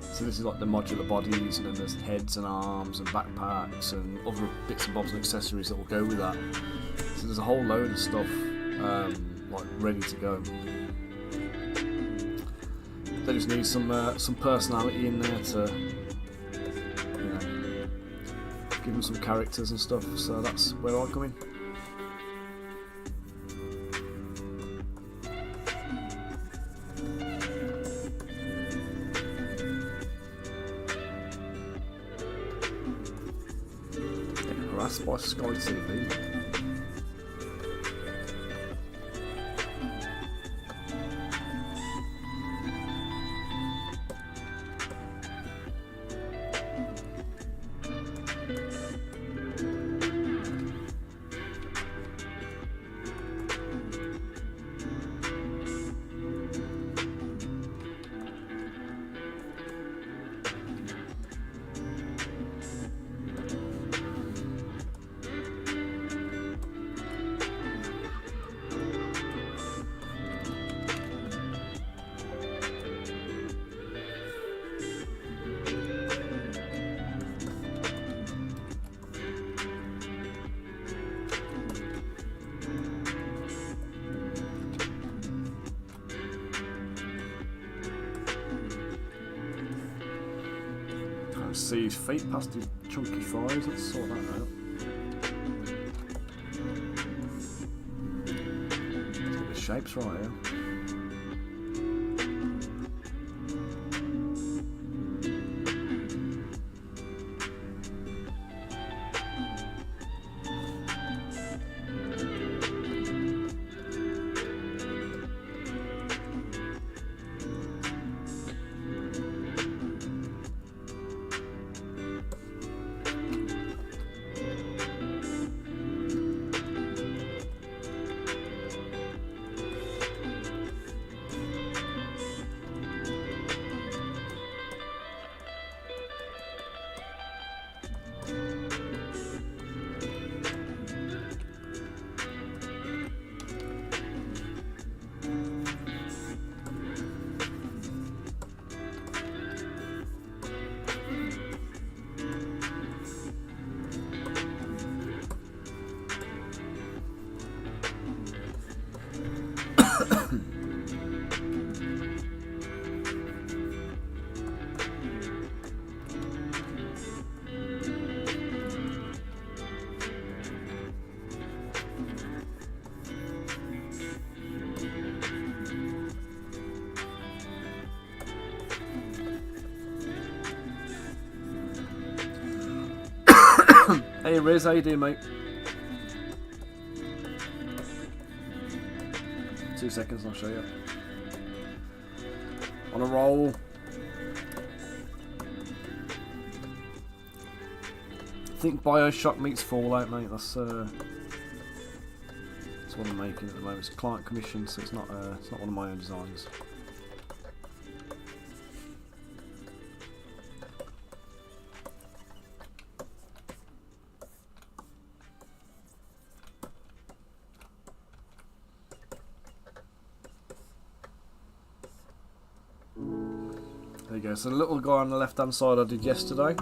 So this is like the modular bodies, and then there's heads and arms and backpacks and other bits and bobs and accessories that will go with that. So there's a whole load of stuff like ready to go. They just need some personality in there to, you know, give them some characters and stuff. So that's where I come in. Harassed by Sky TV. see his feet past his chunky thighs. Let's sort that out. Let's get the shapes right here. Hey Riz, how you doing, mate? 2 seconds and I'll show you. On a roll. I think Bioshock meets Fallout, mate. That's what I'm making at the moment. It's a client commission, so it's not one of my own designs. There you go, so the little guy on the left hand side I did yesterday.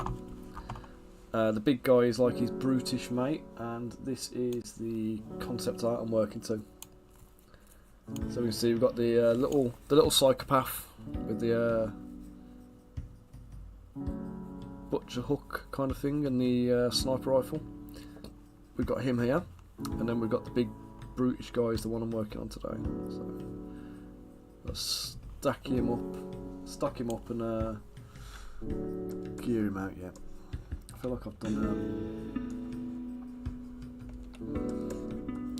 The big guy is like his brutish mate, and this is the concept art I'm working to. So we can see we've got the little psychopath with the butcher hook kind of thing and the sniper rifle. We've got him here, and then we've got the big brutish guy is the one I'm working on today. So let's stack him up and gear him out yet. I feel like I've done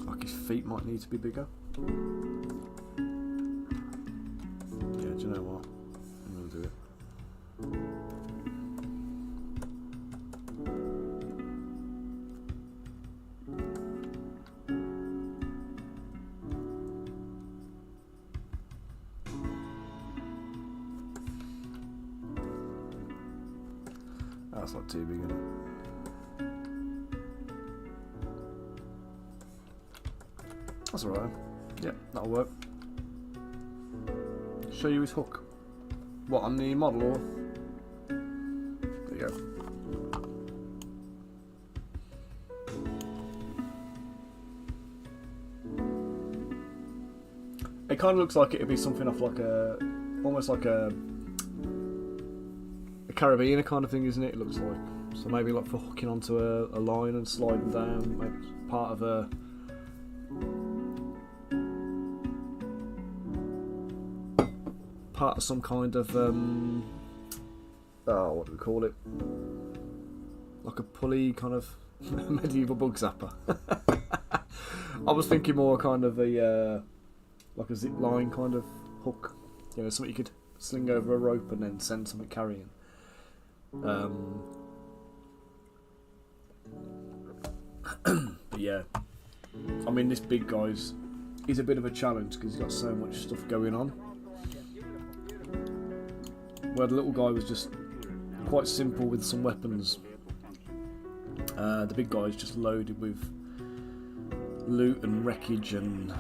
like his feet might need to be bigger. Yeah, do you know what? I'm gonna do it. That's not too big, is it? That's alright. Yeah, that'll work. Show you his hook. What, on the model or? There you go. It kind of looks like it'd be something off like almost like a carabiner kind of thing, isn't it? It looks like. So maybe like for hooking onto a line and sliding down, maybe part of a some kind of what do we call it? Like a pulley kind of medieval bug zapper. I was thinking more kind of a like a zip line kind of hook, you know, something you could sling over a rope and then send something carrying. But yeah, I mean, this big guy's a bit of a challenge because he's got so much stuff going on. Where the little guy was just quite simple with some weapons. The big guy is just loaded with loot and wreckage, and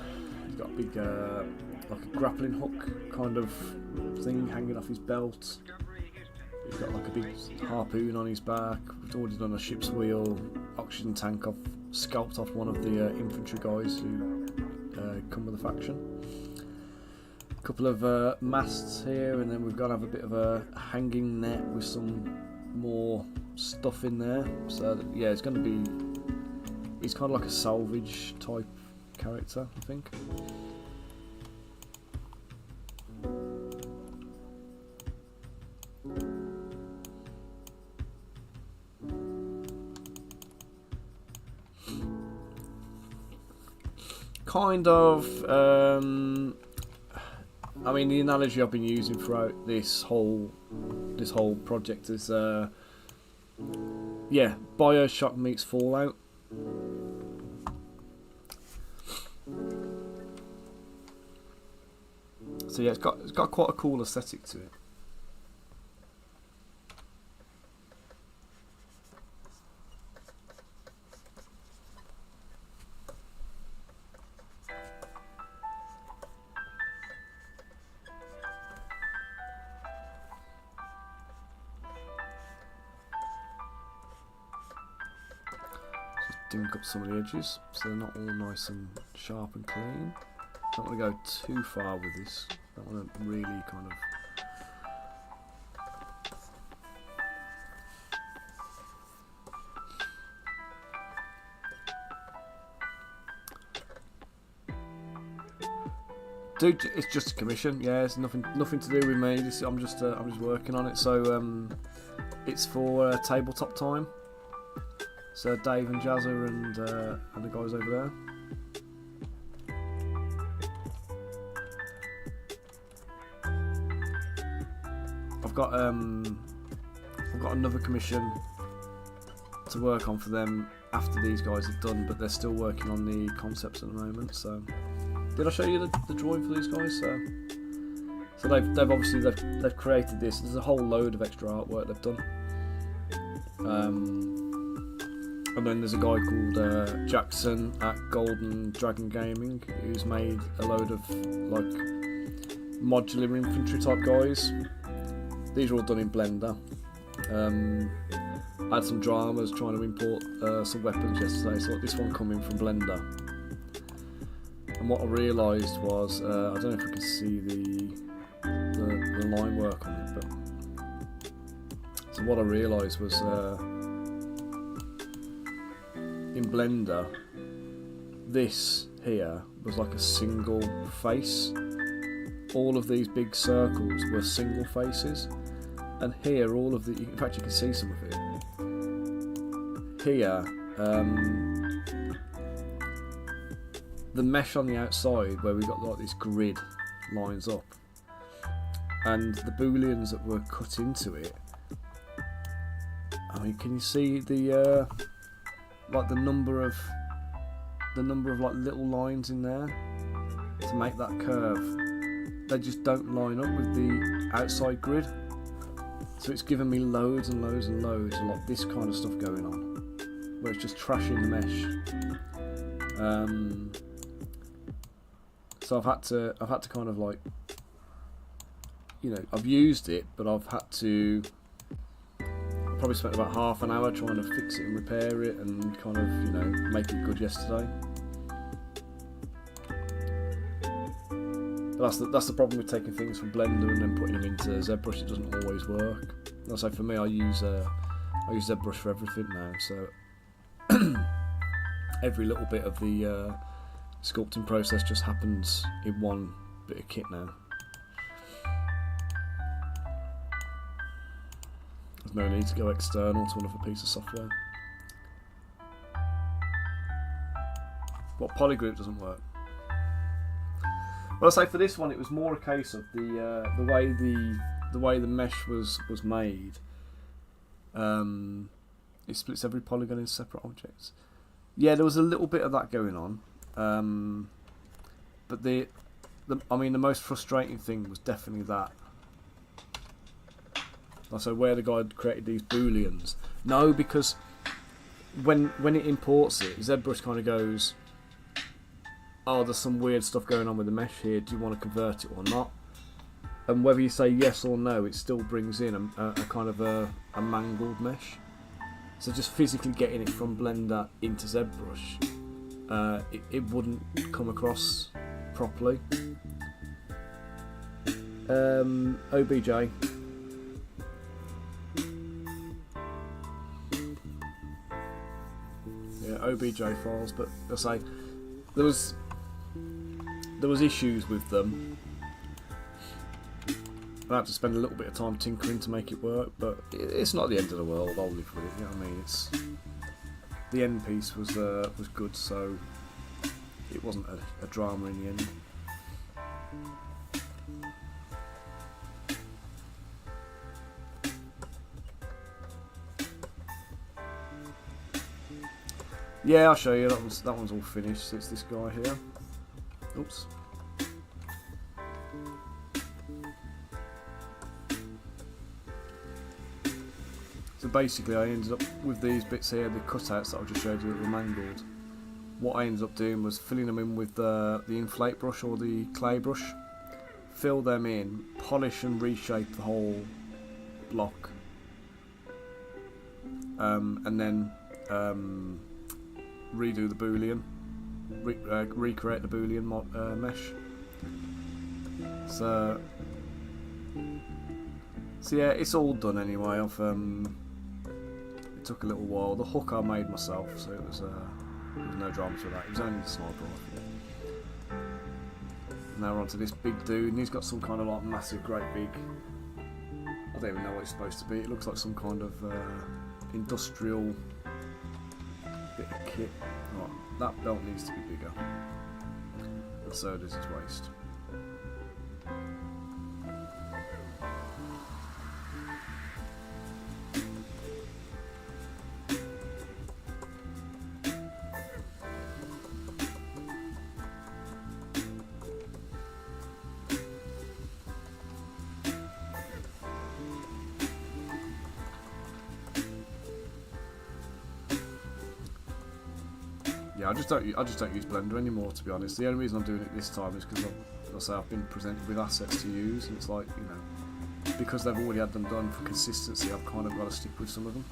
he's got a big like a grappling hook kind of thing hanging off his belt. He's got like a big harpoon on his back. We've already done a ship's wheel, oxygen tank. I've scalped off one of the infantry guys who come with the faction. A couple of masts here, and then we've got to have a bit of a hanging net with some more stuff in there. So yeah, it's going to be. He's kind of like a salvage type character, I think. Kind of. I mean, the analogy I've been using throughout this whole project is, yeah, Bioshock meets Fallout. So yeah, it's got quite a cool aesthetic to it. Dink up some of the edges so they're not all nice and sharp and clean. Don't want to go too far with this. Don't want to really kind of. Dude, it's just a commission. Yeah, it's nothing to do with me. I'm just working on it. So it's for Tabletop Time. So Dave and Jazza and the guys over there. I've got another commission to work on for them after these guys have done, but they're still working on the concepts at the moment. So did I show you the drawing for these guys? So they've obviously created this. There's a whole load of extra artwork they've done. And then there's a guy called Jackson at Golden Dragon Gaming who's made a load of like modular infantry type guys. These are all done in Blender. I had some dramas trying to import some weapons yesterday, so this one coming from Blender. And what I realised was, I don't know if we can see the line work on it, but so what I realised was in Blender, this here was like a single face. All of these big circles were single faces, and here all of the, in fact you can see some of it here. The mesh on the outside where we got like this grid lines up, and the booleans that were cut into it, I mean, can you see the like the number of like little lines in there to make that curve? They just don't line up with the outside grid, so it's given me loads and loads and loads of like this kind of stuff going on, where it's just trashing the mesh. So I've had to kind of like, you know, I've used it, but I've had to. I probably spent about half an hour trying to fix it and repair it and kind of, you know, make it good yesterday. But that's the problem with taking things from Blender and then putting them into ZBrush. It doesn't always work. So for me, I use ZBrush for everything now. So every little bit of the sculpting process just happens in one bit of kit now. There's no need to go external to another piece of software. What polygroup doesn't work? Well, I say for this one, it was more a case of the way the mesh was made. It splits every polygon in separate objects. Yeah, there was a little bit of that going on, but the most frustrating thing was definitely that. So where the guy had created these booleans. No, because when it imports it, ZBrush kind of goes, oh, there's some weird stuff going on with the mesh here, do you want to convert it or not? And whether you say yes or no, it still brings in a kind of a mangled mesh. So just physically getting it from Blender into ZBrush, it wouldn't come across properly. OBJ. Yeah, OBJ files, but I say there was issues with them. I had to spend a little bit of time tinkering to make it work, but it's not the end of the world. I'll live with it. You know what I mean? It's the end piece was good, so it wasn't a drama in the end. Yeah, I'll show you. That one's all finished. It's this guy here. Oops. So basically, I ended up with these bits here, the cutouts that I just showed you that were mangled. What I ended up doing was filling them in with the inflate brush or the clay brush. Fill them in, polish and reshape the whole block, and then redo the boolean, recreate the boolean mesh. So yeah, it's all done anyway. It took a little while. The hook I made myself, so there was no dramas with that. It was only the sniper rifle. Now we're on to this big dude, and he's got some kind of like massive, great big. I don't even know what it's supposed to be. It looks like some kind of industrial bit of kit. Right, that belt needs to be bigger, and so does his waist. Yeah, I just don't use Blender anymore, to be honest. The only reason I'm doing it this time is because I've been presented with assets to use, and it's like, you know, because they've already had them done for consistency, I've kind of got to stick with some of them.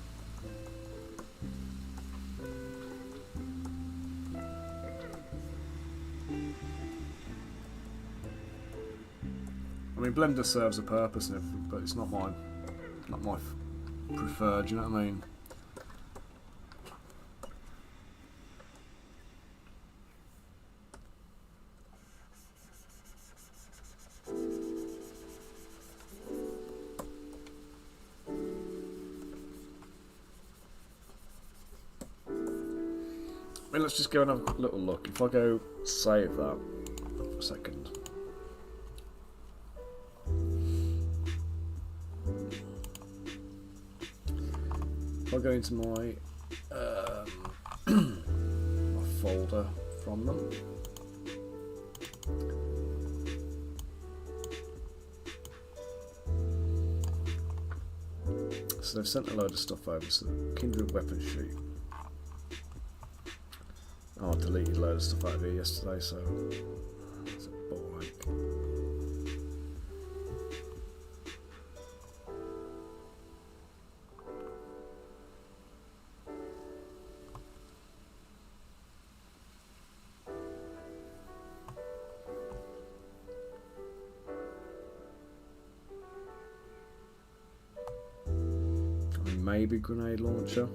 I mean, Blender serves a purpose and everything, but it's not my preferred. You know what I mean? Well, let's just go and have a little look. If I go save that for a second. If I go into my my folder from them. So they've sent a load of stuff over. So Kindred weapon sheet. Oh, I deleted a load of stuff out of here yesterday, so it's a ball ache. I mean, maybe grenade launcher.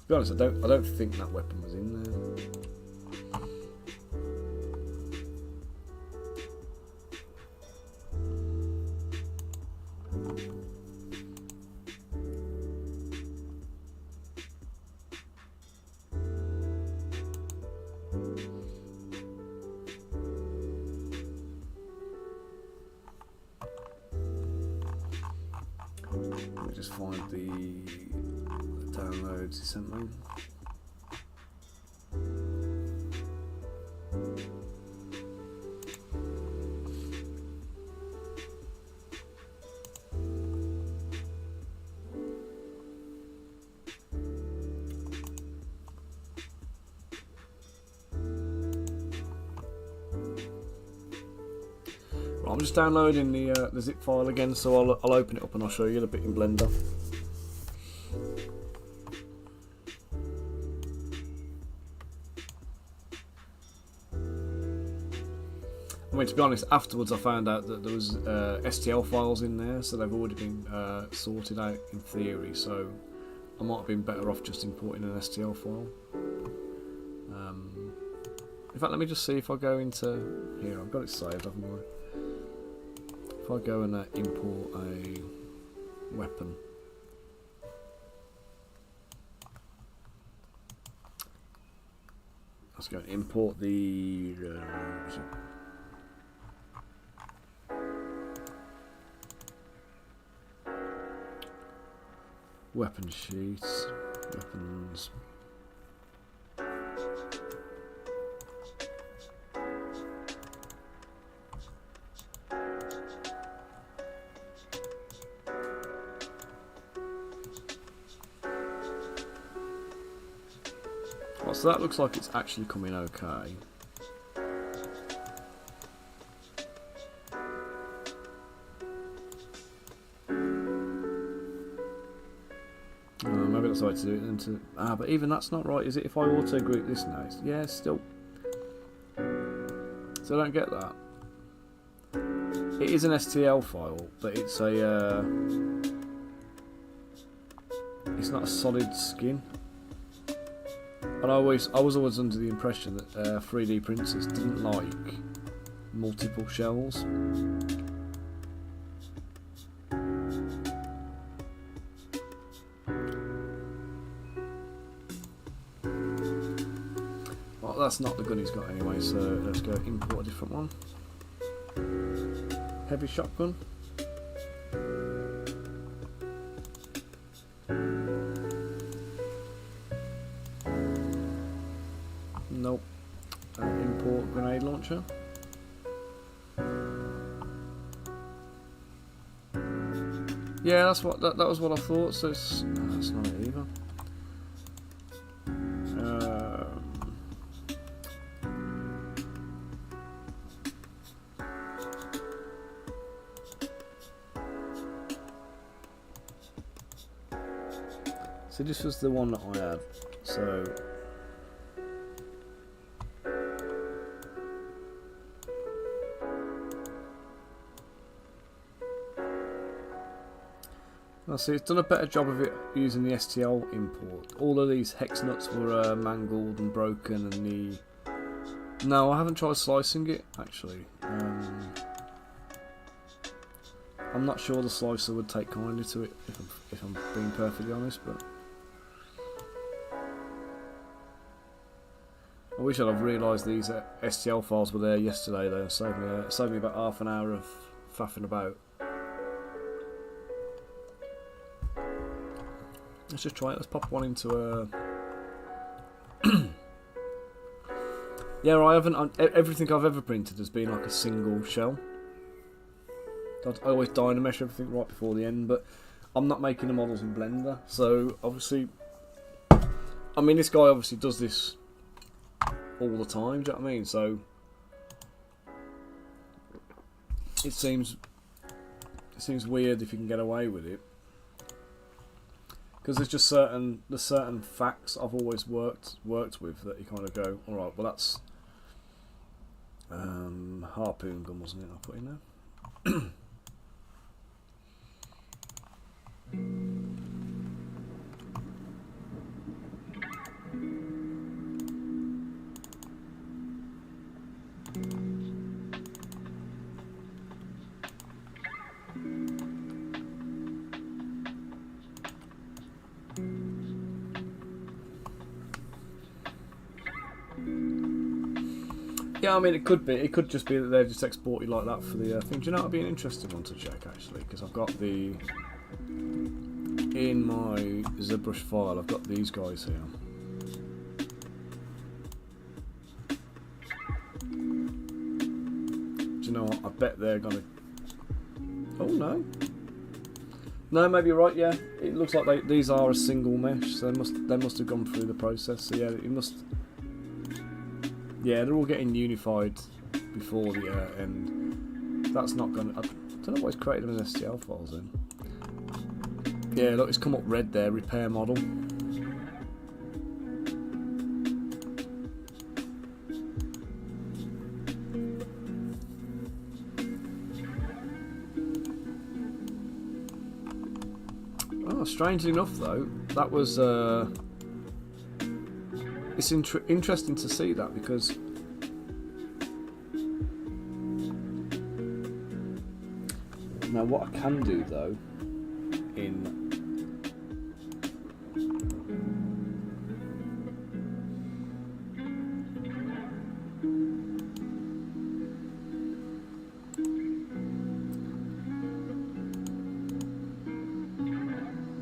To be honest, I don't think that weapon was in there. Let me just find the downloads he sent me. I'm just downloading the zip file again, so I'll open it up and I'll show you the bit in Blender. mean, to be honest, afterwards I found out that there was STL files in there, so they've already been sorted out in theory, so I might have been better off just importing an STL file. In fact, let me just see if I go into... Here, I've got it saved, haven't I? If I go and import a weapon... Let's go and import the... weapon sheets, weapons... Well, so that looks like it's actually coming okay. Maybe that's the way to do it. Into but even that's not right, is it? If I auto group this now, yeah, still. So I don't get that. It is an STL file, but it's a. It's not a solid skin. And I was always under the impression that 3D printers didn't like multiple shells. Well, that's not the gun he's got anyway, so let's go import a different one. Heavy shotgun. Nope. Import grenade launcher. Yeah, that's what that was what I thought. So it's, no, that's not it either. So this was the one that I had. So. See, it's done a better job of it using the STL import. All of these hex nuts were mangled and broken, and the... No, I haven't tried slicing it, actually. I'm not sure the slicer would take kindly to it, if I'm being perfectly honest, but... I wish I'd have realised these STL files were there yesterday, though. It saved me about half an hour of faffing about. Let's just try it. Let's pop one into a... Yeah, I haven't... Everything I've ever printed has been like a single shell. I always dynamesh everything right before the end, but I'm not making the models in Blender, so obviously... I mean, this guy obviously does this all the time, do you know what I mean? So... It seems weird if you can get away with it. Because there's just certain facts I've always worked with that you kind of go, all right, well that's harpoon gun, wasn't it? I put in there. Yeah, I mean, it could be. It could just be that they're just exported like that for the thing. Do you know, it'd be an interesting one to check, actually, because I've got the... In my ZBrush file, I've got these guys here. Do you know what? I bet they're going to... Oh, no. No, maybe you're right, yeah. It looks like these are a single mesh, so they must have gone through the process. So, yeah, it must... Yeah, they're all getting unified before the end. That's not going to... I don't know why it's created them as STL files then. Yeah, look, it's come up red there, repair model. strangely enough, though, that was it's interesting to see that, because now what I can do though in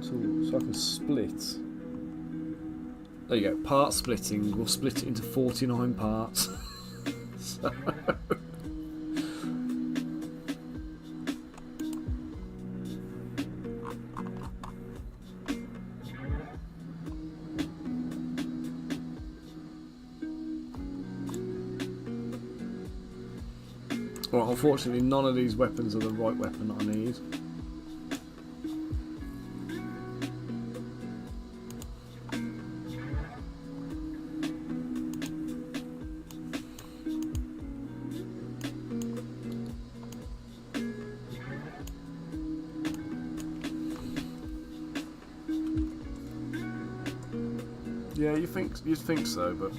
so I can split. There you go, part splitting. We'll split it into 49 parts. So well, unfortunately, none of these weapons are the right weapon that I need. Yeah, you'd think so, but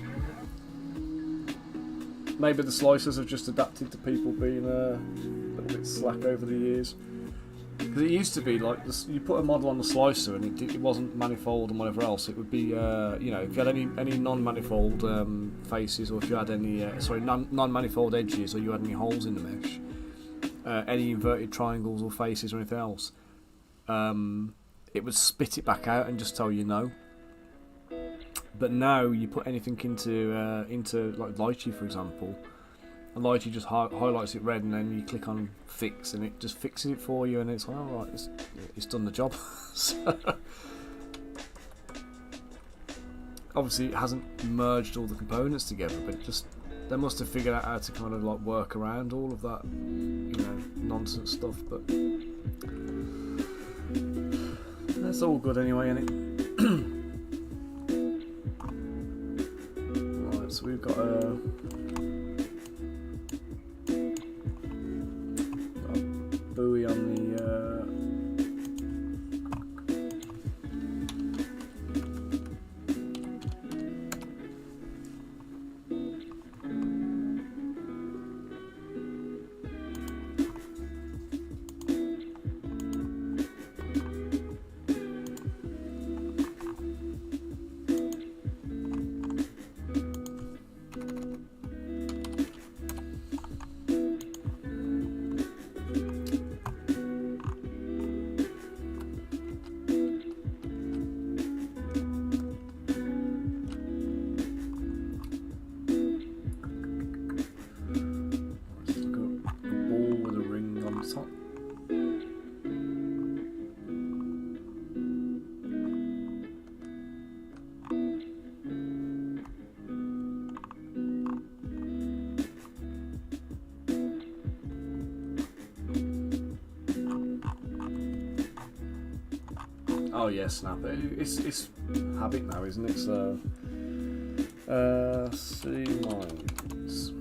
maybe the slicers have just adapted to people being a little bit slack over the years. Because it used to be like this, you put a model on the slicer and it wasn't manifold and whatever else. It would be, you know, if you had any non-manifold faces, or if you had any, non-manifold edges, or you had any holes in the mesh, any inverted triangles or faces or anything else, it would spit it back out and just tell you no. But now you put anything into like lychee, for example, and lychee just highlights it red, and then you click on fix and it just fixes it for you, and it's like, alright, it's done the job. So, obviously it hasn't merged all the components together, but they must have figured out how to kind of like work around all of that, you know, nonsense stuff. But that's all good anyway, isn't it? So we've got a buoy on the oh yeah, snap it. It's habit now, isn't it? So, sea mines.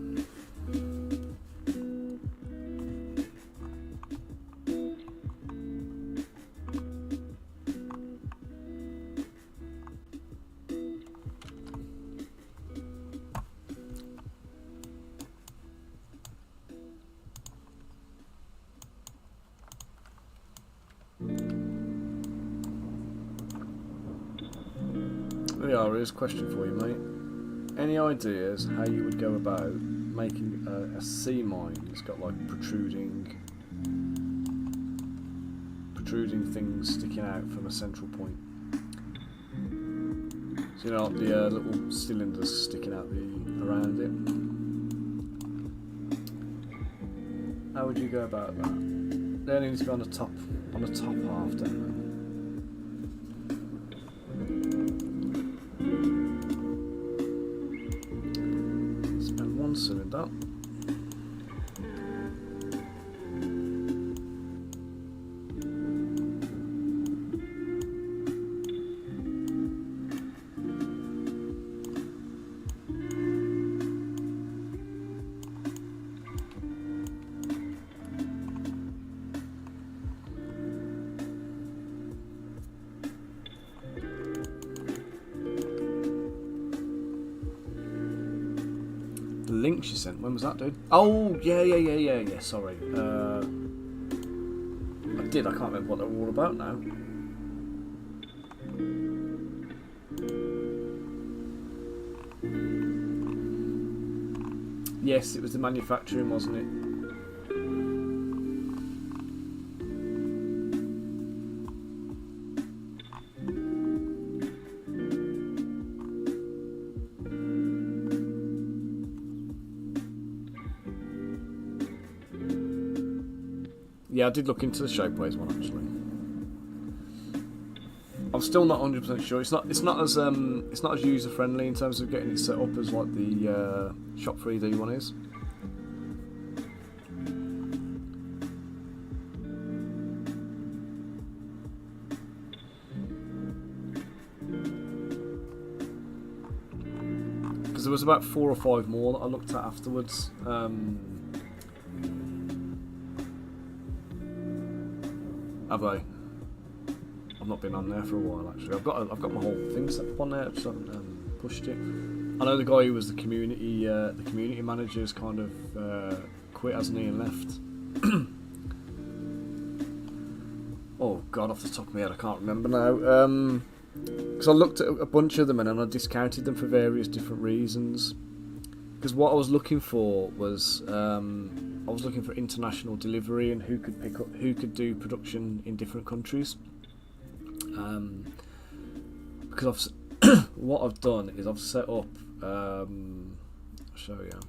Here's a question for you, mate. Any ideas how you would go about making a sea mine that's got like protruding things sticking out from a central point? So you know, like the little cylinders sticking out around it. How would you go about that? They only need to be on the top half, don't they? Cylinder. link she sent. When was that, dude? Oh, yeah. Sorry. I did. I can't remember what they were all about now. Yes, it was the manufacturing, wasn't it? Yeah, I did look into the Shapeways one actually. I'm still not 100% sure. It's not as user friendly in terms of getting it set up as like the Shop 3D one is. Because there was about 4 or 5 more that I looked at afterwards. Have they? I've not been on there for a while actually. I've got my whole thing set up on there. I just haven't pushed it. I know the guy who was the community manager has kind of quit, hasn't he, and left. Oh God, off the top of my head, I can't remember now. Because I looked at a bunch of them and I discounted them for various different reasons. Because what I was looking for was I was looking for international delivery and who could do production in different countries. Because what I've done is I've set up. I'll show you.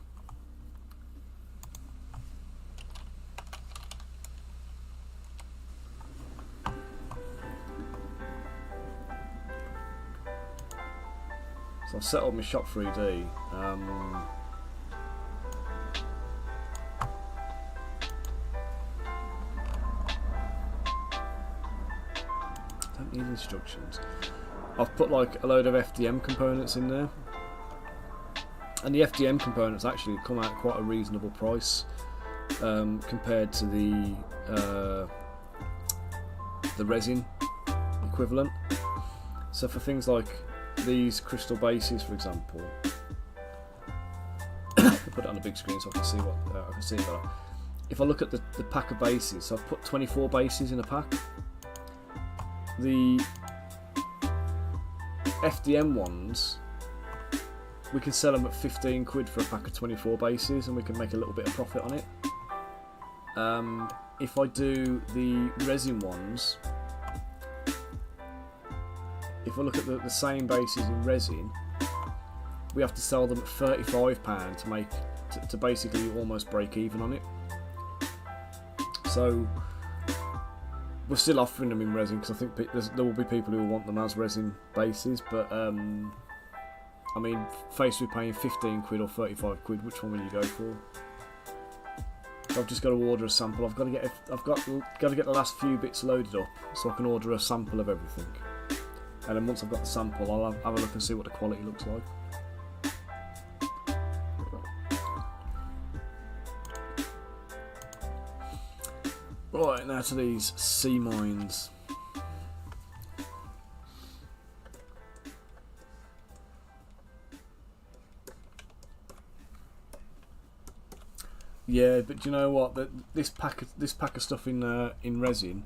So I've set up my Shop 3D. Don't need instructions. I've put like a load of FDM components in there, and the FDM components actually come out at quite a reasonable price compared to the resin equivalent. So for things like these crystal bases, for example, put it on a big screen so I can see what I can see better. If I look at the pack of bases, so I've put 24 bases in a pack. The FDM ones, we can sell them at 15 quid for a pack of 24 bases, and we can make a little bit of profit on it. If I do the resin ones, if I look at the same bases in resin, we have to sell them at £35 to basically almost break even on it. So we're still offering them in resin because I think there will be people who will want them as resin bases, but I mean, faced with paying 15 quid or 35 quid, which one will you go for? So I've just got to order a sample. I've got to get the last few bits loaded up so I can order a sample of everything. And then once I've got the sample, I'll have a look and see what the quality looks like. Right, now to these sea mines. Yeah, but do you know what? This pack of stuff in resin,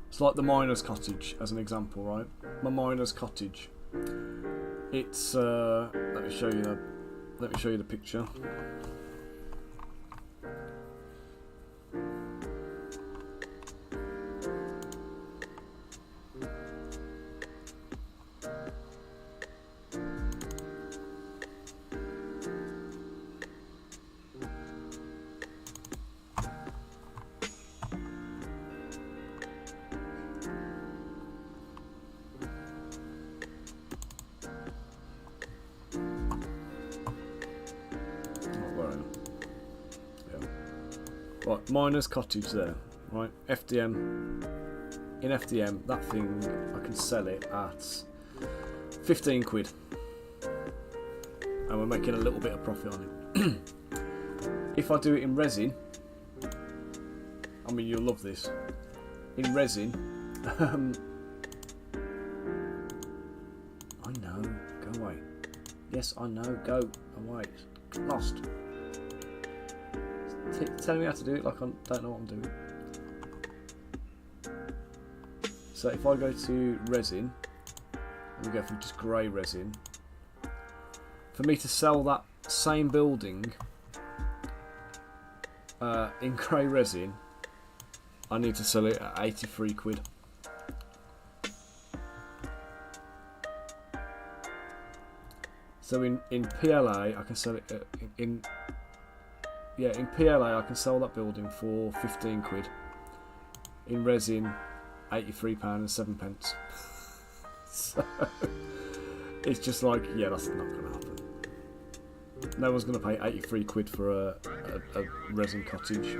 it's like the miner's cottage as an example, right? My miner's cottage. It's let me show you the picture. Right, miner's cottage there, right? FDM. In FDM, that thing, I can sell it at 15 quid. And we're making a little bit of profit on it. If I do it in resin, I mean, you'll love this. In resin, I know. Yes, I know. Go. Oh, wait. Lost. Telling me how to do it like I don't know what I'm doing. So if I go to resin, we go for just grey resin. For me to sell that same building in grey resin, I need to sell it at 83 quid. So in PLA I can sell it in PLA I can sell that building for 15 quid. In resin, £83.07. So it's just like, yeah, that's not going to happen. No one's going to pay 83 quid for a resin cottage.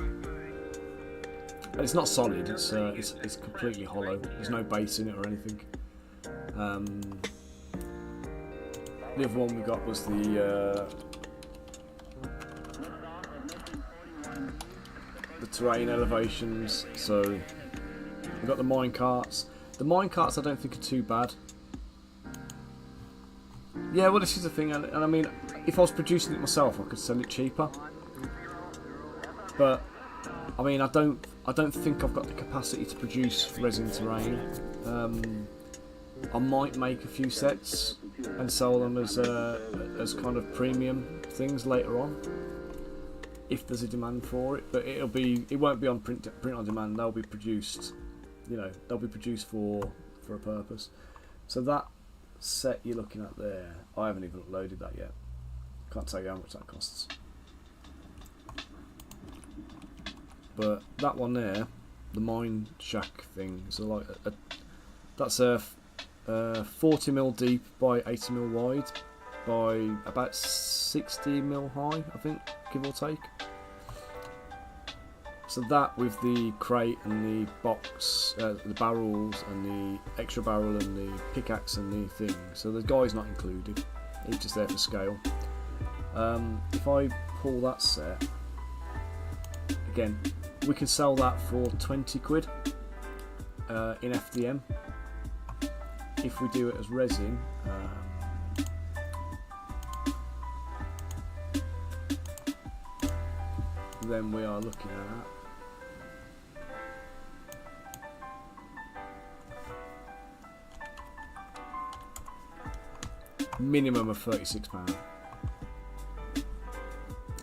And it's not solid. It's completely hollow. There's no base in it or anything. The other one we got was the terrain elevations. So we got the mine carts. The mine carts I don't think are too bad. Yeah, well, this is the thing, and I mean, if I was producing it myself, I could sell it cheaper. But I mean, I don't think I've got the capacity to produce resin terrain. I might make a few sets and sell them as kind of premium things later on, if there's a demand for it. But it won't be on print on demand. They'll be produced, they'll be produced for a purpose. So that set you're looking at there, I haven't even uploaded that yet. Can't tell you how much that costs. But that one there, the mine shack thing, so like that's a 40mm deep by 80mm wide by about 60mm high, I think, give or take. So that with the crate and the box, the barrels and the extra barrel and the pickaxe and the thing. So the guy's not included, he's just there for scale. If I pull that set, again, we can sell that for 20 quid in FDM. If we do it as resin, then we are looking at minimum of £36.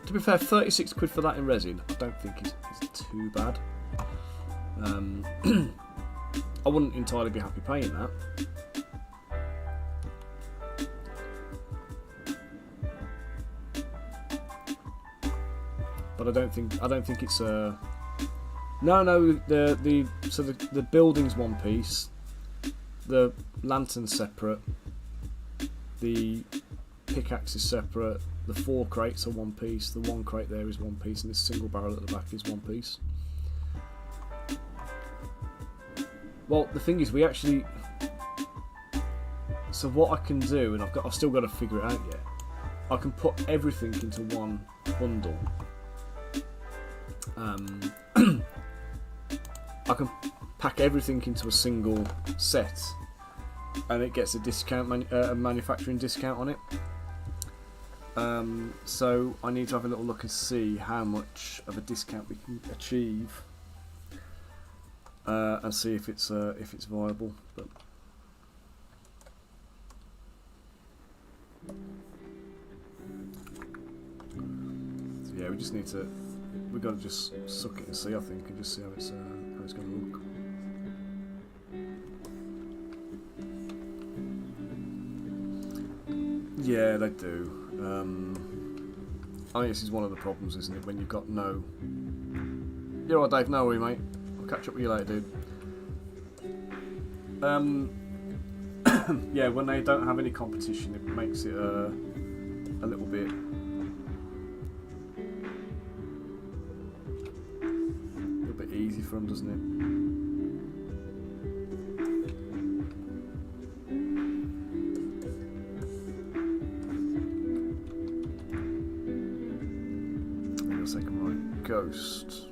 To be fair, 36 quid for that in resin, I don't think is too bad. I wouldn't entirely be happy paying that. But I don't think it's a. No, the building's one piece, the lantern's separate, the pickaxe is separate, the 4 crates are one piece, the 1 crate there is one piece, and this single barrel at the back is one piece. Well, the thing is, we actually. So what I can do, and I've still got to figure it out yet. I can put everything into one bundle. I can pack everything into a single set, and it gets a discount, a manufacturing discount on it. So I need to have a little look and see how much of a discount we can achieve, and see if it's viable. But so yeah, we just need to. We've got to just suck it and see, I think, and just see how it's going to look. Yeah, they do. I think this is one of the problems, isn't it? When you've got no. You're all right, Dave. No worry, mate. I'll catch up with you later, dude. Yeah, when they don't have any competition, it makes it a little bit. Easy for them, doesn't it? Hang on a second, right? Ghost.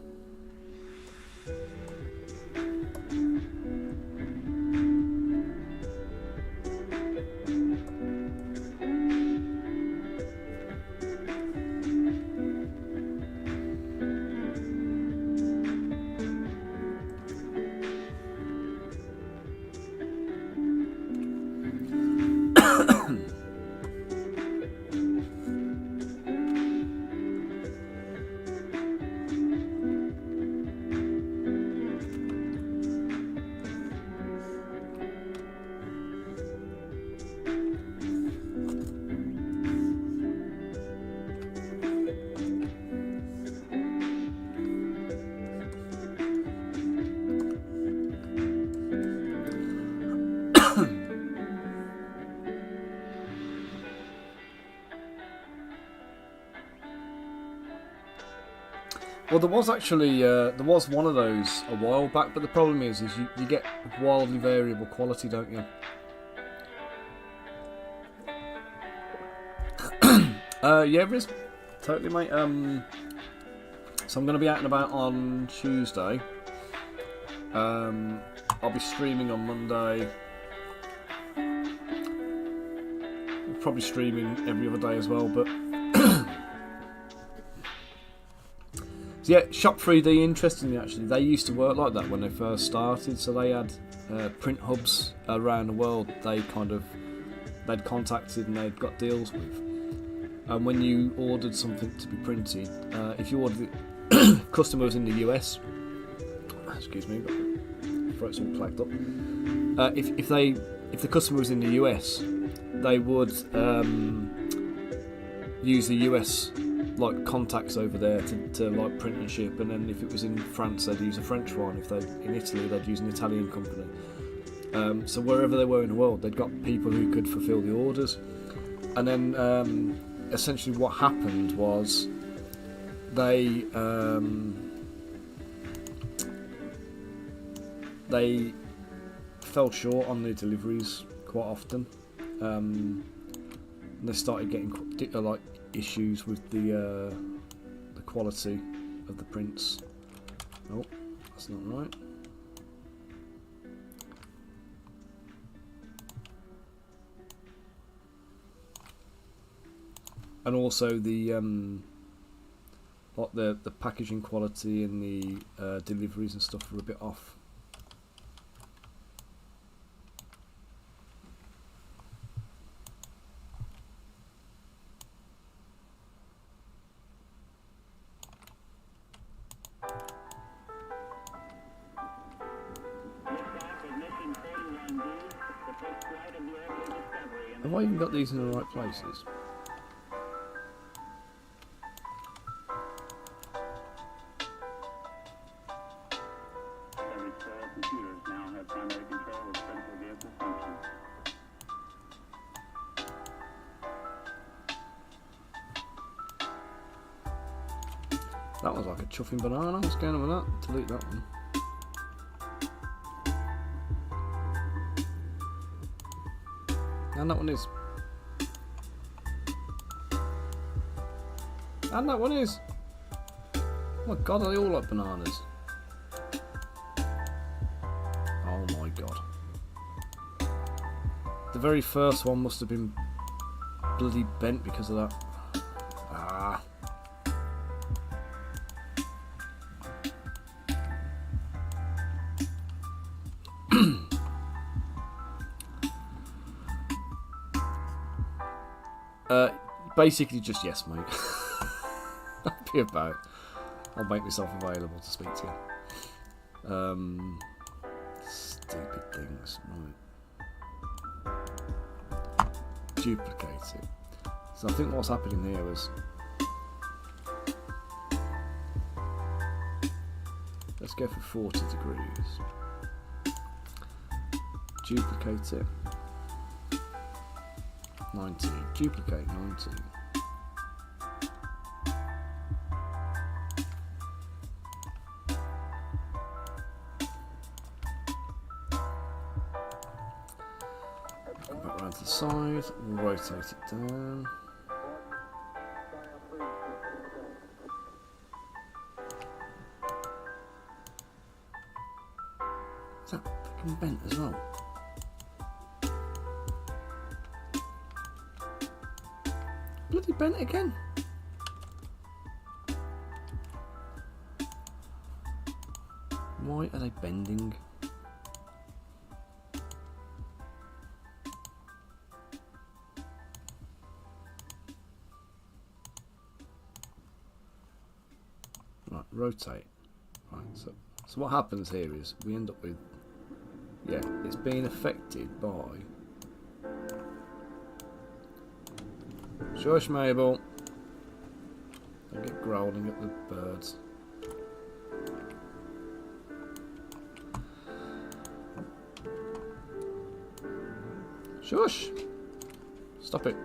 Well, there was actually there was one of those a while back, but the problem is you get wildly variable quality, don't you? Yeah, Riz, totally, mate. So I'm going to be out and about on Tuesday. I'll be streaming on Monday. Probably streaming every other day as well, but so yeah, Shop 3D, interestingly actually, they used to work like that when they first started. So they had print hubs around the world they'd contacted and they'd got deals with. And when you ordered something to be printed, if you ordered it, customer was in the US, excuse me, throat's all plagued up. If the customer was in the US, they would use the US like contacts over there to like print and ship, and then if it was in France, they'd use a French one. If they in Italy, they'd use an Italian company. So wherever they were in the world, they'd got people who could fulfil the orders. And then essentially what happened was they fell short on the deliveries quite often. They started getting like issues with the quality of the prints. Oh, that's not right. And also the like the packaging quality and the deliveries and stuff were a bit off. Have I even got these in the right places? Every store computers now have primary control of critical vehicle functions. That was like a chuffing banana. What's going on with that? Delete that one. And that one is. And that one is. Oh my god, are they all like bananas? Oh my god. The very first one must have been bloody bent because of that. Ah. Basically just yes, mate. Happy about. I'll make myself available to speak to you. Stupid things, right. Duplicate it. So I think what's happening here is, let's go for 40 degrees. Duplicate it. 90. Duplicate 90. Come back round to the side, we'll rotate it down. Is that fucking bent as well? Bloody bent again. Why are they bending? Right, rotate. Right, so what happens here is we end up with, yeah, it's being affected by. Shush, Mabel. Don't get growling at the birds. Shush! Stop it.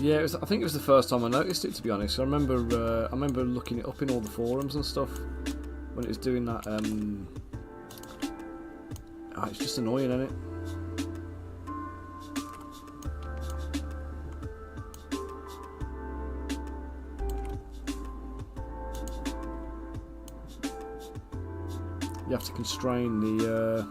Yeah, I think it was the first time I noticed it, to be honest. I remember looking it up in all the forums and stuff when it was doing that. It's just annoying, isn't it? You have to constrain the.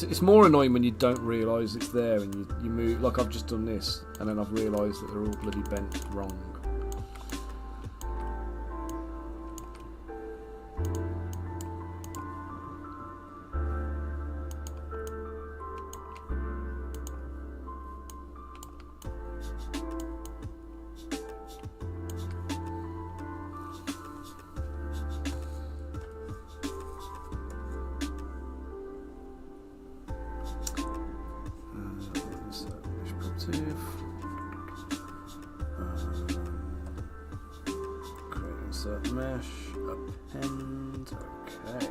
It's more annoying when you don't realise it's there and you move. Like I've just done this, and then I've realised that they're all bloody bent wrong. Create insert mesh, append, okay.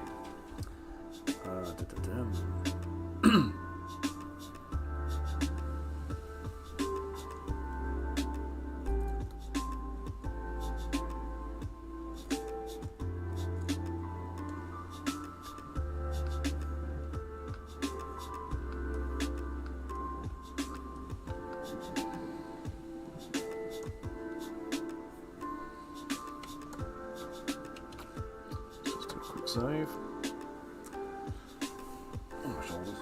Save. Oh, my shoulders.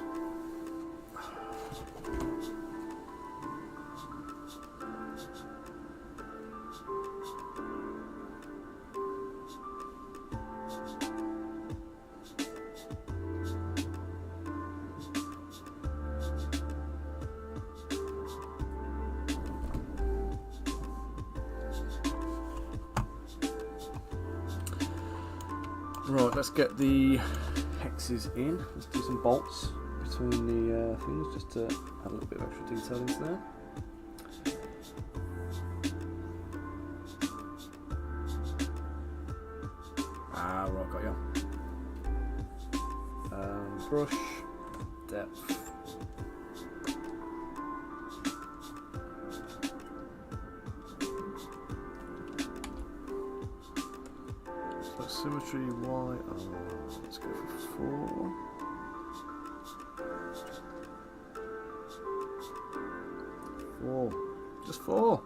Right, let's get the hexes in. Let's do some bolts between the things just to add a little bit of extra detail into there. Ah, right, got you. Brush, depth. Symmetry, why? Let's go for 4. 4. Just 4.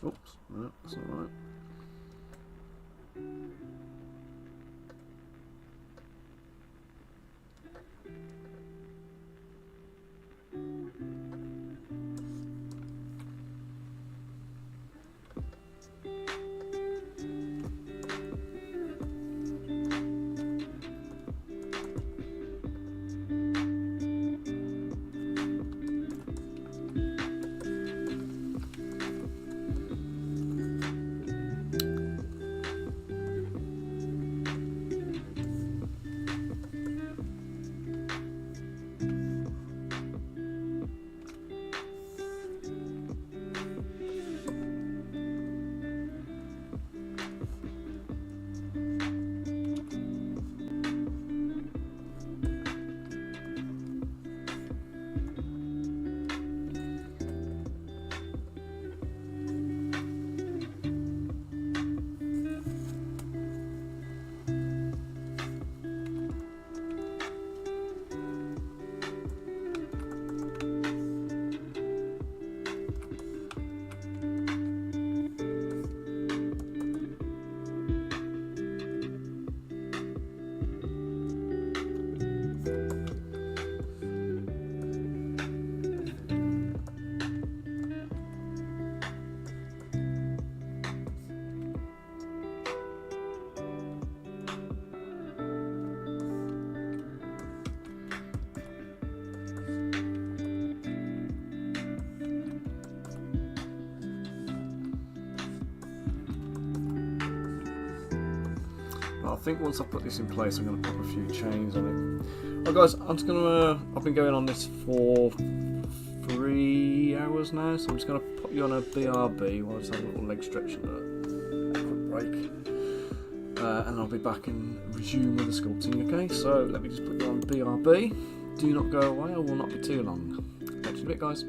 Oops, no, that's all right. I think once I put this in place I'm going to put a few chains on it. Right guys, I've been going on this for 3 hours now, so I'm just going to put you on a BRB while I just have a little leg stretch and a quick break. And I'll be back and resume with the sculpting, okay? So let me just put you on BRB. Do not go away, I will not be too long. Catch you in a bit, guys.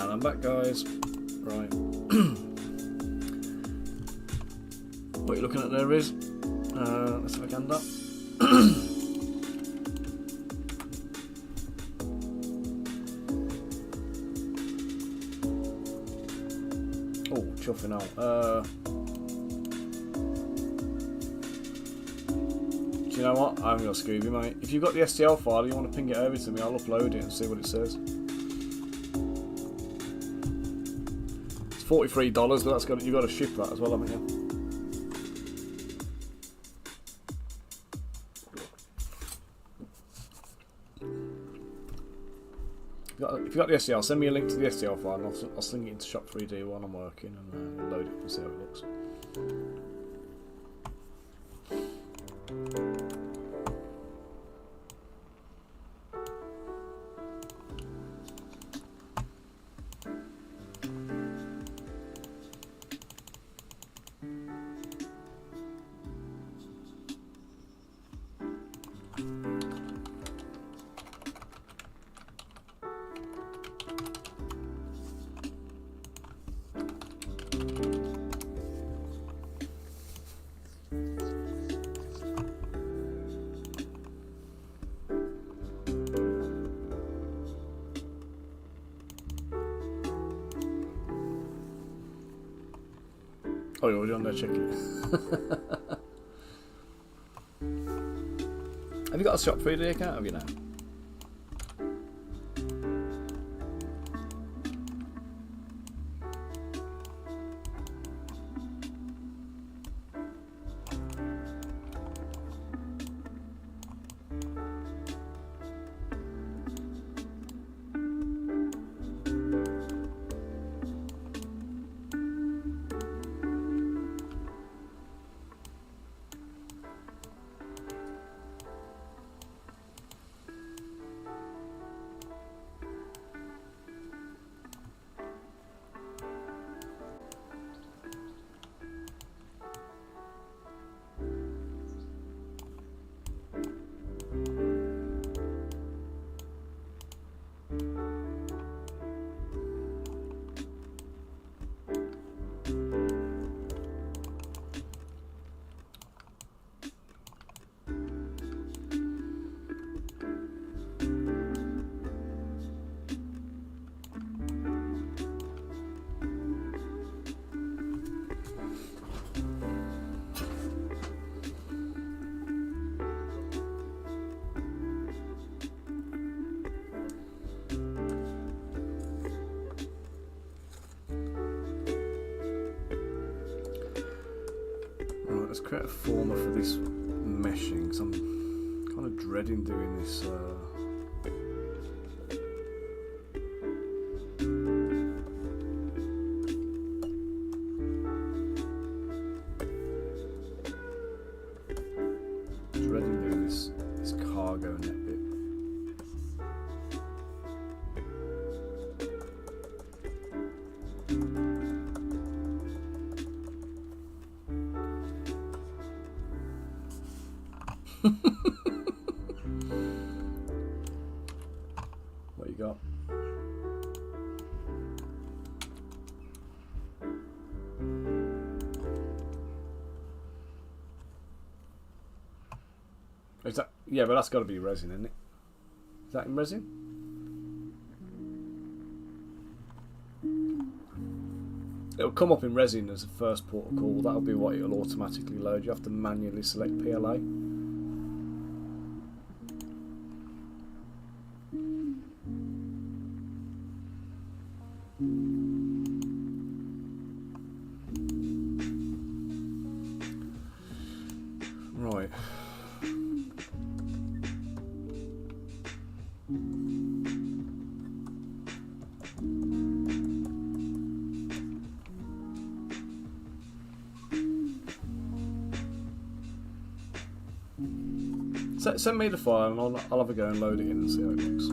And I'm back, guys. Right. What you're looking at there is, let's have a gander. Oh, chuffing out. Do you know what? I haven't got Scooby, mate. If you've got the STL file, you want to ping it over to me, I'll upload it and see what it says. It's $43, but that's you've got to ship that as well, haven't you? If you've got the STL, send me a link to the STL file and I'll sling it into Shop 3D while I'm working and we'll load it and see how it looks. Oh, you're already on there checking it. Have you got a Shop 3D account, have you now? Let's create a former for this meshing, because I'm kind of dreading doing this this cargo net bit. What you got? Is that, yeah, but that's got to be resin, isn't it? Is that in resin? It'll come up in resin as a first port of call. That'll be what it'll automatically load. You have to manually select PLA. Right. Send me the file and I'll have a go and load it in and see how it looks.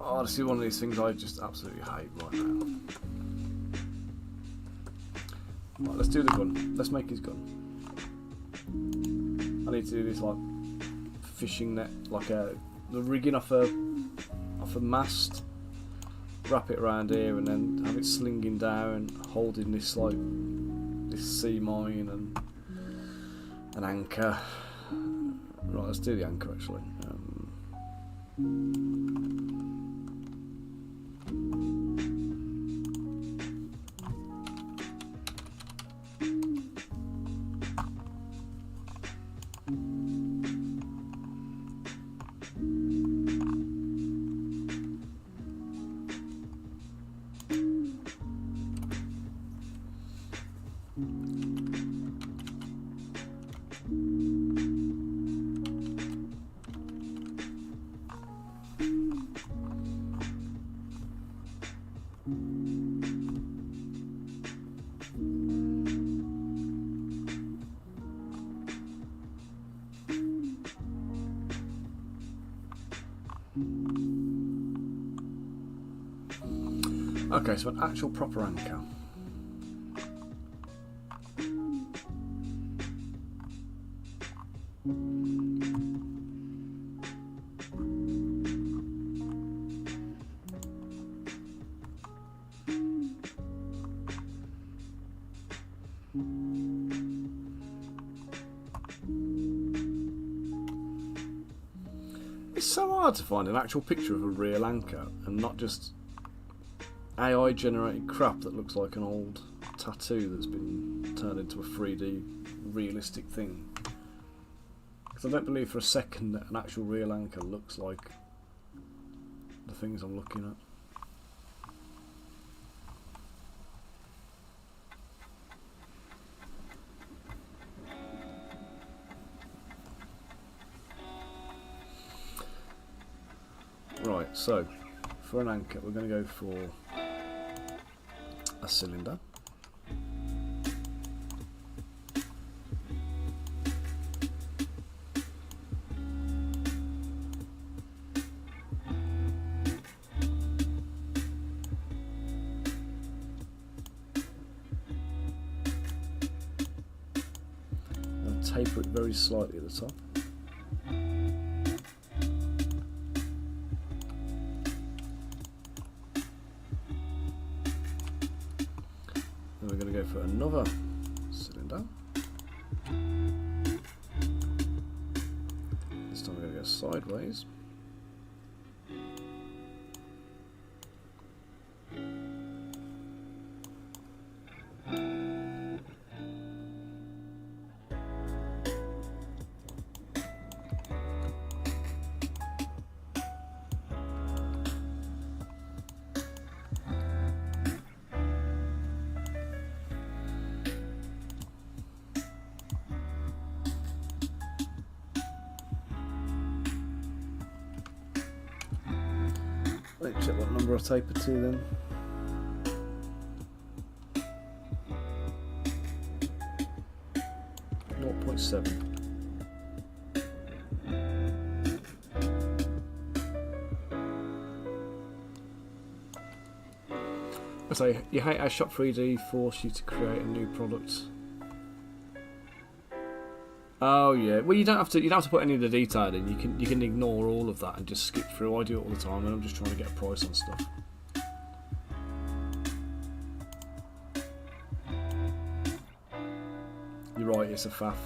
Oh, this is one of these things I just absolutely hate right now. Right, let's do the gun. Let's make his gun. I need to do this like fishing net, like the rigging off a mast. Wrap it around here and then have it slinging down, holding this like this sea mine and an anchor. Right, let's do the anchor actually. Okay, so an actual proper anchor. It's so hard to find an actual picture of a real anchor and not just AI generated crap that looks like an old tattoo that's been turned into a 3D realistic thing. Because I don't believe for a second that an actual real anchor looks like the things I'm looking at. Right, so for an anchor we're going to go for a cylinder. I'll taper it very slightly at the top. Then we're going to go for another cylinder. This time we're going to go sideways. Let's check what number I taper to then. .7. So you hate how Shop 3D force you to create a new product. Oh yeah, well you don't have to put any of the detail in. You can ignore all of that and just skip through. I do it all the time and I'm just trying to get a price on stuff. You're right, it's a faff.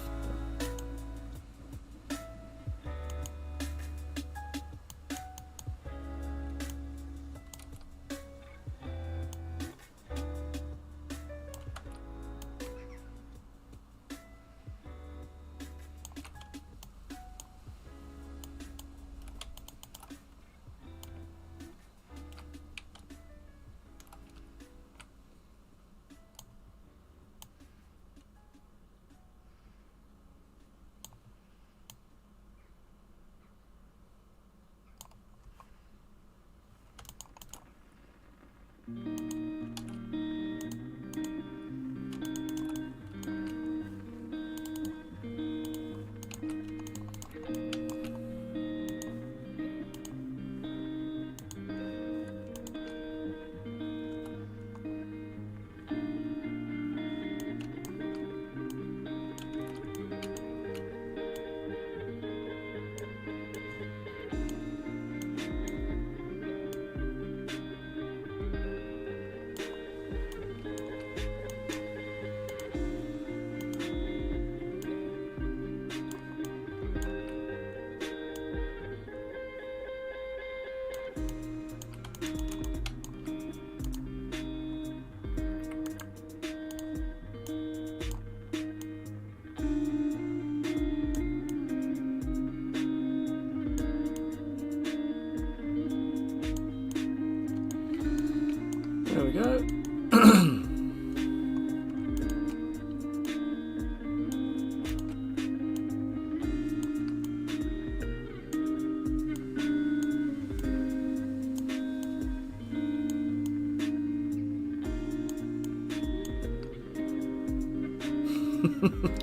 go.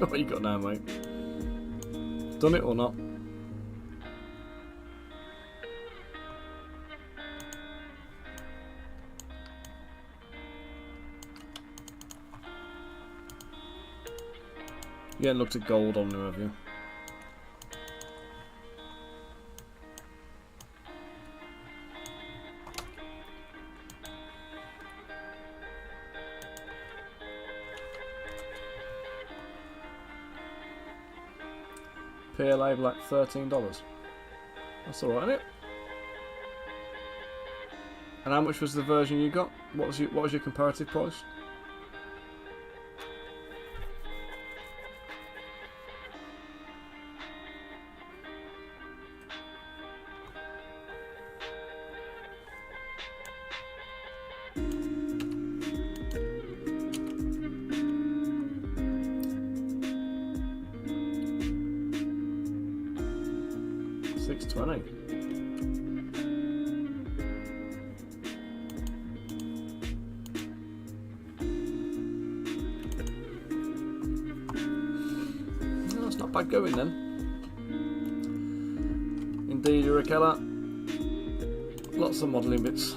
What you got now, mate? Done it or not? You ain't looked at gold on them, have you? PLA black $13. That's alright, isn't it? And how much was the version you got? What was your comparative price? $6.20. No, that's not bad going then. Indeed, Uricella. Lots of modelling bits.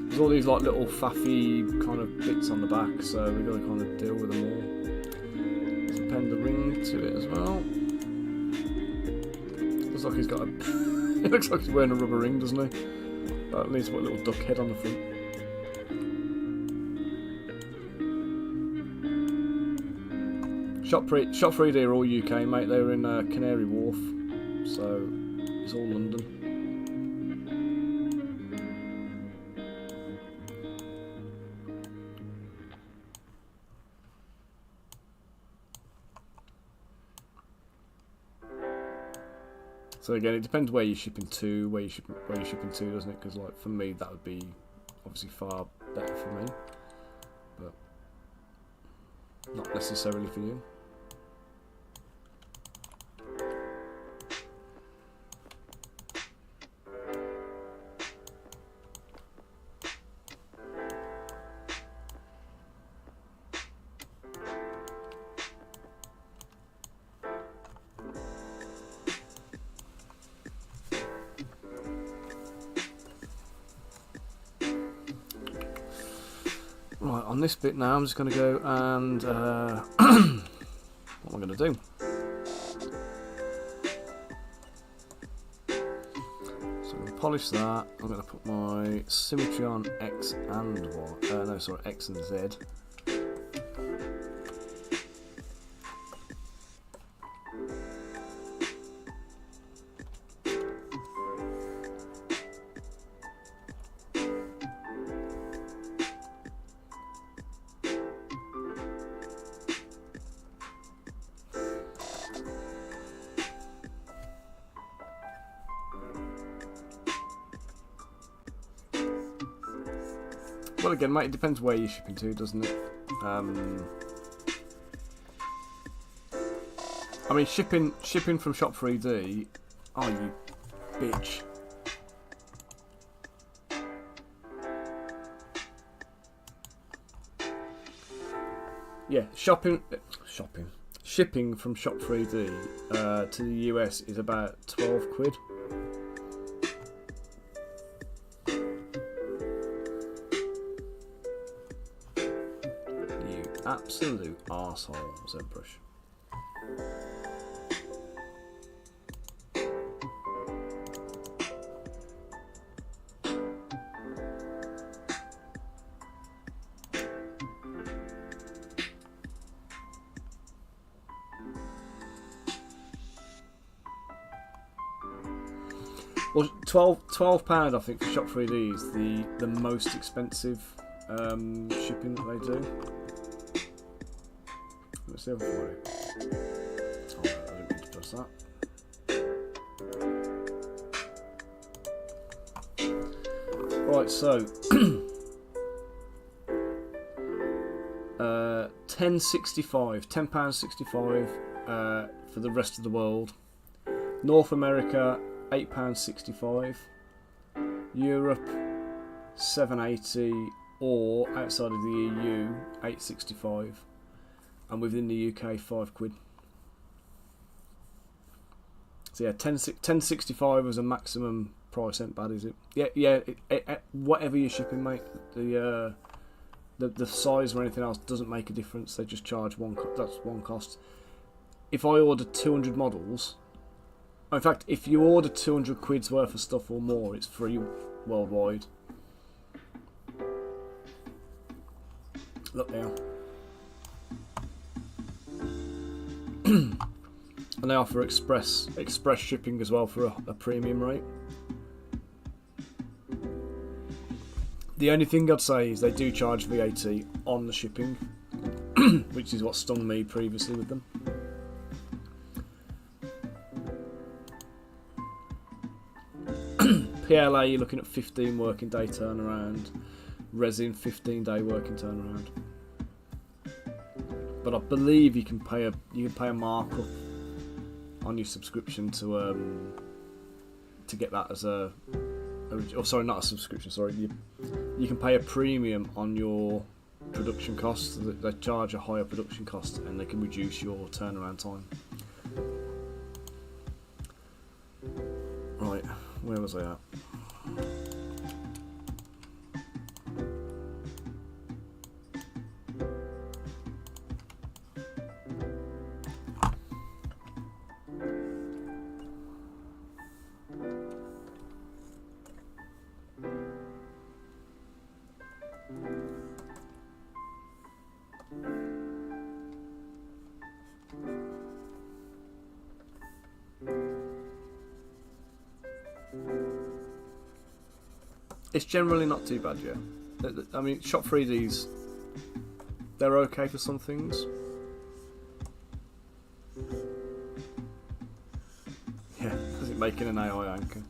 There's all these like little faffy kind of bits on the back, so we've got to kind of deal with them all. Append the ring to it as well. Looks like he's got a. It looks like he's wearing a rubber ring, doesn't he? But at least put a little duck head on the front. Shop 3D are all UK, mate. They were in Canary Wharf, so it's all London. So again, it depends where you're shipping to, where you're shipping to, doesn't it? Because like for me, that would be obviously far better for me, but not necessarily for you. Right, on this bit now, I'm just going to go and what am I going to do? So I'm going to polish that. I'm going to put my symmetry on X and Y. No, sorry, X and Z. Well, again, mate, it depends where you're shipping to, doesn't it? I mean, shipping from Shop 3D. Oh, you bitch! Yeah, shipping from Shop 3D to the US is about 12 quid. Absolute arsehole, ZBrush. Well, £12 I think for Shop 3D is the most expensive shipping that they do. Let's see if I can find it. Oh, I didn't mean to press that. Right, so £10.65 for the rest of the world. North America £8.65, Europe £7.80, or outside of the EU £8.65, and within the UK £5. So yeah, £10.65 was a maximum price. Ain't bad, is it? Yeah. Whatever you're shipping, mate. The size or anything else doesn't make a difference. They just charge that's one cost. If I order 200 models, in fact, if you order 200 quid's worth of stuff or more, it's free worldwide. Look now. And they offer express shipping as well for a premium rate. The only thing I'd say is they do charge VAT on the shipping, which is what stung me previously with them. PLA, you're looking at 15 working day turnaround. Resin, 15-day working turnaround. But I believe you can pay a markup on your subscription to get that as a sorry, not a subscription. Sorry, you can pay a premium on your production costs. They charge a higher production cost, and they can reduce your turnaround time. Right, where was I at? It's generally not too bad, yeah. I mean, Shop 3Ds, they're okay for some things. Yeah, because it's making an AI anchor.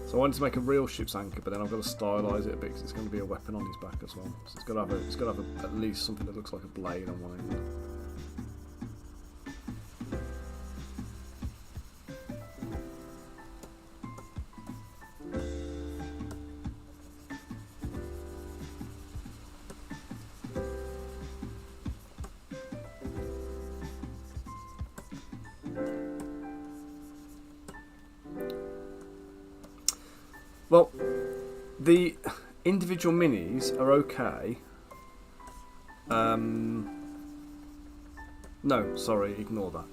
So I wanted to make a real ship's anchor, but then I've got to stylize it a bit because it's going to be a weapon on his back as well. So it's got to have at least something that looks like a blade on one end. Well, the individual minis are okay. No, sorry, ignore that.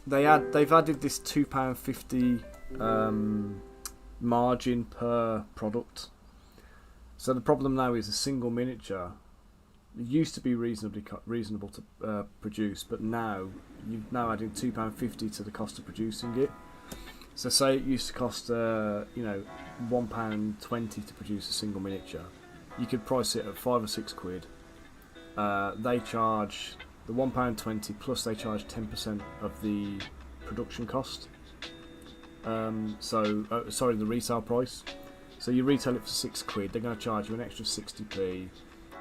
They've added this £2.50 margin per product. So the problem now is a single miniature. It used to be reasonable to produce, but now you're adding £2.50 to the cost of producing it. So say it used to cost £1.20 to produce a single miniature. You could price it at £5 or £6. They charge the £1.20 plus they charge 10% of the production cost. Sorry, the retail price. So you retail it for £6. They're going to charge you an extra 60p.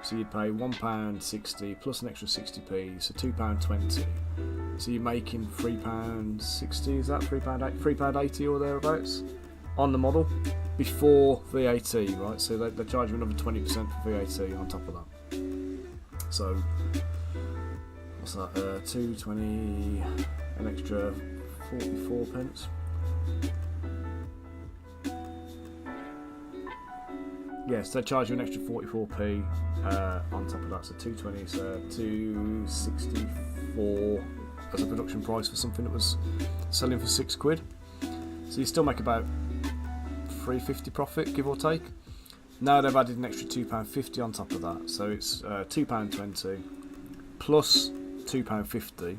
So you'd pay £1.60 plus an extra 60p, so £2.20. So you're making £3.60, is that £3.80 or thereabouts on the model before VAT, right? So they charge you another 20% for VAT on top of that. So what's that? 2.20, an extra 44 pence. Yes, they charge you an extra 44p on top of that, so 2.20, so 2.64 as a production price for something that was selling for £6. So you still make about £3.50 profit, give or take. Now they've added an extra £2.50 on top of that, so it's £2.20 plus £2.50.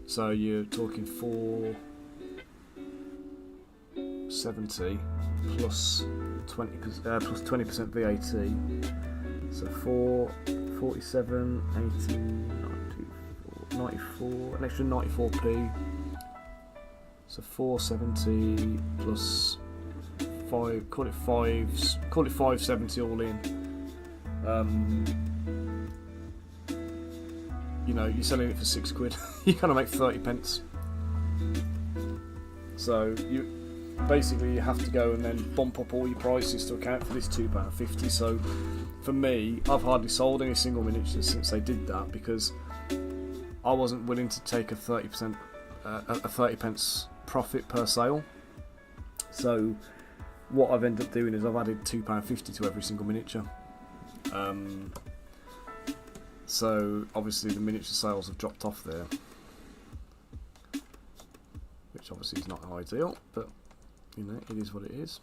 So you're talking £4.70 plus 20% VAT, so 47, 18, 94, an extra 94p. So 470 plus 5, call it 570 all in. You know, you're selling it for £6. You're gonna make 30 pence. So you basically have to go and then bump up all your prices to account for this £2.50. So for me, I've hardly sold any single miniatures since they did that, because I wasn't willing to take a 30 pence profit per sale. So what I've ended up doing is I've added £2.50 to every single miniature. So obviously the miniature sales have dropped off there, which obviously is not ideal, but you know, it is what it is.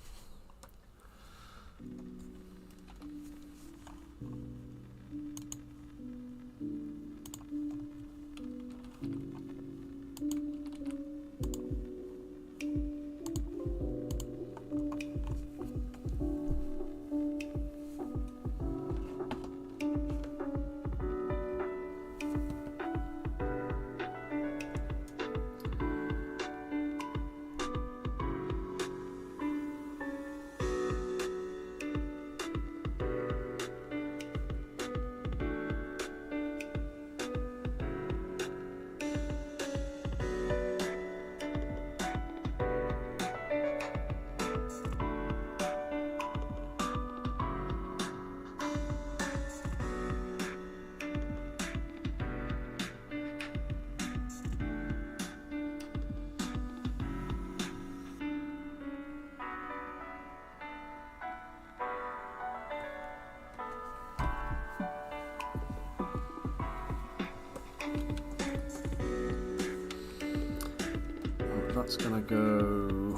That's gonna go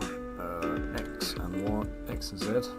X and Y, X and Z.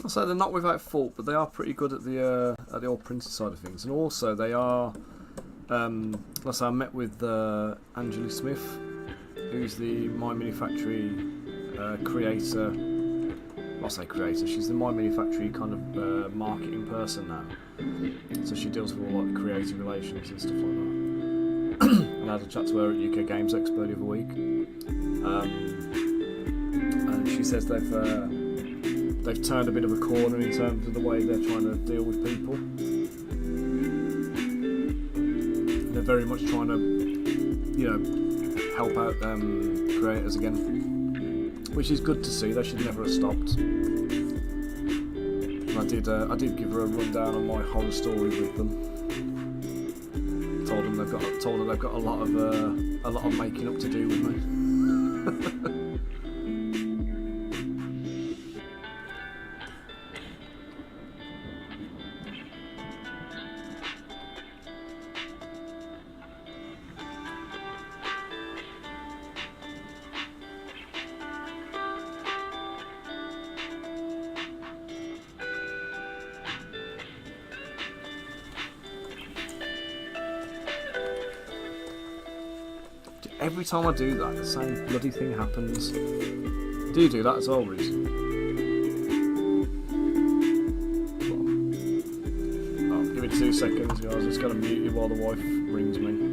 So they're not without fault, but they are pretty good at the old printed side of things, and also they are. Last I met with Angela Smith, who's the My Mini Factory creator. I say creator, she's the My Mini Factory kind of marketing person now. So she deals with all like the creative relations and stuff like that. And I had a chat to her at UK Games Expo the other week, and she says they've turned a bit of a corner in terms of the way they're trying to deal with people. They're very much trying to, you know, help out creators again, which is good to see. They should never have stopped. And I did give her a rundown on my horror story with them. Told her they've got a lot of making up to do with me. Every time I do that, the same bloody thing happens. Do you do that as well, Reese? Oh, give it 2 seconds, guys. I'm just going to mute you while the wife rings me.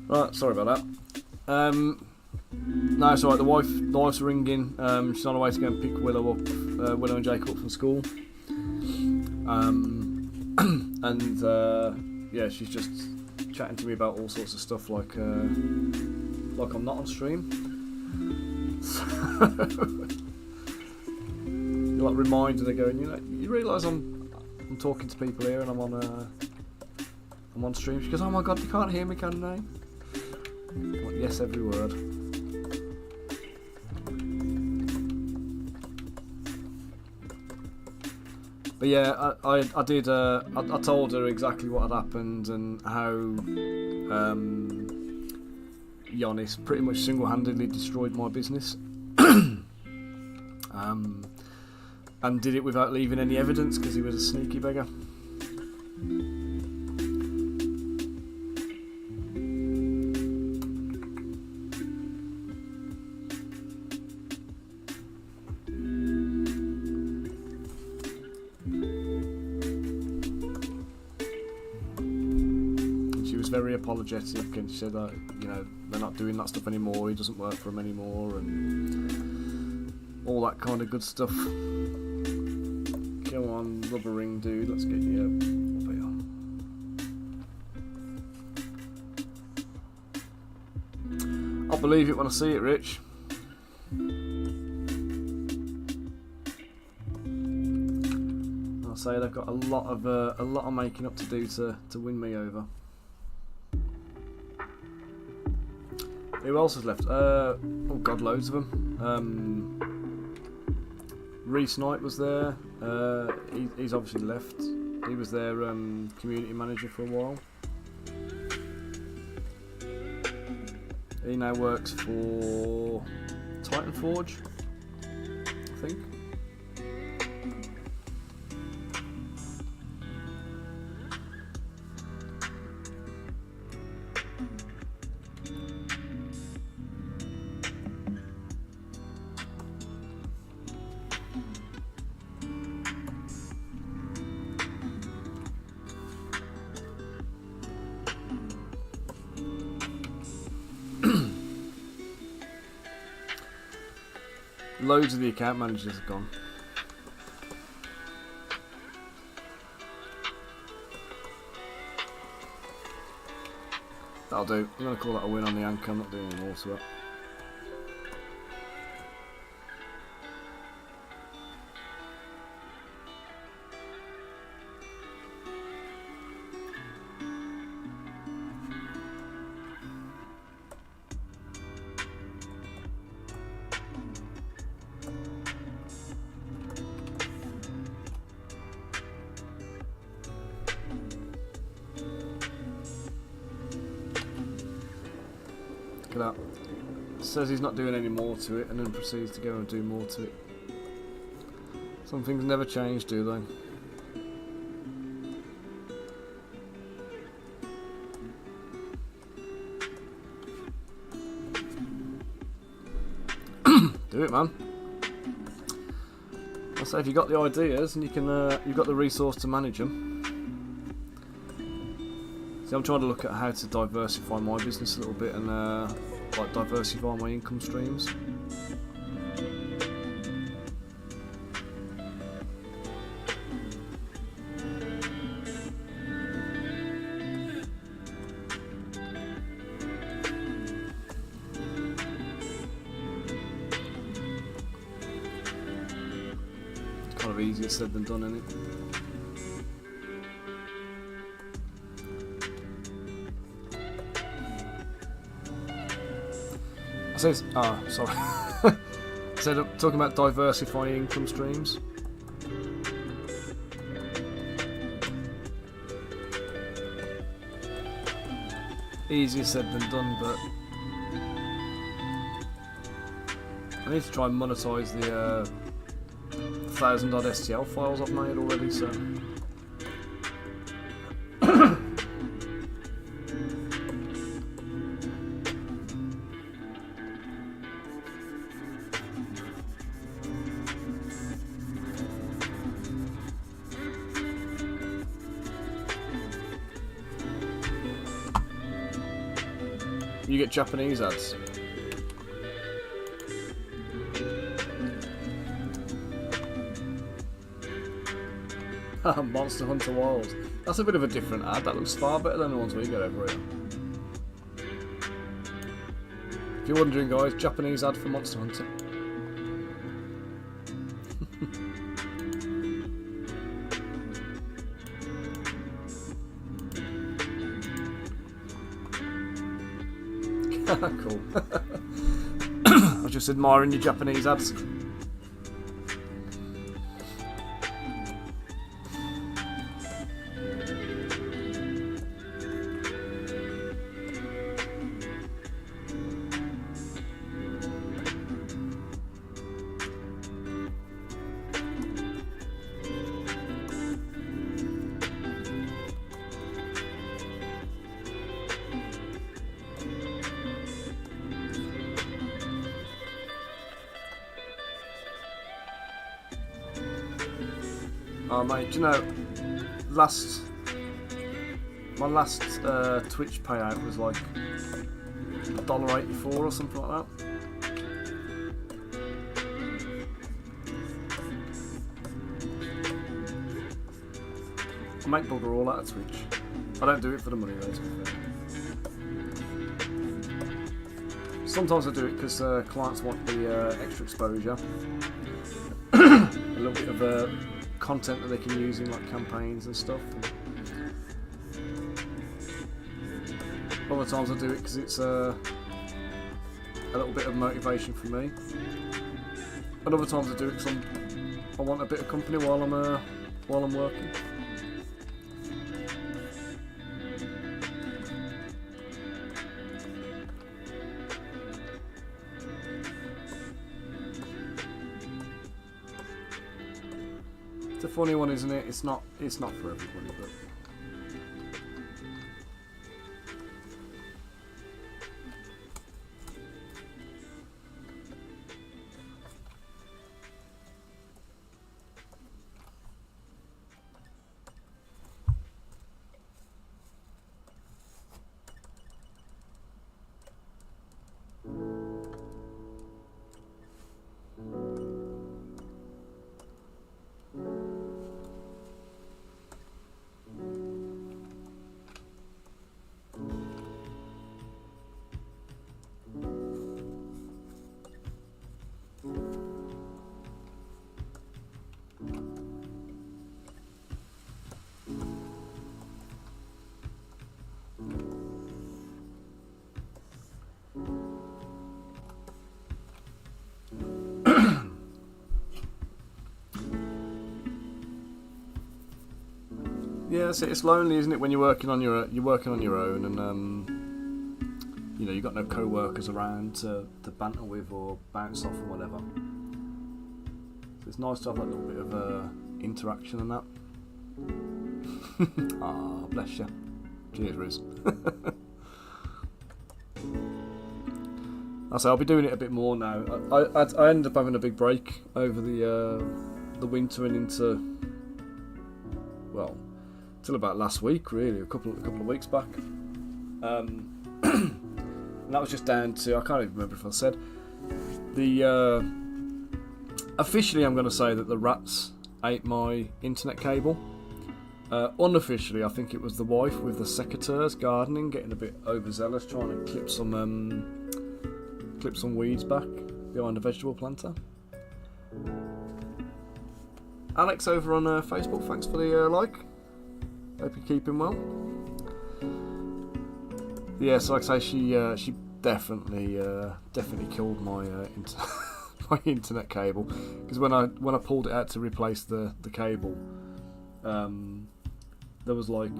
Right, sorry about that. No, it's alright. The wife's ringing. She's on her way to go and pick Willow and Jacob up from school. Yeah, she's just chatting to me about all sorts of stuff, like I'm not on stream. So, you're like reminding her, going, you realise I'm talking to people here and I'm on stream. She goes, oh my god, you can't hear me, can they? Like, yes, every word. But yeah, I did. I told her exactly what had happened and how Giannis pretty much single-handedly destroyed my business, and did it without leaving any evidence because he was a sneaky beggar. Very apologetic, and she said that they're not doing that stuff anymore, he doesn't work for them anymore, and all that kind of good stuff. Come on, rubber ring dude, let's get you up here. I'll believe it when I see it, Rich. I'll say they've got a lot of making up to do to win me over. Who else has left? Oh god, loads of them. Reece Knight was there. He's obviously left. He was their community manager for a while. He now works for Titan Forge, I think. Loads of the account managers have gone. That'll do. I'm going to call that a win on the anchor. I'm not doing any more to it. That says he's not doing any more to it, and then proceeds to go and do more to it. Some things never change, do they? Do it, man. I say if you got the ideas and you can, you've got the resource to manage them. See, I'm trying to look at how to diversify my business a little bit and like diversify my income streams. It's kind of easier said than done, isn't it? I said, sorry. I said, I'm talking about diversifying income streams. Easier said than done, but I need to try and monetize the 1,000 odd STL files I've made already, so. You get Japanese ads. Monster Hunter Wilds. That's a bit of a different ad. That looks far better than the ones we get over here. If you're wondering, guys, Japanese ad for Monster Hunter. Cool. I was just admiring your Japanese ads. Oh mate, do you know, my last Twitch payout was like $1.84 or something like that. I make bugger all out of Twitch. I don't do it for the money though, to be fair. Sometimes I do it because clients want the extra exposure. A little bit of content that they can use in like campaigns and stuff. Other times I do it because it's a little bit of motivation for me. And other times I do it because I want a bit of company while I'm working. It's a funny one, isn't it? It's not for everybody, but yeah, it's lonely, isn't it, when you're working on your own, and you know, you've got no co-workers around to banter with or bounce off or whatever. So it's nice to have that little bit of interaction and that. Ah, bless you. Cheers, Riz. I'll be doing it a bit more now. I ended up having a big break over the winter and into, well, till about last week, really, a couple of weeks back. And that was just down to, I can't even remember if I said, officially I'm going to say that the rats ate my internet cable. Unofficially, I think it was the wife with the secateurs gardening, getting a bit overzealous, trying to clip some weeds back behind a vegetable planter. Alex over on Facebook, thanks for the like. Hope you're keeping well. Yeah, so like I say, she definitely killed my my internet cable, because when I pulled it out to replace the cable, there was like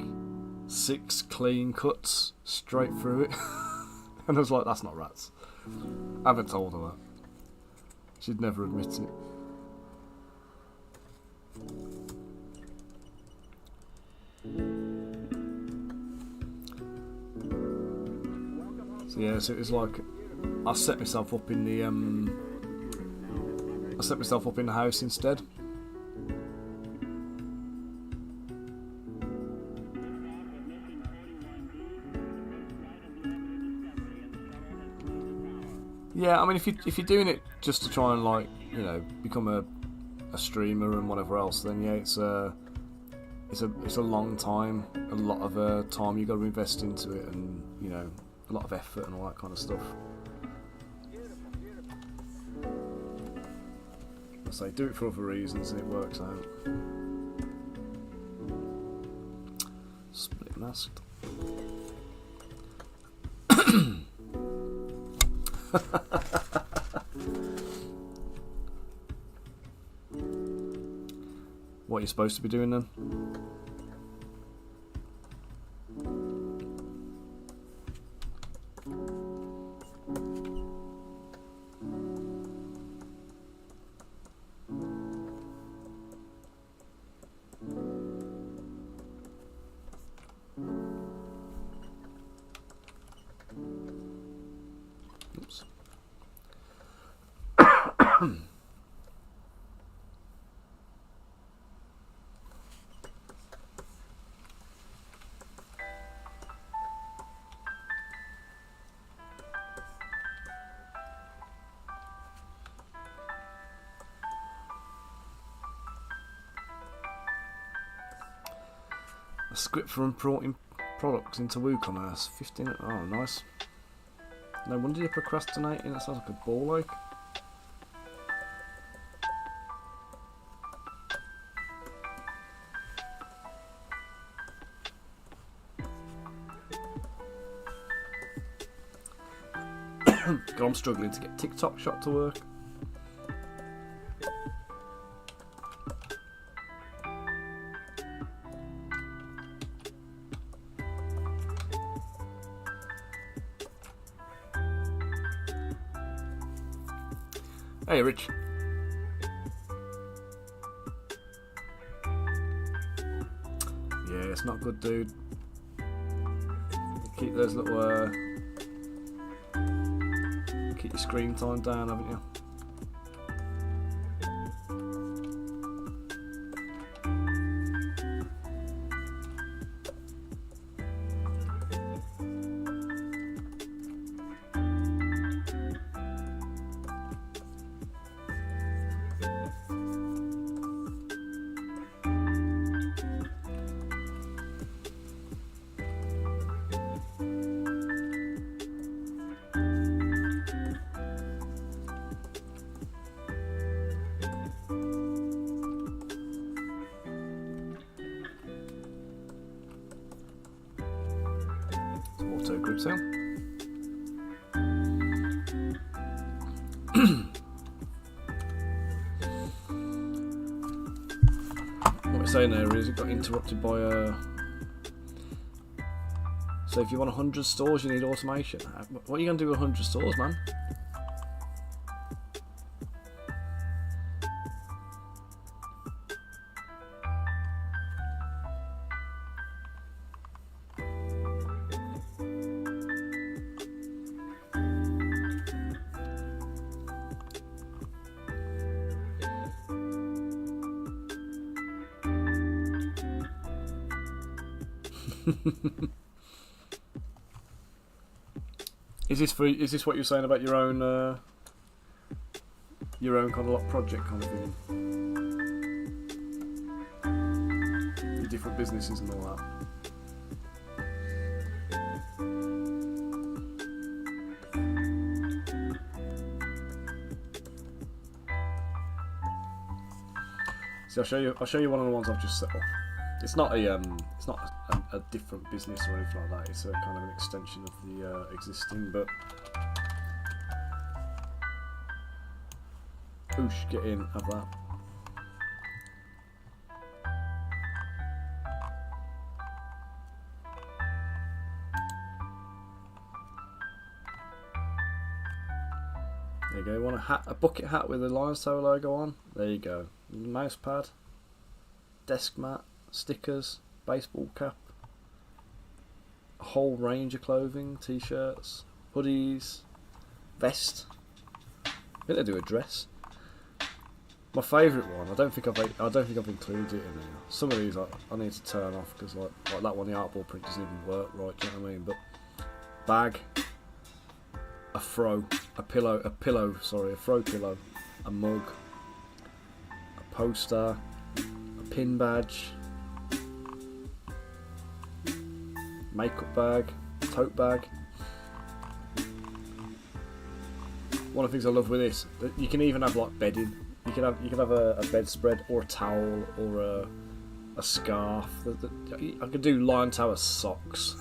6 clean cuts straight through it, and I was like, that's not rats. I haven't told her that. She'd never admit it. So yeah, so it was like I set myself up in the house instead. Yeah, I mean, if you're doing it just to try and, like, you know, become a streamer and whatever else, then yeah, it's a long time, a lot of time you got to invest into it, and you know, a lot of effort and all that kind of stuff. I say, do it for other reasons and it works out. Split masked. What you're supposed to be doing then? Oops. A script for importing products into WooCommerce. 15. Oh, nice. No wonder you're procrastinating. That sounds like a ball ache. God, I'm struggling to get TikTok Shop to work. Hey, Rich. Yeah, it's not good, dude. Keep those little, keep your screen time down, haven't you? Auto group sale. What we're saying there is it got interrupted by a. So if you want 100 stores, you need automation. What are you going to do with 100 stores, man? Is this what you're saying about your own kind of like project kind of thing? Your different businesses and all that. See, I'll show you one of the ones I've just set up. It's not a different business or anything like that. It's a kind of an extension of the existing. But oosh, get in, have that. There you go. You want a bucket hat with a Lion's Tail logo on? There you go. Mouse pad, desk mat, stickers, baseball cap, a whole range of clothing, t-shirts, hoodies, vest. I think they do a dress. My favourite one, I don't think I've included it in there. Some of these I need to turn off because like that one, the artboard print doesn't even work right. Do you know what I mean? But bag, a fro, a throw pillow, a mug, a poster, a pin badge, makeup bag, tote bag. One of the things I love with this, you can even have like bedding. You can have a bedspread or a towel or a scarf. I could do Lion Tower socks.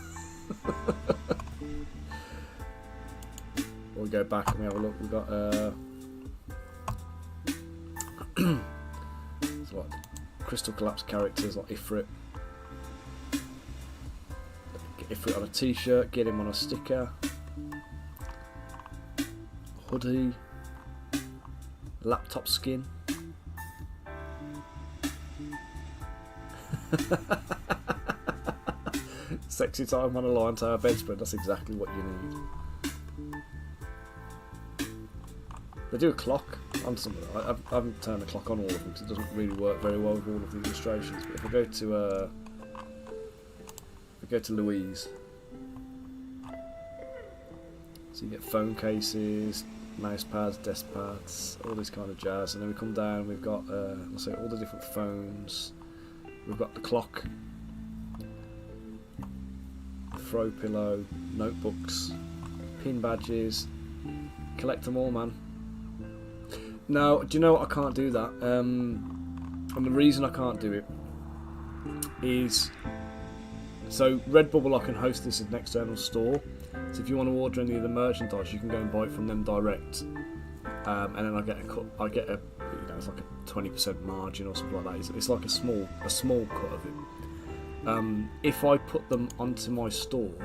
We'll go back and we have a look. We've got it's like Crystal Collapse characters like Ifrit. Get Ifrit on a t-shirt, get him on a sticker. Hoodie. Laptop skin. Sexy time on a Lion Tower bedspread, that's exactly what you need. They do a clock on some of them. I haven't turned the clock on all of them because it doesn't really work very well with all of the illustrations. But if I go to Louise, so you get phone cases, mouse pads, desk pads, all this kind of jazz, and then we come down. We've got let's say all the different phones. We've got the clock, throw pillow, notebooks, pin badges. Collect them all, man. Now, do you know what? I can't do that. And the reason I can't do it is, so Redbubble, I can host this as an external store. So if you want to order any of the merchandise, you can go and buy it from them direct. And then I get a cut. I get a, it's like a 20% margin or something like that. It's like a small cut of it. If I put them onto my store,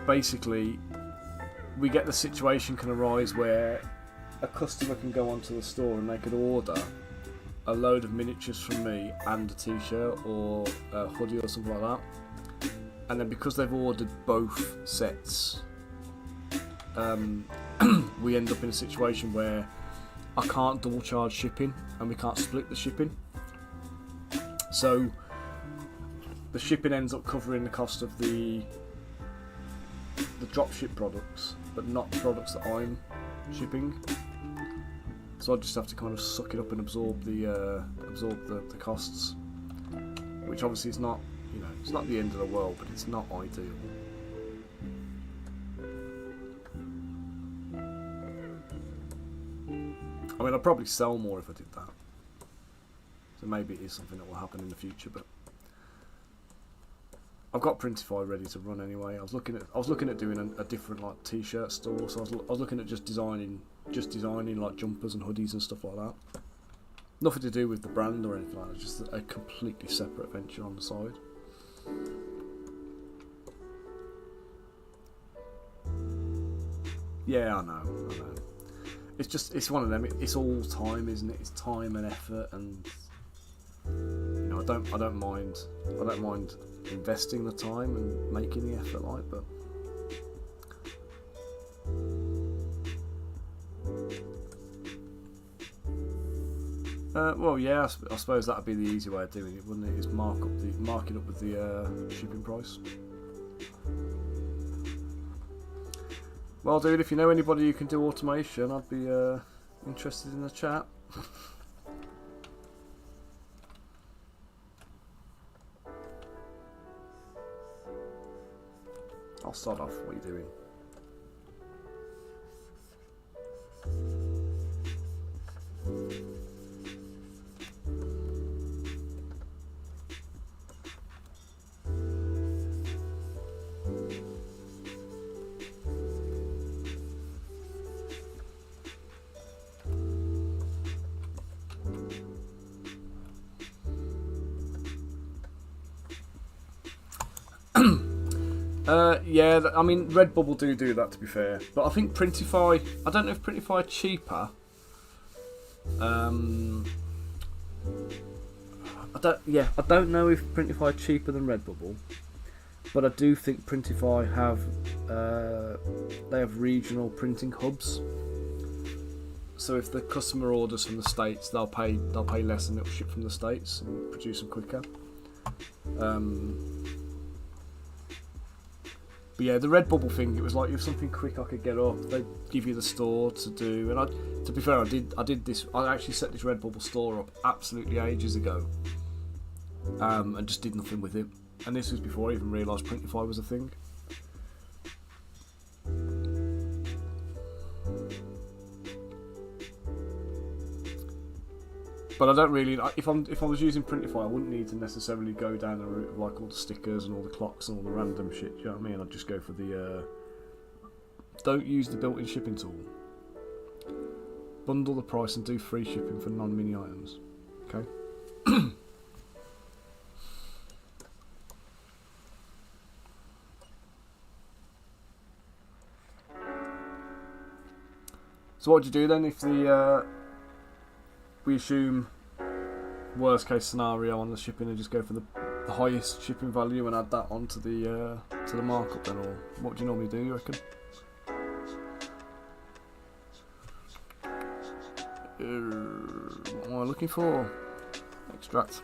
basically, we get the situation can arise where a customer can go onto the store and they could order a load of miniatures from me and a t-shirt or a hoodie or something like that, and then because they've ordered both sets, we end up in a situation where I can't double charge shipping and we can't split the shipping, so the shipping ends up covering the cost of the dropship products, but not the products that I'm shipping. So I just have to kind of suck it up and absorb the costs, which obviously is not, it's not the end of the world, but it's not ideal. I mean, I'd probably sell more if I did that. So maybe it is something that will happen in the future, but I've got Printify ready to run anyway. I was looking at doing a different like t-shirt store, so I was looking at just designing like jumpers and hoodies and stuff like that. Nothing to do with the brand or anything like that. Just a completely separate venture on the side. Yeah, I know. It's one of them. It's all time, isn't it? It's time and effort, and I don't mind investing the time and making the effort, like, but well, yeah, I suppose that'd be the easy way of doing it, wouldn't it? Is mark it up with the shipping price. Well, dude, if you know anybody who can do automation, I'd be interested in a chat. I'll start off. What are you doing? Yeah, I mean, Redbubble do that, to be fair, but I think Printify, I don't know if Printify are cheaper. I don't know if Printify are cheaper than Redbubble, but I do think Printify have regional printing hubs. So if the customer orders from the States, they'll pay less and it'll ship from the States and produce them quicker. But But yeah, the Redbubble thing, it was like, if something quick I could get up, they'd give you the store to do. And to be fair, I did this. I actually set this Redbubble store up absolutely ages ago, and just did nothing with it. And this was before I even realised Printify was a thing. But I don't really. If I was using Printify, I wouldn't need to necessarily go down the route of like all the stickers and all the clocks and all the random shit. Do you know what I mean? I'd just go for the. Don't use the built-in shipping tool. Bundle the price and do free shipping for non-mini items. Okay. So what do you do then if we assume worst case scenario on the shipping and just go for the highest shipping value and add that onto the markup then, or what do you normally do, you reckon? What am I looking for? Extract.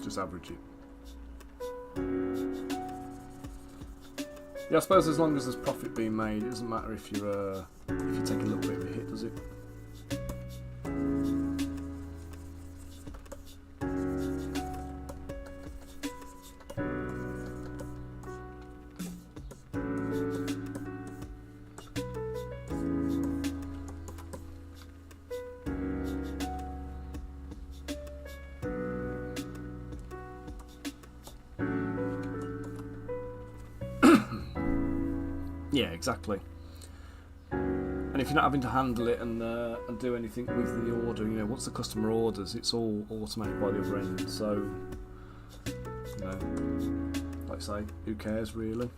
Just average it. Yeah, I suppose as long as there's profit being made, it doesn't matter if you take a little bit of a hit, does it? Yeah, exactly. And if you're not having to handle it and do anything with the order, you know, once the customer orders, it's all automated by the other end. So, you know, like I say, who cares really?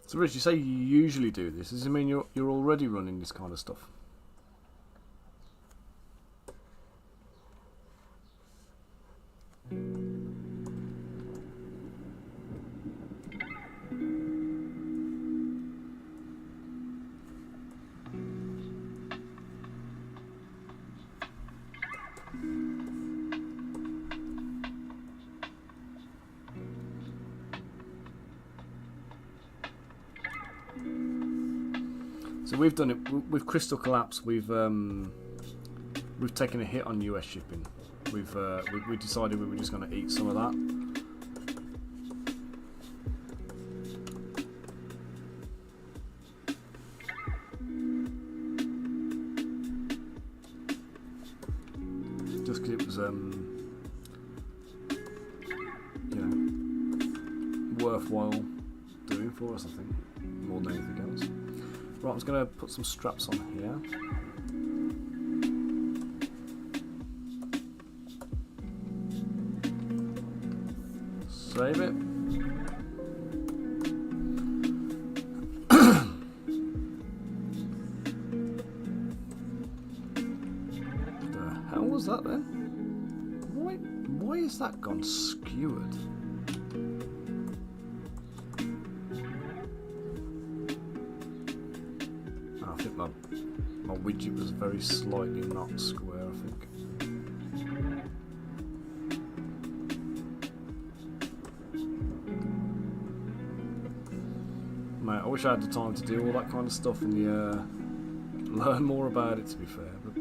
So, Rich, you say you usually do this. Does it mean you're already running this kind of stuff? So we've done it with Crystal Collapse. We've taken a hit on US shipping. We decided we were just going to eat some of that. Just because it was you know, worthwhile doing for us, I think. more than anything else. Right, I'm just going to put some straps on here. Save it. The hell was that then? Why is that gone skewered? I think my widget was very slightly not square, I think. Mate, I wish I had the time to do all that kind of stuff and learn more about it, to be fair. But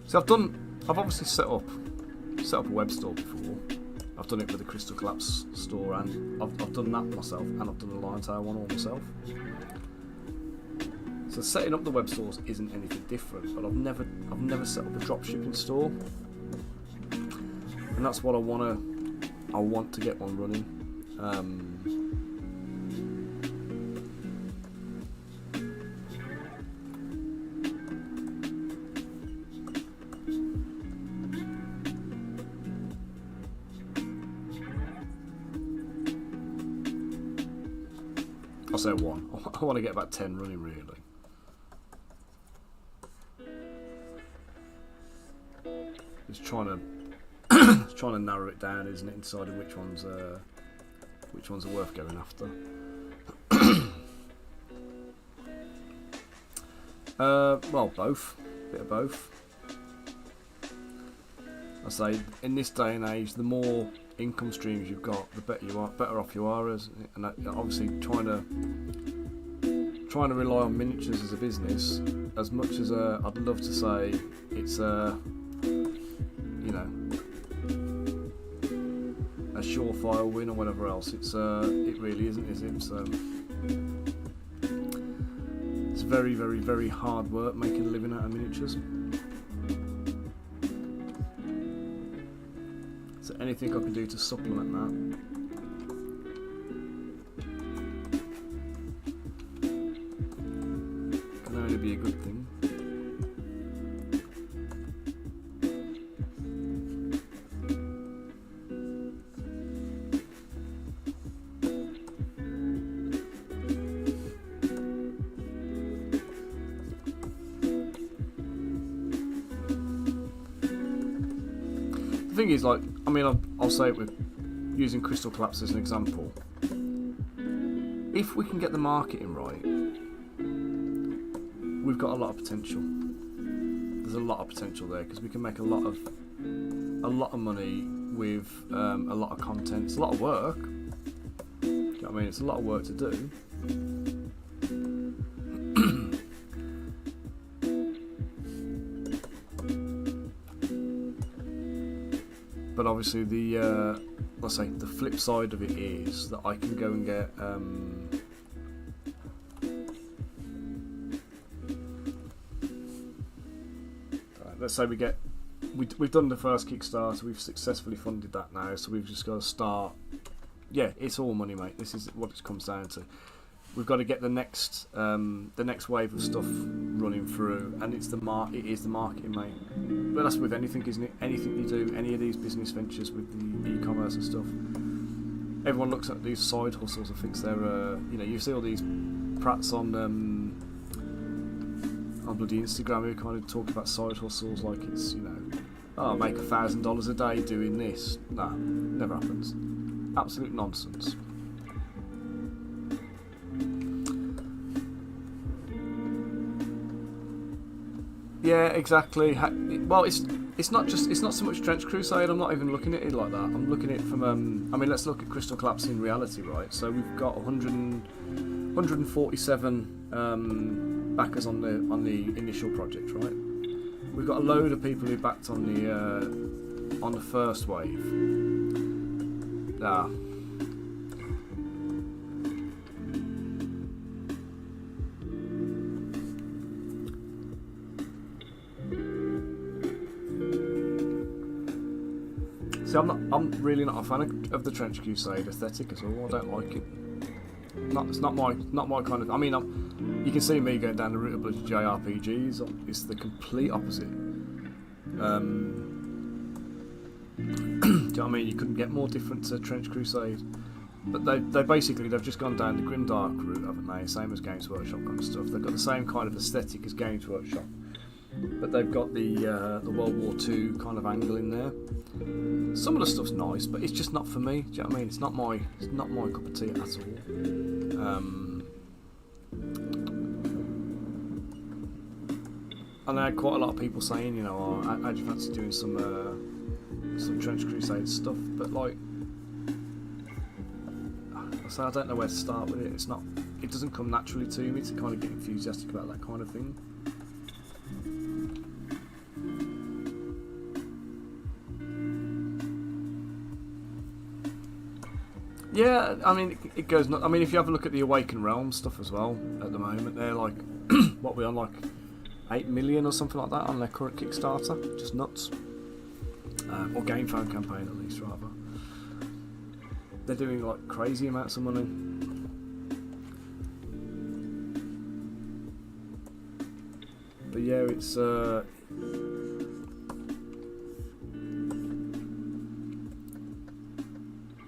so I've obviously set up a web store before. I've done it with the Crystal Collapse store, and I've done that myself, and I've done the Lion Tower one all myself. So setting up the web stores isn't anything different, but I've never set up a dropshipping store, and that's what I want to get one running. I'll say one. I want to get about 10 running, really. Just trying to narrow it down, isn't it? Deciding which ones are worth going after. Well, both. Bit of both. I say in this day and age, the more income streams you've got, the better off you are. And obviously trying to rely on miniatures as a business, as much as I'd love to say it's a surefire win or whatever else, it really isn't, is it? So it's very, very, very hard work making a living out of miniatures. So anything I can do to supplement that. Can only be a good thing. The thing is, like, I mean, I'll say it with using Crystal Collapse as an example. If we can get the marketing right, we've got a lot of potential. There's a lot of potential there because we can make a lot of money with a lot of content. It's a lot of work. Do you know what I mean? It's a lot of work to do. But obviously the let's say the flip side of it is that I can go and get let's say we've done the first Kickstarter, we've successfully funded that now, so we've just got to start. Yeah, it's all money, mate. This is what it comes down to. We've got to get the next wave of stuff running through, and it is the marketing, mate. But that's with anything, isn't it? Anything you do, any of these business ventures with the e-commerce and stuff. Everyone looks at these side hustles and thinks they're, you see all these prats on bloody Instagram who kind of talk about side hustles like it's, I'll make $1,000 a day doing this. Nah, never happens. Absolute nonsense. Yeah, exactly. Well, it's not so much Trench Crusade. I'm not even looking at it like that. I'm looking at it from I mean, let's look at Crystal Collapse in reality, right? So we've got 147 backers on the initial project, right? We've got a load of people who backed on the first wave. See, I'm really not a fan of the Trench Crusade aesthetic at all. I don't like it. It's not my kind of. I mean, you can see me going down the route of bloody JRPGs. It's the complete opposite. Do you know what I mean? You couldn't get more different to Trench Crusade. But they've just gone down the grimdark route, haven't they? Same as Games Workshop kind of stuff. They've got the same kind of aesthetic as Games Workshop, but they've got the World War II kind of angle in there. Some of the stuff's nice, but it's just not for me. Do you know what I mean? It's not my cup of tea at all. And I had quite a lot of people saying, you know, oh, I'd fancy doing some Trench Crusade stuff, but like, I don't know where to start with it. It doesn't come naturally to me to kind of get enthusiastic about that kind of thing. Yeah, I mean, it goes. I mean, if you have a look at the Awakened Realms stuff as well, at the moment, they're like, what we on, like 8 million or something like that on their current Kickstarter. Just nuts. Or Game Phone campaign, at least, rather. They're doing like crazy amounts of money. But yeah, it's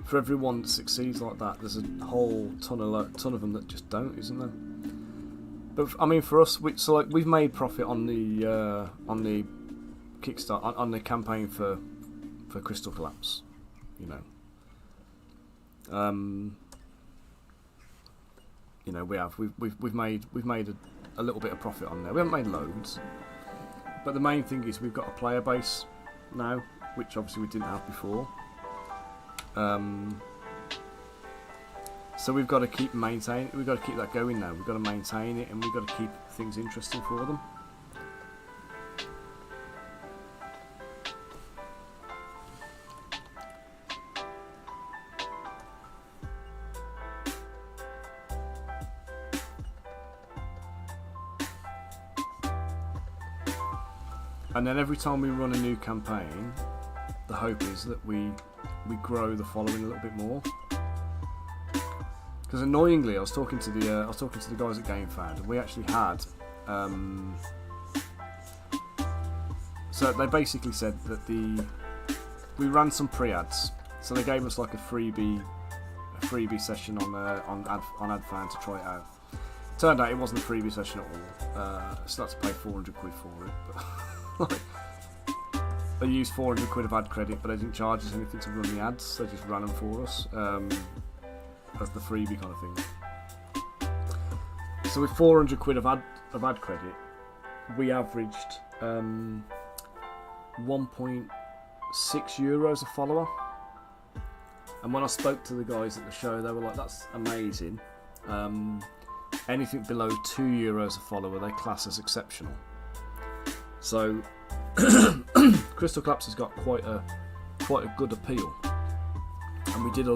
for everyone that succeeds like that, there's a whole ton of them that just don't, isn't there? But I mean, for us, we've made profit on the Kickstarter, on the campaign for Crystal Collapse, you know. You know, we've made a little bit of profit on there. We haven't made loads, but the main thing is we've got a player base now, which obviously we didn't have before. So we've got to keep maintaining. We've got to keep that going now. We've got to maintain it, and we've got to keep things interesting for them. And then every time we run a new campaign, the hope is that we grow the following a little bit more. Because annoyingly, I was talking to the guys at GameFound, and we actually had. So they basically said that we ran some pre-ads, so they gave us like a freebie session on AdFan to try it out. Turned out it wasn't a freebie session at all. So that's to pay 400 quid for it. But they used 400 quid of ad credit, but they didn't charge us anything to run the ads. They just ran them for us as the freebie kind of thing. So with 400 quid of ad credit, we averaged 1.6 euros a follower. And when I spoke to the guys at the show, they were like, "That's amazing." Anything below 2 euros a follower, they class as exceptional. So Crystal Collapse has got quite a good appeal, and we built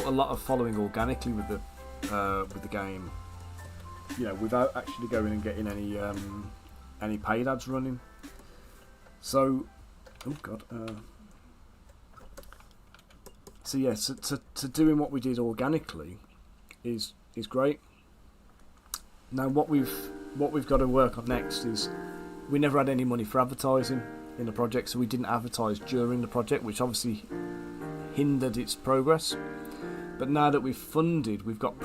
a lot of following organically with the game, you know, without actually going and getting any paid ads running. So, so yeah, to doing what we did organically is great. Now what we've got to work on next is, we never had any money for advertising in the project, so we didn't advertise during the project, which obviously hindered its progress. But now that we've funded, we've got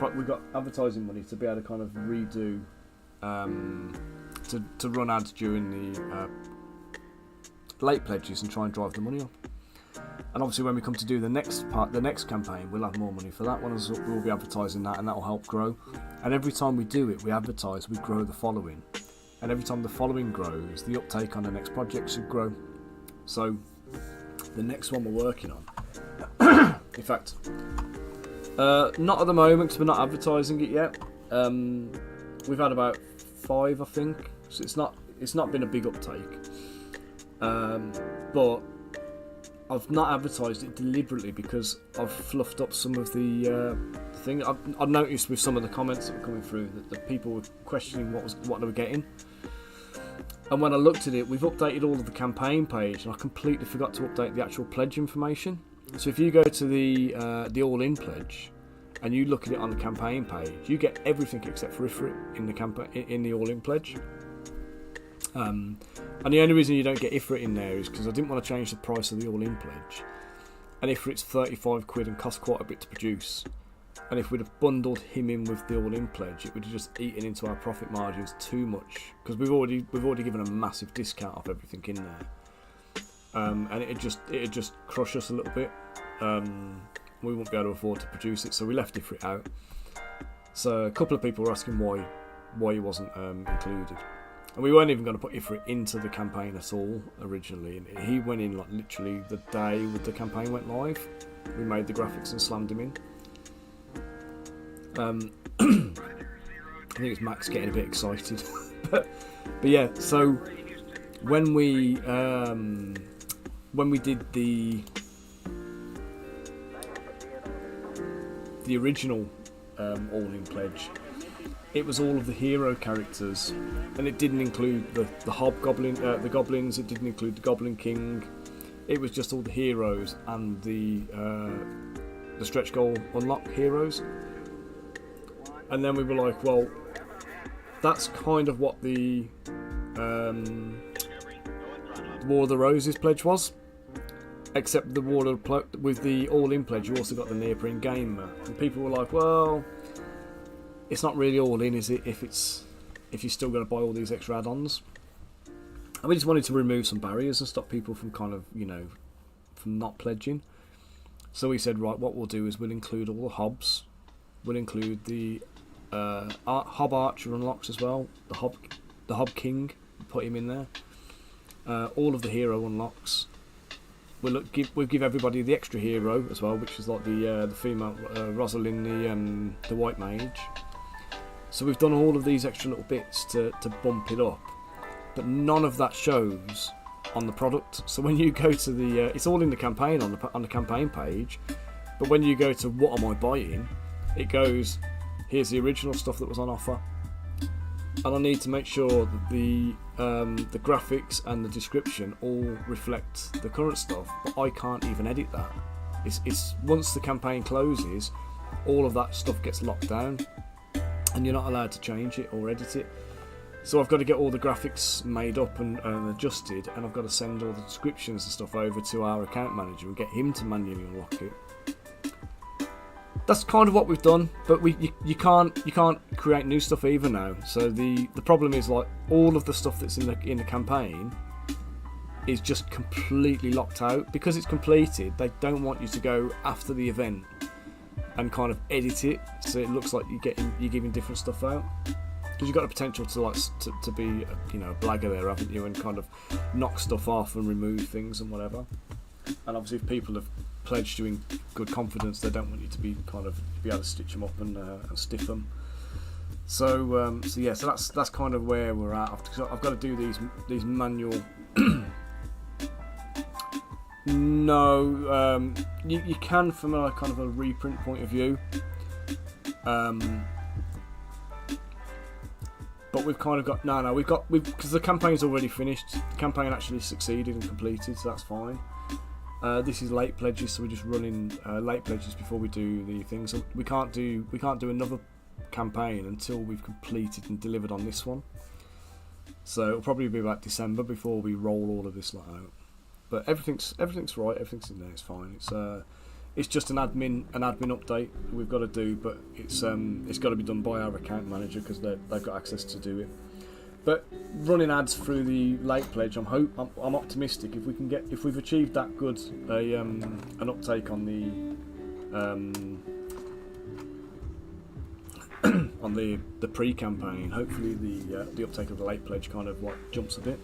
advertising money to be able to kind of redo, to run ads during the late pledges and try and drive the money up. And obviously when we come to do the next campaign, we'll have more money for that one, as we'll be advertising that, and that will help grow. And every time we do it, we advertise, we grow the following. and every time the following grows, the uptake on the next project should grow. So the next one we're working on, in fact, not at the moment because we're not advertising it yet. We've had about 5, I think, so it's not been a big uptake, but I've not advertised it deliberately because I've fluffed up some of the thing. I've noticed with some of the comments that were coming through that the people were questioning what they were getting. And when I looked at it, we've updated all of the campaign page, and I completely forgot to update the actual pledge information. So if you go to the all-in pledge and you look at it on the campaign page, you get everything except for Ifrit in the all-in pledge. And the only reason you don't get Ifrit in there is because I didn't want to change the price of the all-in pledge. And Ifrit's 35 quid and costs quite a bit to produce. And if we'd have bundled him in with the all-in pledge, it would have just eaten into our profit margins too much, because we've already given a massive discount off everything in there, and it'd just crush us a little bit. We wouldn't be able to afford to produce it, so we left Ifrit out. So a couple of people were asking why he wasn't included, and we weren't even going to put Ifrit into the campaign at all originally. And he went in like literally the day the campaign went live. We made the graphics and slammed him in. I think it's Max getting a bit excited, but yeah. So when we did the original all-in pledge, it was all of the hero characters, and it didn't include the hobgoblin, the goblins. It didn't include the Goblin King. It was just all the heroes and the stretch goal unlock heroes. And then we were like, well, that's kind of what the War of the Roses pledge was, except the with the all-in pledge, you also got the neoprene game mat. And people were like, well, it's not really all-in, is it? If you're still going to buy all these extra add-ons. And we just wanted to remove some barriers and stop people from kind of, from not pledging. So we said, right, what we'll do is we'll include all the hobs. We'll include the Hob Archer unlocks as well. The Hob King, put him in there. All of the hero unlocks. We'll give everybody the extra hero as well, which is like the female Rosalind, the white mage. So we've done all of these extra little bits to bump it up, but none of that shows on the product. So when you go to the, it's all in the campaign on the campaign page, but when you go to what am I buying, it goes, here's the original stuff that was on offer, and I need to make sure that the graphics and the description all reflect the current stuff, but I can't even edit that. It's once the campaign closes, all of that stuff gets locked down, and you're not allowed to change it or edit it. So I've got to get all the graphics made up and adjusted, and I've got to send all the descriptions and stuff over to our account manager and get him to manually unlock it. That's kind of what we've done, but you can't create new stuff either now. So the problem is, like, all of the stuff that's in the campaign is just completely locked out because it's completed. They don't want you to go after the event and kind of edit it so it looks like you're giving different stuff out, because you've got the potential to be a blagger there, haven't you, and kind of knock stuff off and remove things and whatever. And obviously, if people have pledged you in good confidence, they don't want you to be able to stitch them up and stiff them. So yeah, so that's kind of where we're at. I've got to do these manual. No, you can from a kind of a reprint point of view, but we've kind of got because the campaign's already finished. The campaign actually succeeded and completed, so that's fine. This is late pledges, so we're just running late pledges before we do the thing. So we can't do another campaign until we've completed and delivered on this one. So it'll probably be about December before we roll all of this lot out. But everything's right. Everything's in there. It's fine. It's just an admin update we've got to do, but it's got to be done by our account manager because they've got access to do it. But running ads through the late pledge, I'm optimistic if we've achieved that good an uptake on on the pre-campaign. Hopefully the uptake of the late pledge kind of like jumps a bit,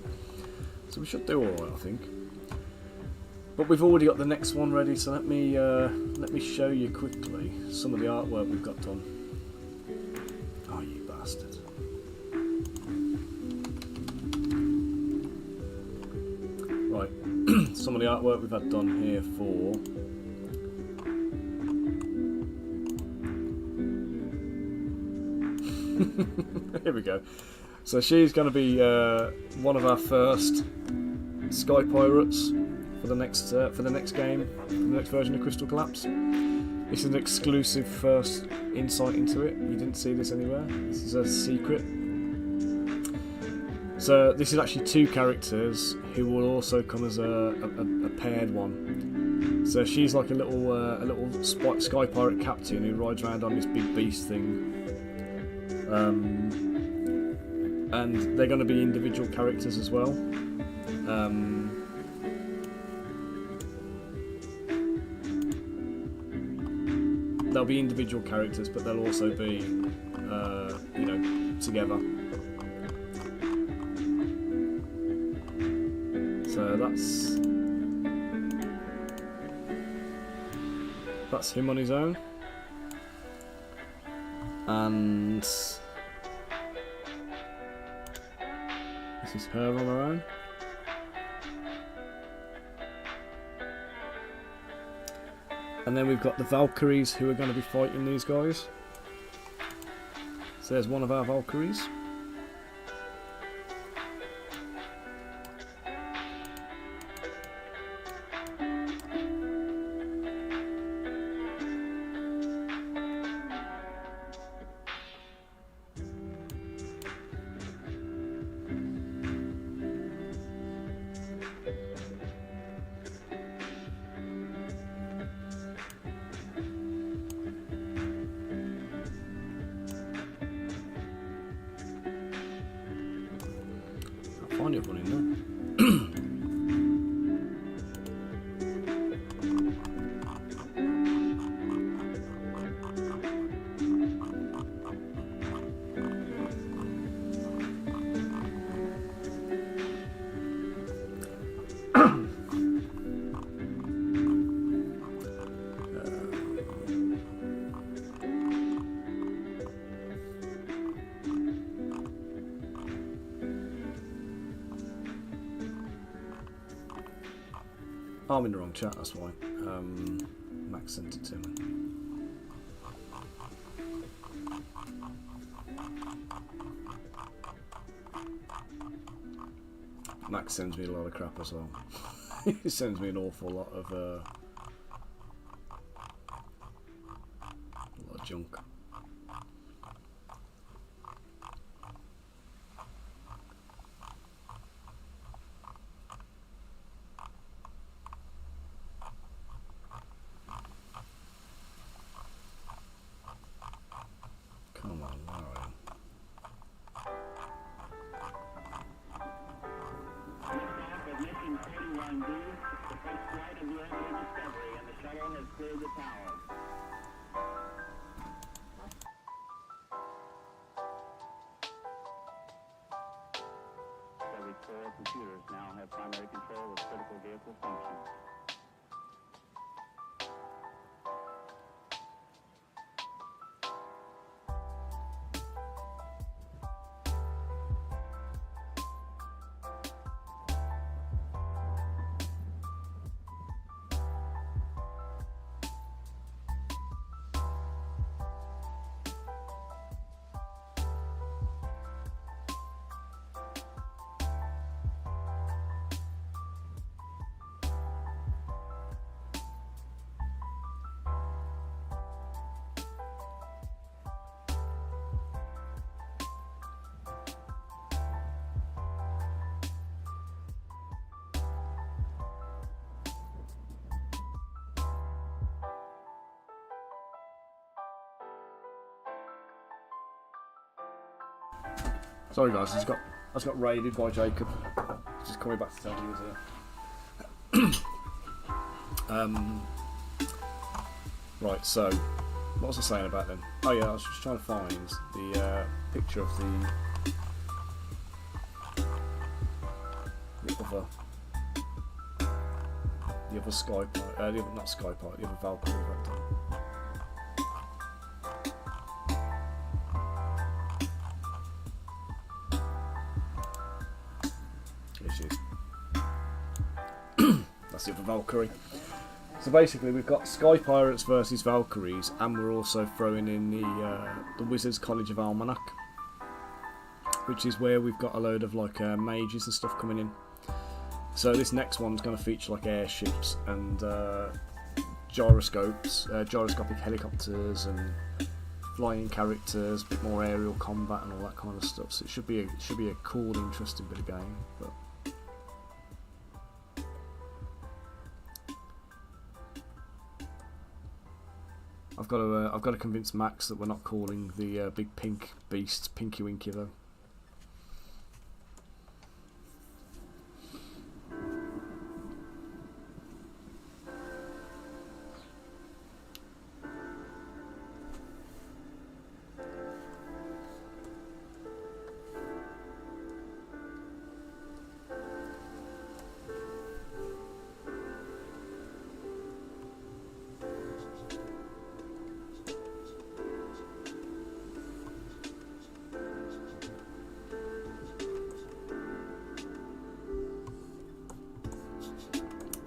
so we should do all right, I think. But we've already got the next one ready, so let me show you quickly some of the artwork we've got done. Oh, you bastard! Right, some of the artwork we've had done here for. Here we go. So she's going to be one of our first Sky Pirates for the next game, for the next version of Crystal Collapse. This is an exclusive first insight into it. You didn't see this anywhere. This is a secret. So this is actually two characters who will also come as a paired one. So she's like a little Sky Pirate captain who rides around on this big beast thing. And they're going to be individual characters as well. They'll be individual characters, but they'll also be, you know, together. So that's him on his own, and this is her on her own. And then we've got the Valkyries who are going to be fighting these guys. So there's one of our Valkyries. Find it running now. I'm in the wrong chat, that's why. Max sent it to me. Max sends me a lot of crap as well. He sends me an awful lot of junk. Come on, where are you? Liftoff of Mission 41B, the first flight of the Ogre Discovery, and the shuttle has cleared the tower. Every core computers now have primary control of critical vehicle functions. Sorry guys, I just got raided by Jacob. He's just coming back to tell me he was here. Right, so What was I saying about them? Oh yeah, I was just trying to find the picture of the other sky pilot, not sky pilot, the other Valkyrie I've done. Here she is. That's the other Valkyrie. So basically we've got Sky Pirates versus Valkyries, and we're also throwing in the Wizards College of Almanac, which is where we've got a load of like mages and stuff coming in. So this next one's going to feature like airships and gyroscopes, gyroscopic helicopters and flying characters, a bit more aerial combat and all that kind of stuff. So it should be a cool, interesting bit of game. But I've got to convince Max that we're not calling the big pink beast Pinky Winky though.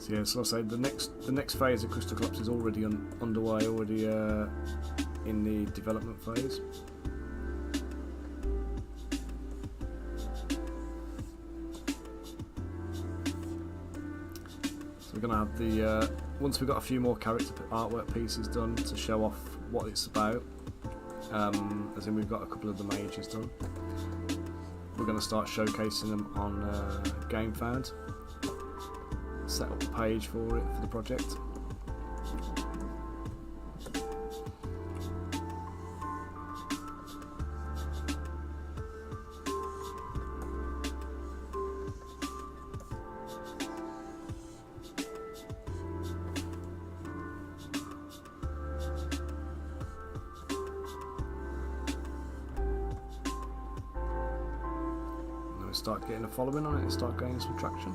Yeah, so I say the next phase of Crystal Collapse is already underway, already in the development phase. So we're gonna have the once we've got a few more character artwork pieces done to show off what it's about, as in we've got a couple of the mages done. We're gonna start showcasing them on GameFound. Set up a page for it for the project. And then we start getting a following on it and start gaining some traction.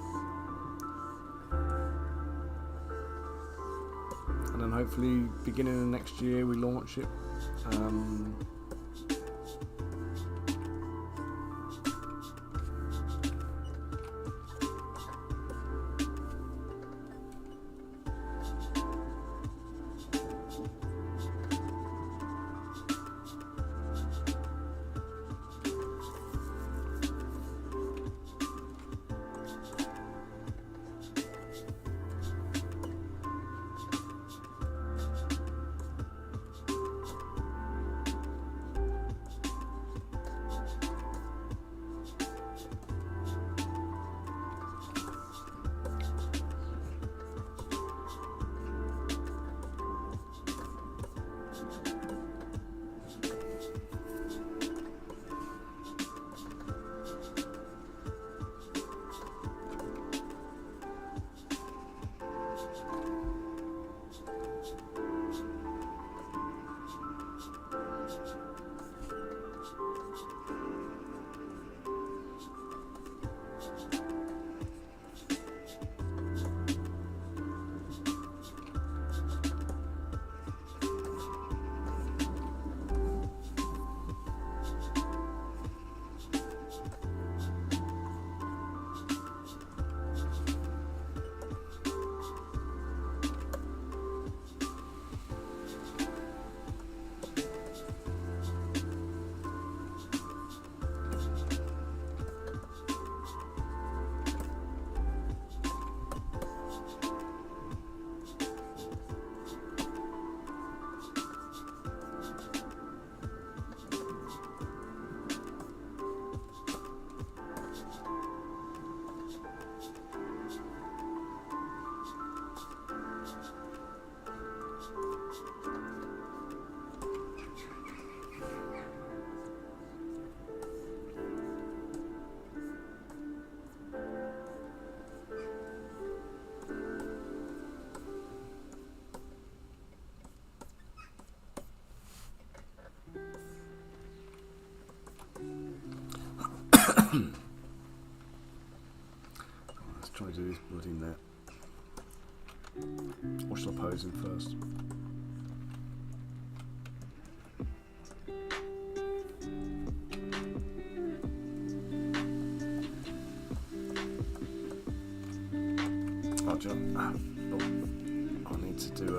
And then hopefully beginning of next year we launch it. try to do this bloody net. Or shall I pose him first? Oh, do you know, I need to do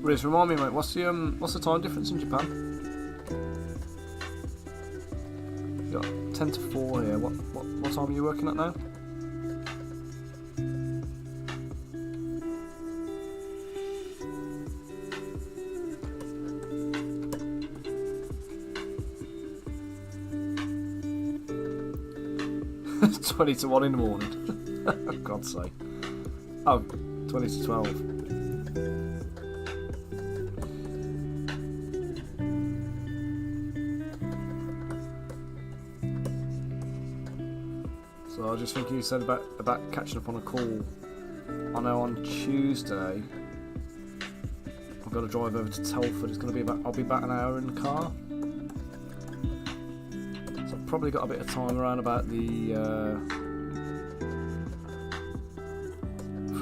Riz, remind me, mate. What's the time difference in Japan? You got 10 to 4 here. What time are you working at now? It's 20 to 1 in the morning. For God's sake. Oh, 20 to 12. So I was just thinking, you said about catching up on a call. I know on Tuesday I've got to drive over to Telford. It's going to be I'll be about an hour in the car. So I've probably got a bit of time around about from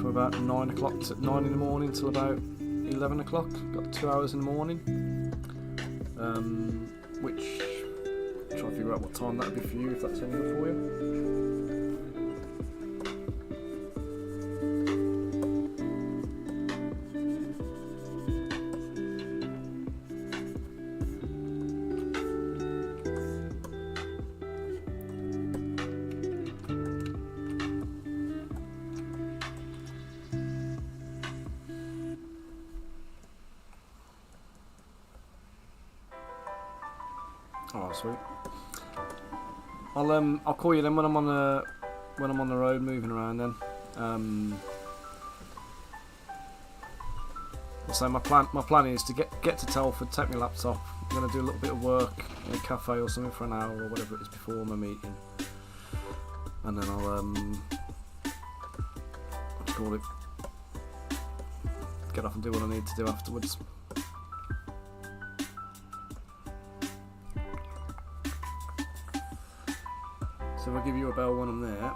about 9 o'clock to 9 in the morning till about 11 o'clock. Got 2 hours in the morning. Which try to figure out what time that'd be for you, if that's any good for you. Oh, sweet. I'll call you then when I'm on the road moving around then. So my plan is to get to Telford, take my laptop. I'm gonna do a little bit of work in a cafe or something for an hour or whatever it is before my meeting, and then I'll just call it. Get off and do what I need to do afterwards. So I'll give you a bell when I'm there.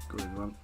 Good one.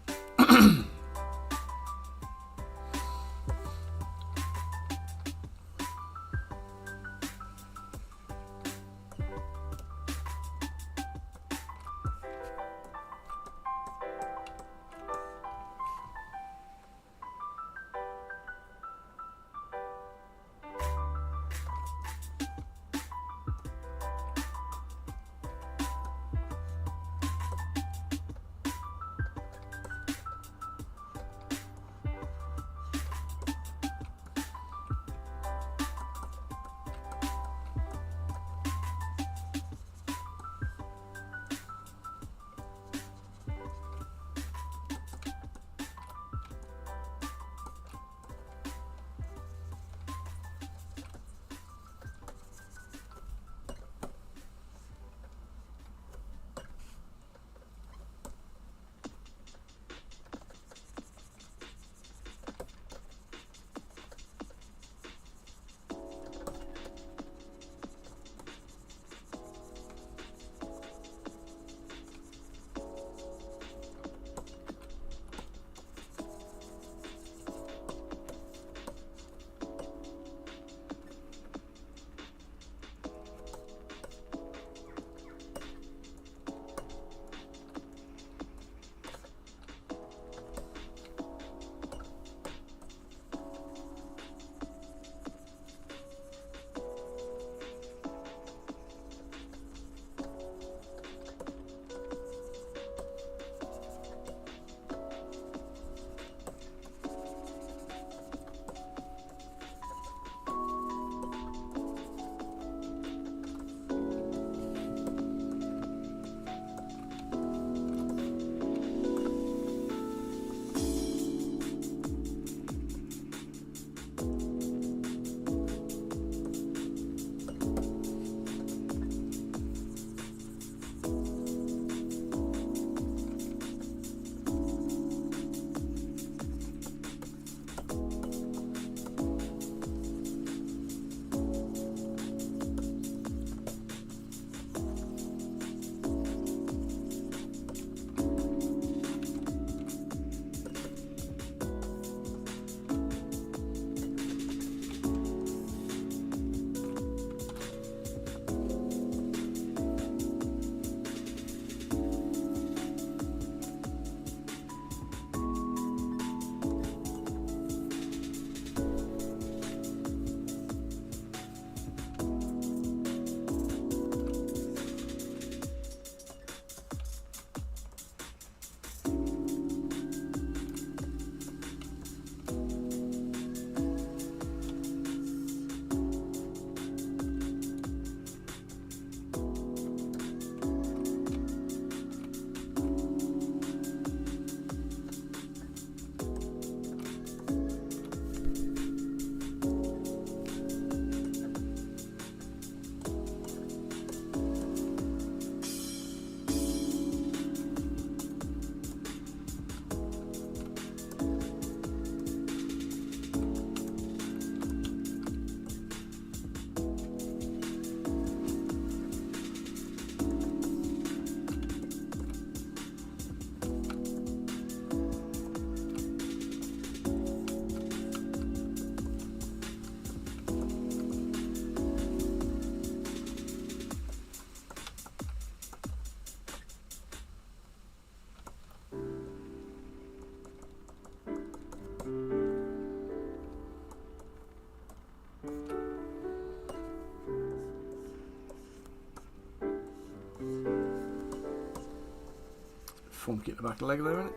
funky at the back of the leg there, isn't it?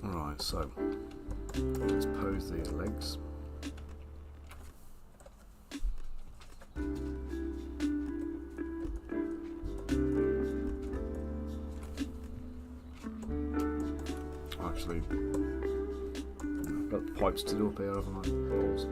Alright, so let's pose these legs. Actually, I've got the pipes to do up here, haven't I? Balls.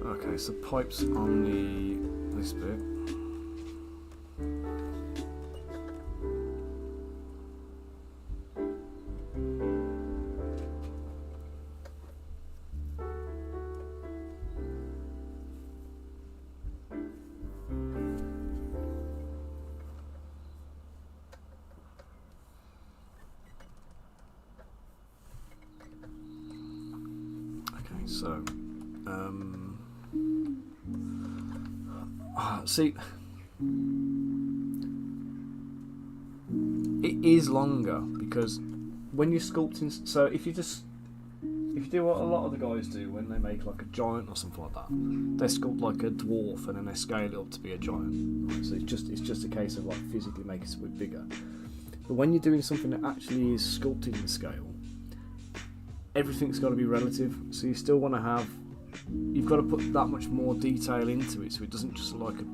Okay, so pipes on this bit. Okay, so see, it is longer because when you're sculpting, so if you do what a lot of the guys do when they make like a giant or something like that, they sculpt like a dwarf and then they scale it up to be a giant. Right? So it's just a case of like physically making something bigger. But when you're doing something that actually is sculpting in scale, everything's got to be relative. So you still want to have, you've got to put that much more detail into it, so it doesn't just look like a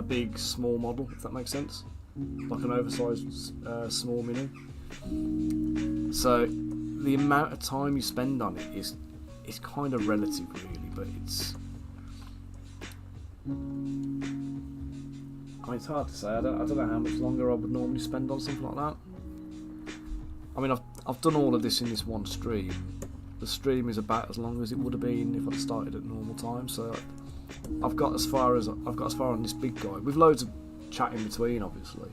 big small model, if that makes sense, like an oversized small mini. So the amount of time you spend on it is kind of relative, really, but it's hard to say. I don't know how much longer I would normally spend on something like that. I mean, I've done all of this in this one stream. The stream is about as long as it would have been if I'd started at normal time. So I've got as far on this big guy, with loads of chat in between, obviously.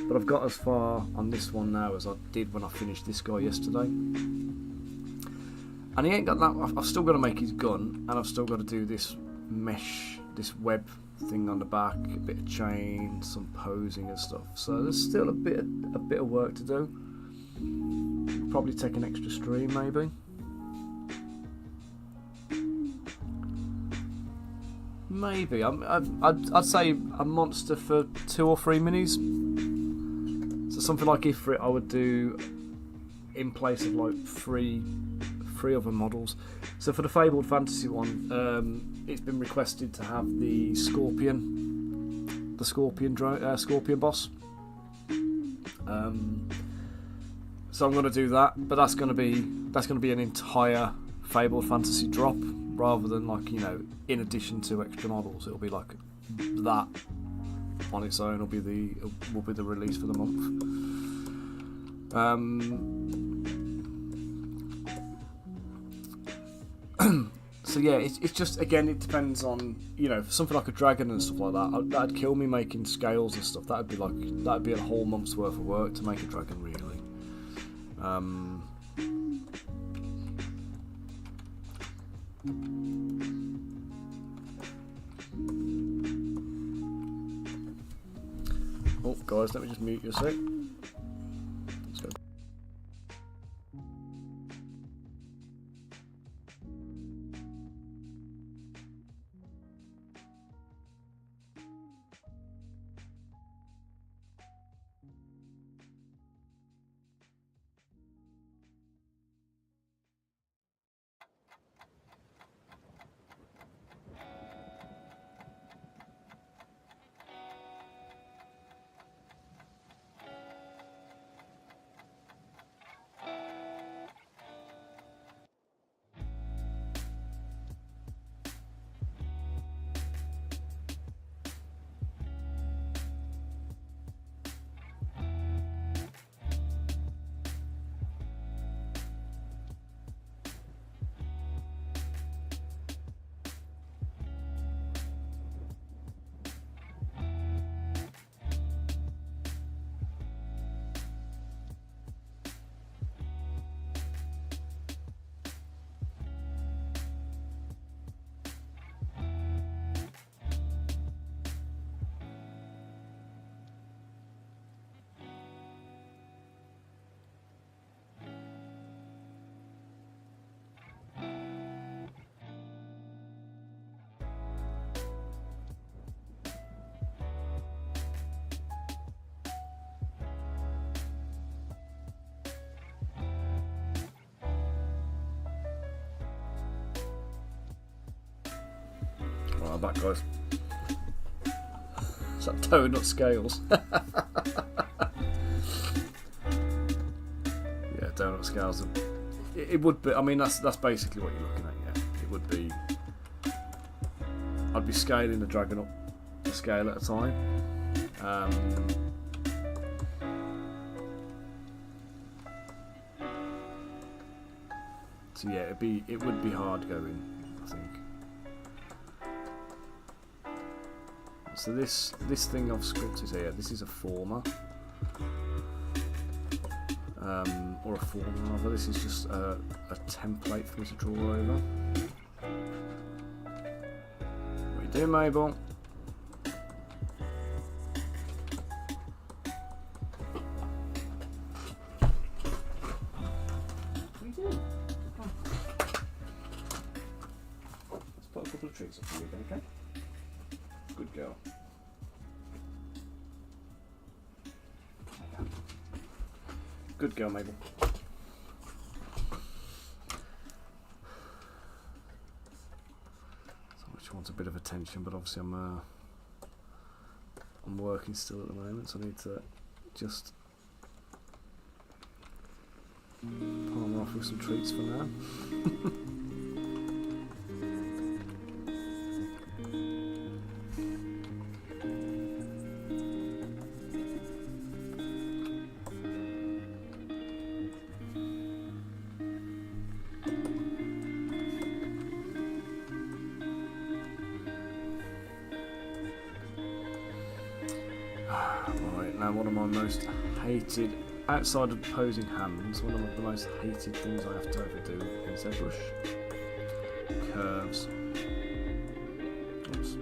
But I've got as far on this one now as I did when I finished this guy yesterday. And he ain't got that. I've still got to make his gun, and I've still got to do this mesh, this web thing on the back, a bit of chain, some posing and stuff. So there's still a bit of work to do. Probably take an extra stream, maybe. Maybe. I'd say a monster for 2 or 3 minis. So something like Ifrit I would do in place of like three other models. So for the Fabled Fantasy one, it's been requested to have the Scorpion boss. So I'm going to do that, but that's going to be an entire Fable Fantasy drop rather than like, you know, in addition to extra models. It'll be like that on its own. Will be the release for the month. So yeah, it's just, again, it depends on, you know, for something like a dragon and stuff like that. That'd kill me making scales and stuff. That'd be a whole month's worth of work to make a dragon, really. Oh, guys, let me just mute you a sec. Let's go. I'm back, guys. Is that toe, not scales? Yeah, donut scales. It would be. I mean, that's basically what you're looking at. Yeah, it would be. I'd be scaling the dragon up a scale at a time. So yeah, it would be hard going, I think. So this thing I've sculpted here, this is a former, or a form rather. This is just a template for me to draw over. What you doing, Mabel? What are you doing? Oh. Let's put a couple of treats up for you again, okay? Good girl. Good girl, Mabel. She wants a bit of attention, but obviously I'm working still at the moment, so I need to just palm off with some treats for now. Right, now one of my most hated, outside of posing hands, one of the most hated things I have to ever do is ZBrush. Curves. Oops.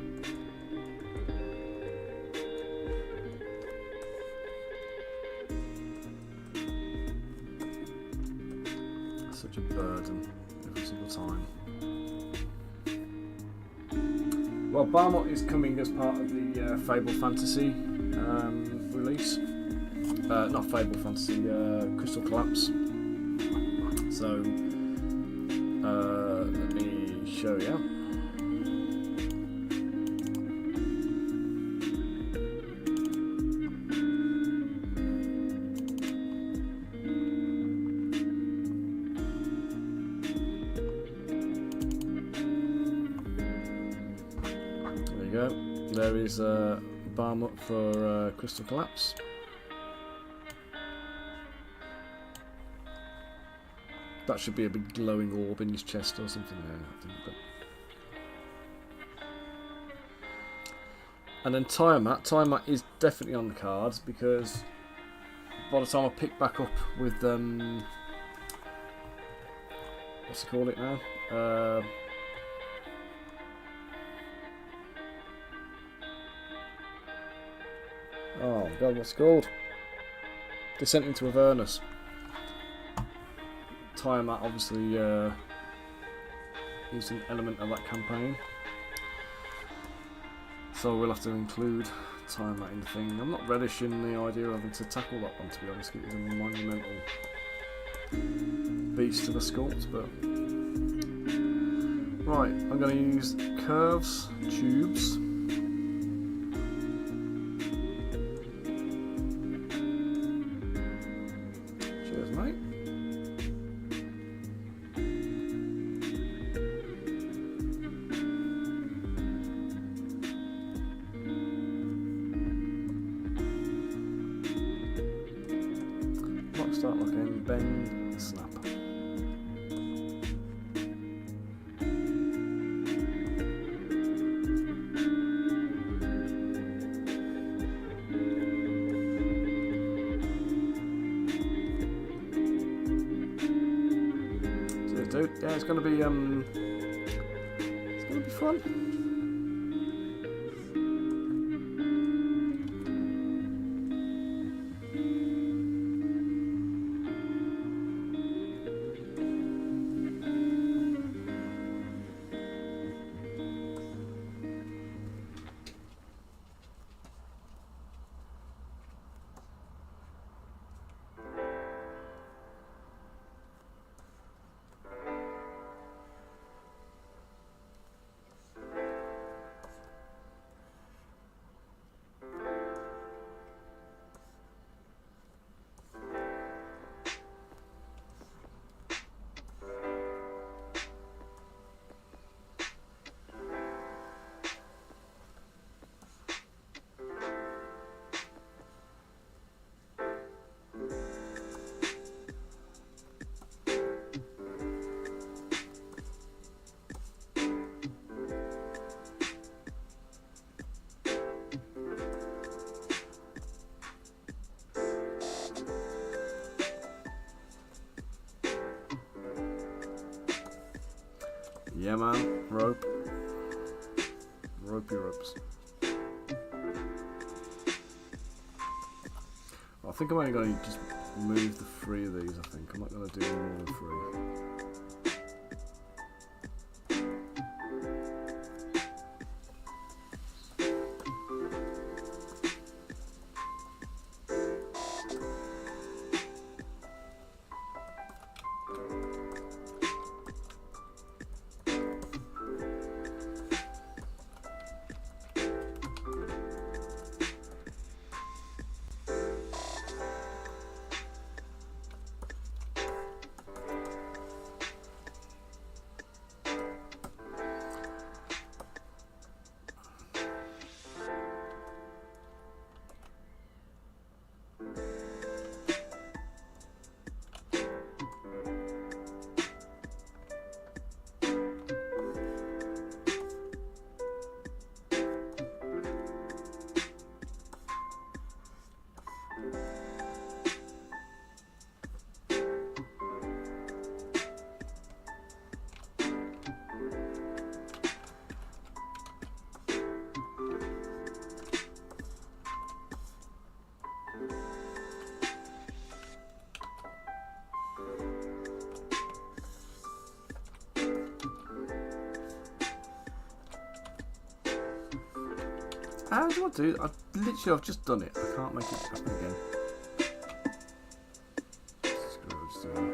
Such a burden every single time. Well, Barmot is coming as part of the Fable Fantasy release. Not Fable Fantasy, Crystal Collapse. So, let me show you. his balm up for crystal collapse. That should be a big glowing orb in his chest or something there, I think. But... And then Tiamat. Tiamat is definitely on the cards because by the time I pick back up with what's it called it now? Oh god, what's it called? Descent into Avernus. Tiamat obviously is an element of that campaign, so we'll have to include Tiamat in the thing. I'm not relishing the idea of having to tackle that one, to be honest. It is a monumental beast of a sculpt, but right, I'm going to use curves, tubes. Cheers, mate. Lock, start, lock in, bend, snap. Dude, yeah, it's gonna be fun. Yeah, man, rope. Ropey ropes. I think I'm only going to just move the 3 of these, I think. I'm not going to do more than 3. How do I do it? I've just done it. I can't make it happen again. Just do that.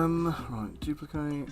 Right, duplicate.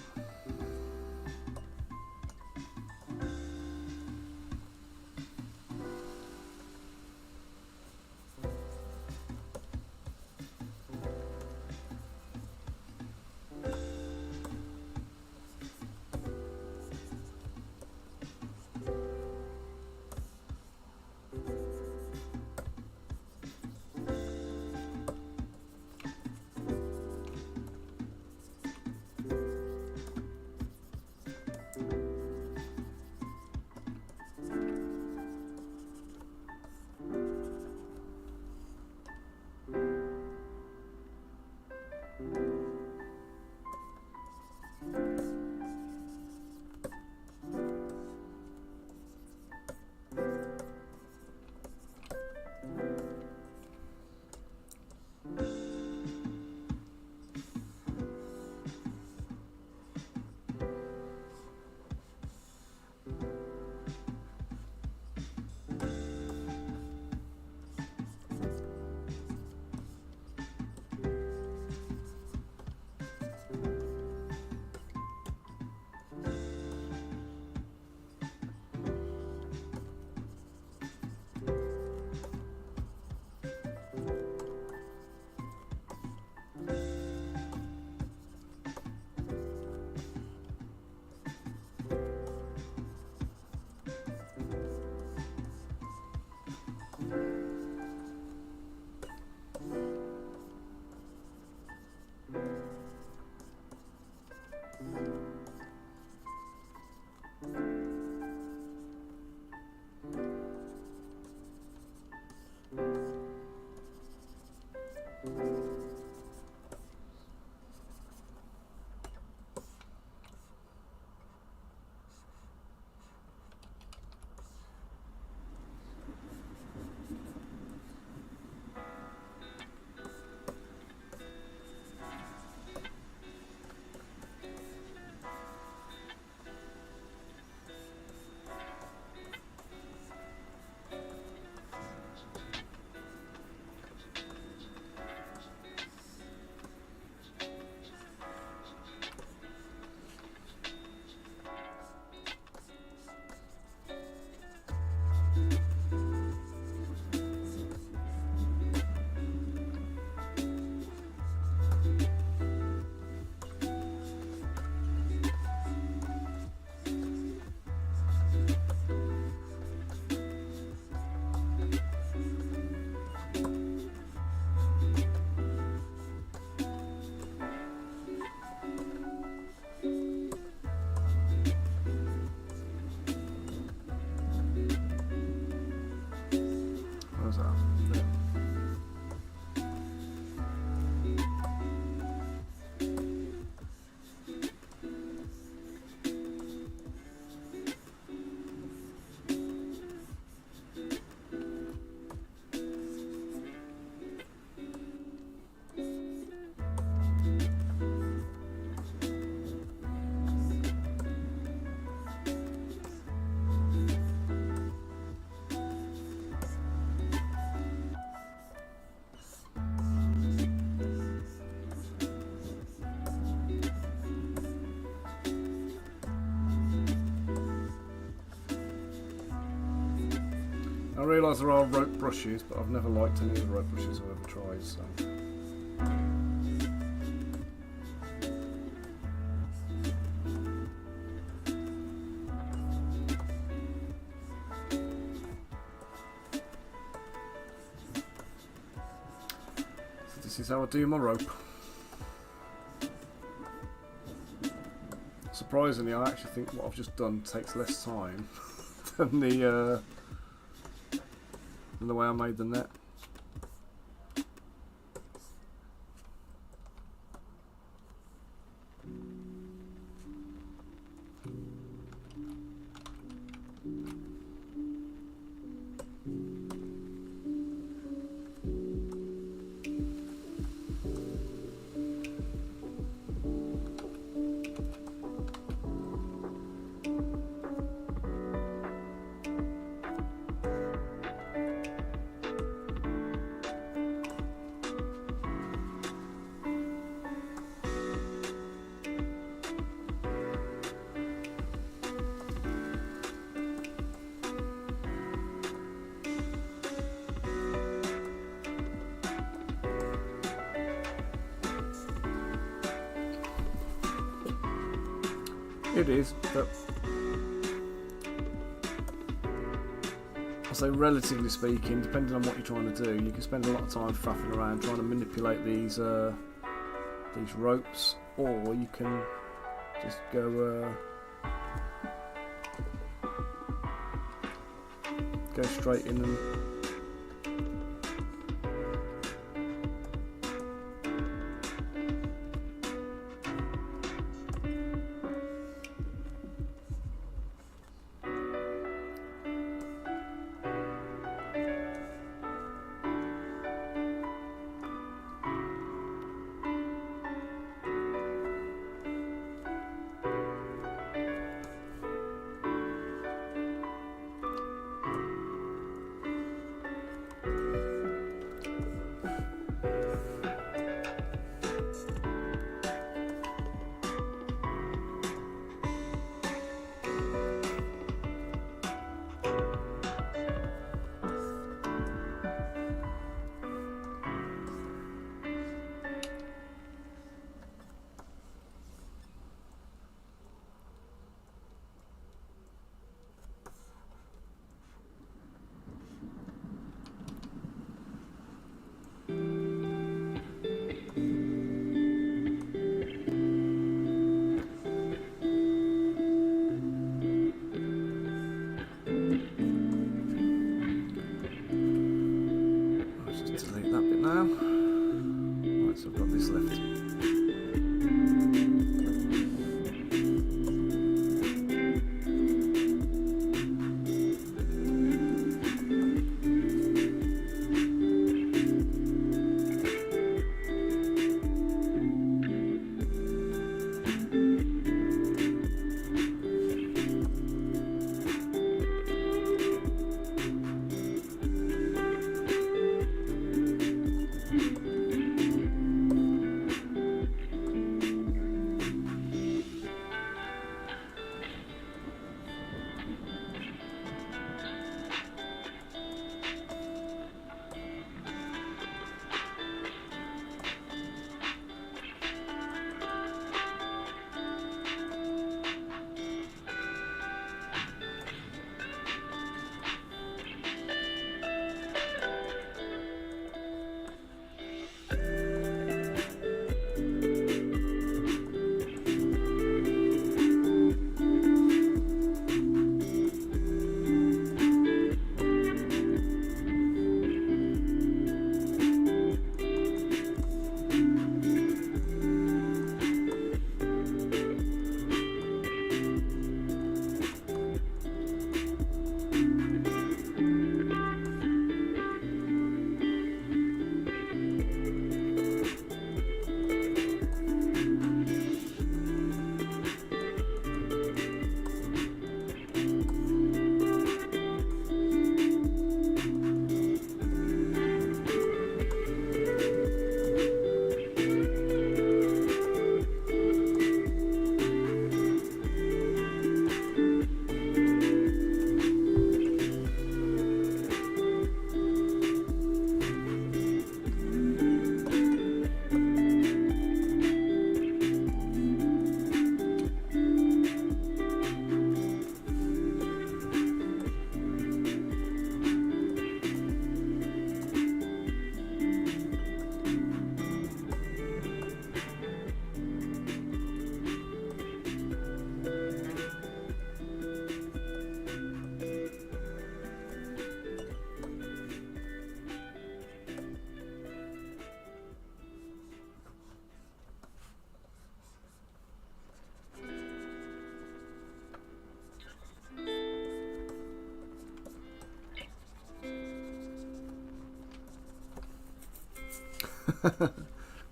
Where's that? There. I realise there are rope brushes, but I've never liked any of the rope brushes I've ever tried, so. So this is how I do my rope. Surprisingly, I actually think what I've just done takes less time than the way I made the net. It is, but I say relatively speaking, depending on what you're trying to do, you can spend a lot of time faffing around trying to manipulate these ropes, or you can just go straight in and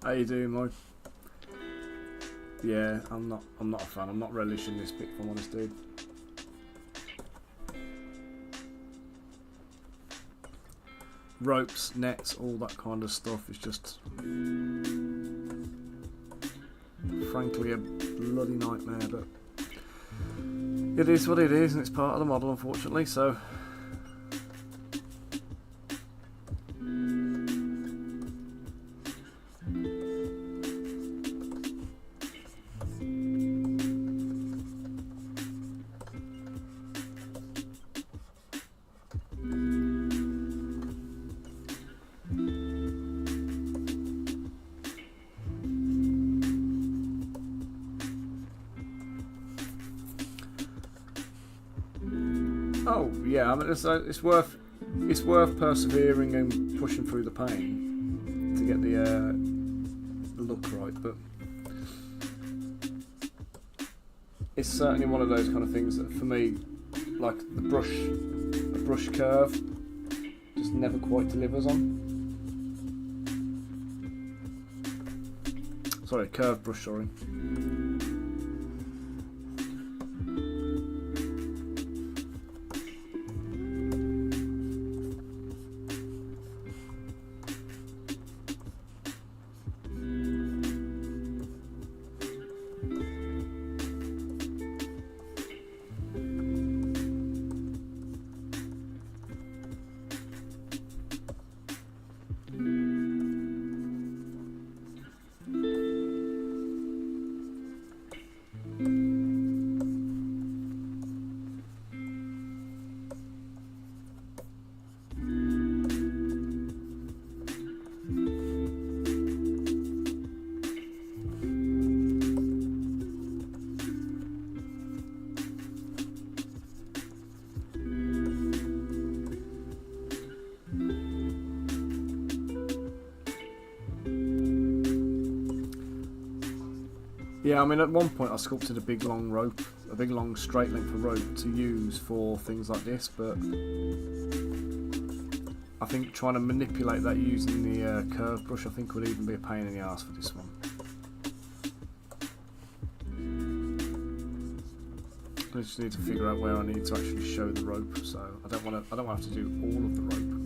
How you doing, Mike? Yeah, I'm not a fan. I'm not relishing this bit, if I'm honest, dude. Ropes, nets, all that kind of stuff is just frankly a bloody nightmare, but it is what it is, and it's part of the model, unfortunately, so Oh yeah, I mean it's worth persevering and pushing through the pain to get the look right, but it's certainly one of those kind of things that for me, like the brush curve just never quite delivers on. Sorry, curved brush, sorry. Yeah, I mean, at one point I sculpted a big long rope, a big long straight length of rope to use for things like this, but I think trying to manipulate that using the curved brush, I think would even be a pain in the arse for this one. I just need to figure out where I need to actually show the rope, so I don't want to have to do all of the rope.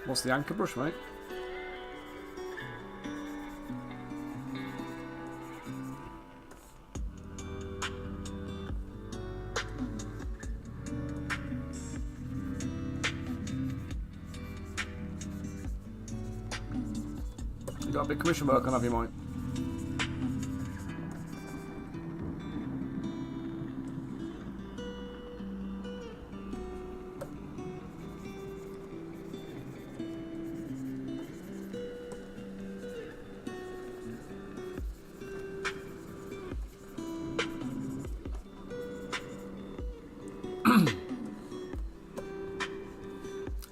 What's the anchor brush, mate? You got a bit of commission work on, have you, mate?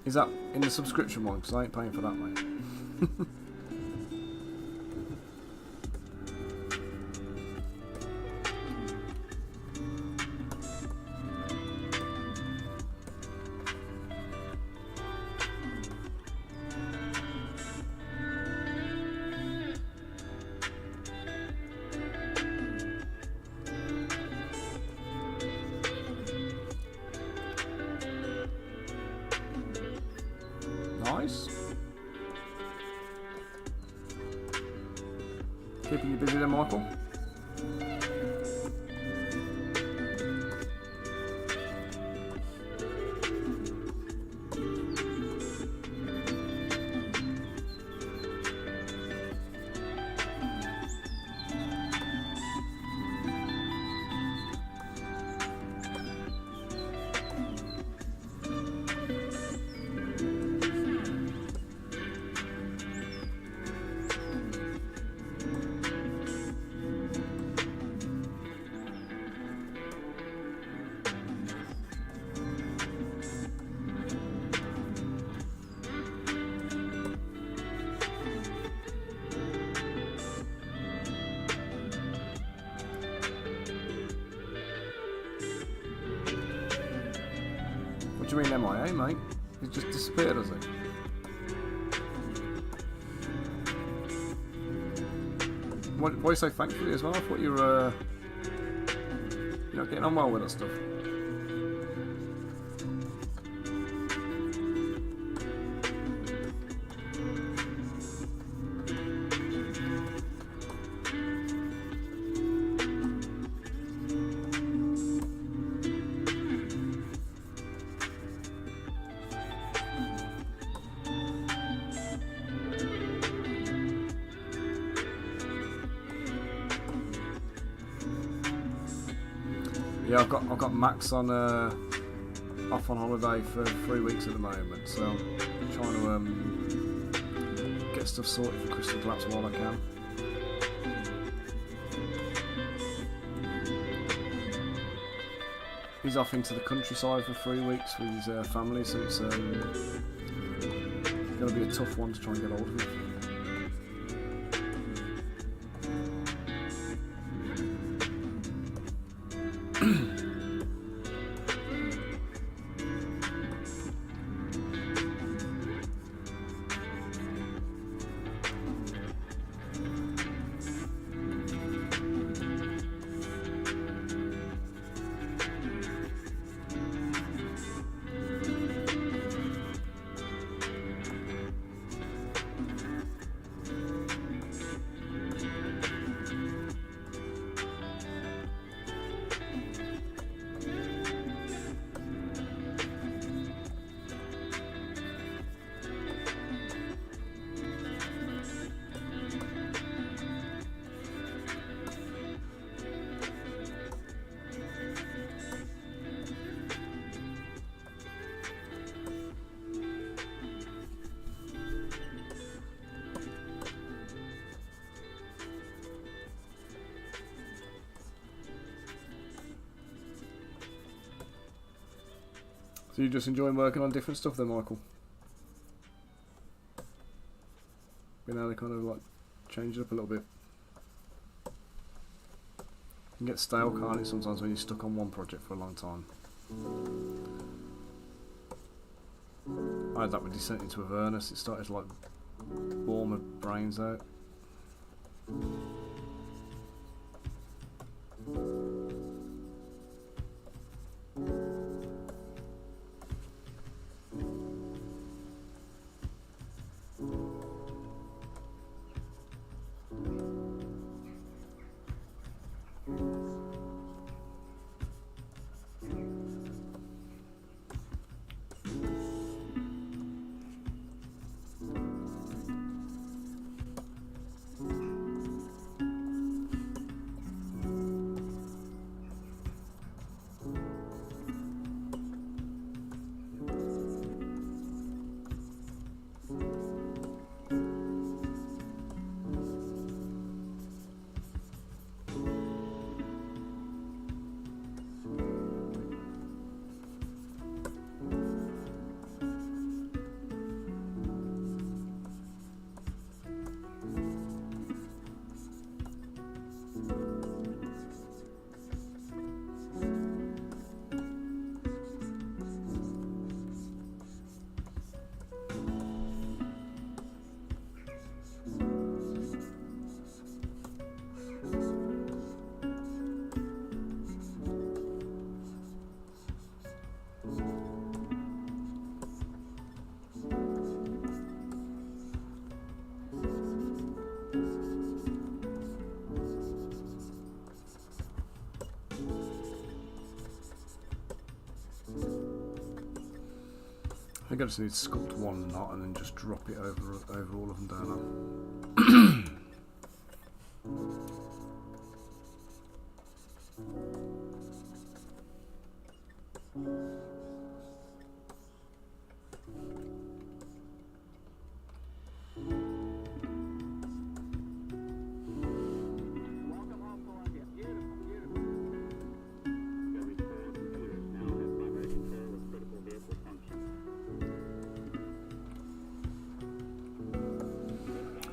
Is that in the subscription one? Because I ain't paying for that, mate. Nice. Keeping you busy then, Michael? do you mean MIA, mate? He just disappeared, has he? Why you say thankfully as well? I thought you were you're not getting on well with that stuff. Yeah, I've got Max on off on holiday for 3 weeks at the moment, so I'm trying to get stuff sorted for Crystal Collapse while I can. He's off into the countryside for 3 weeks with his family, so it's going to be a tough one to try and get hold of him. So you just enjoying working on different stuff then, Michael? Being able to kind of like change it up a little bit. You can get stale, can't it, sometimes when you're stuck on one project for a long time. I had that with Descent into Avernus. It started to like bore my brains out. I think I just need to sculpt one knot and then just drop it over all of them down there.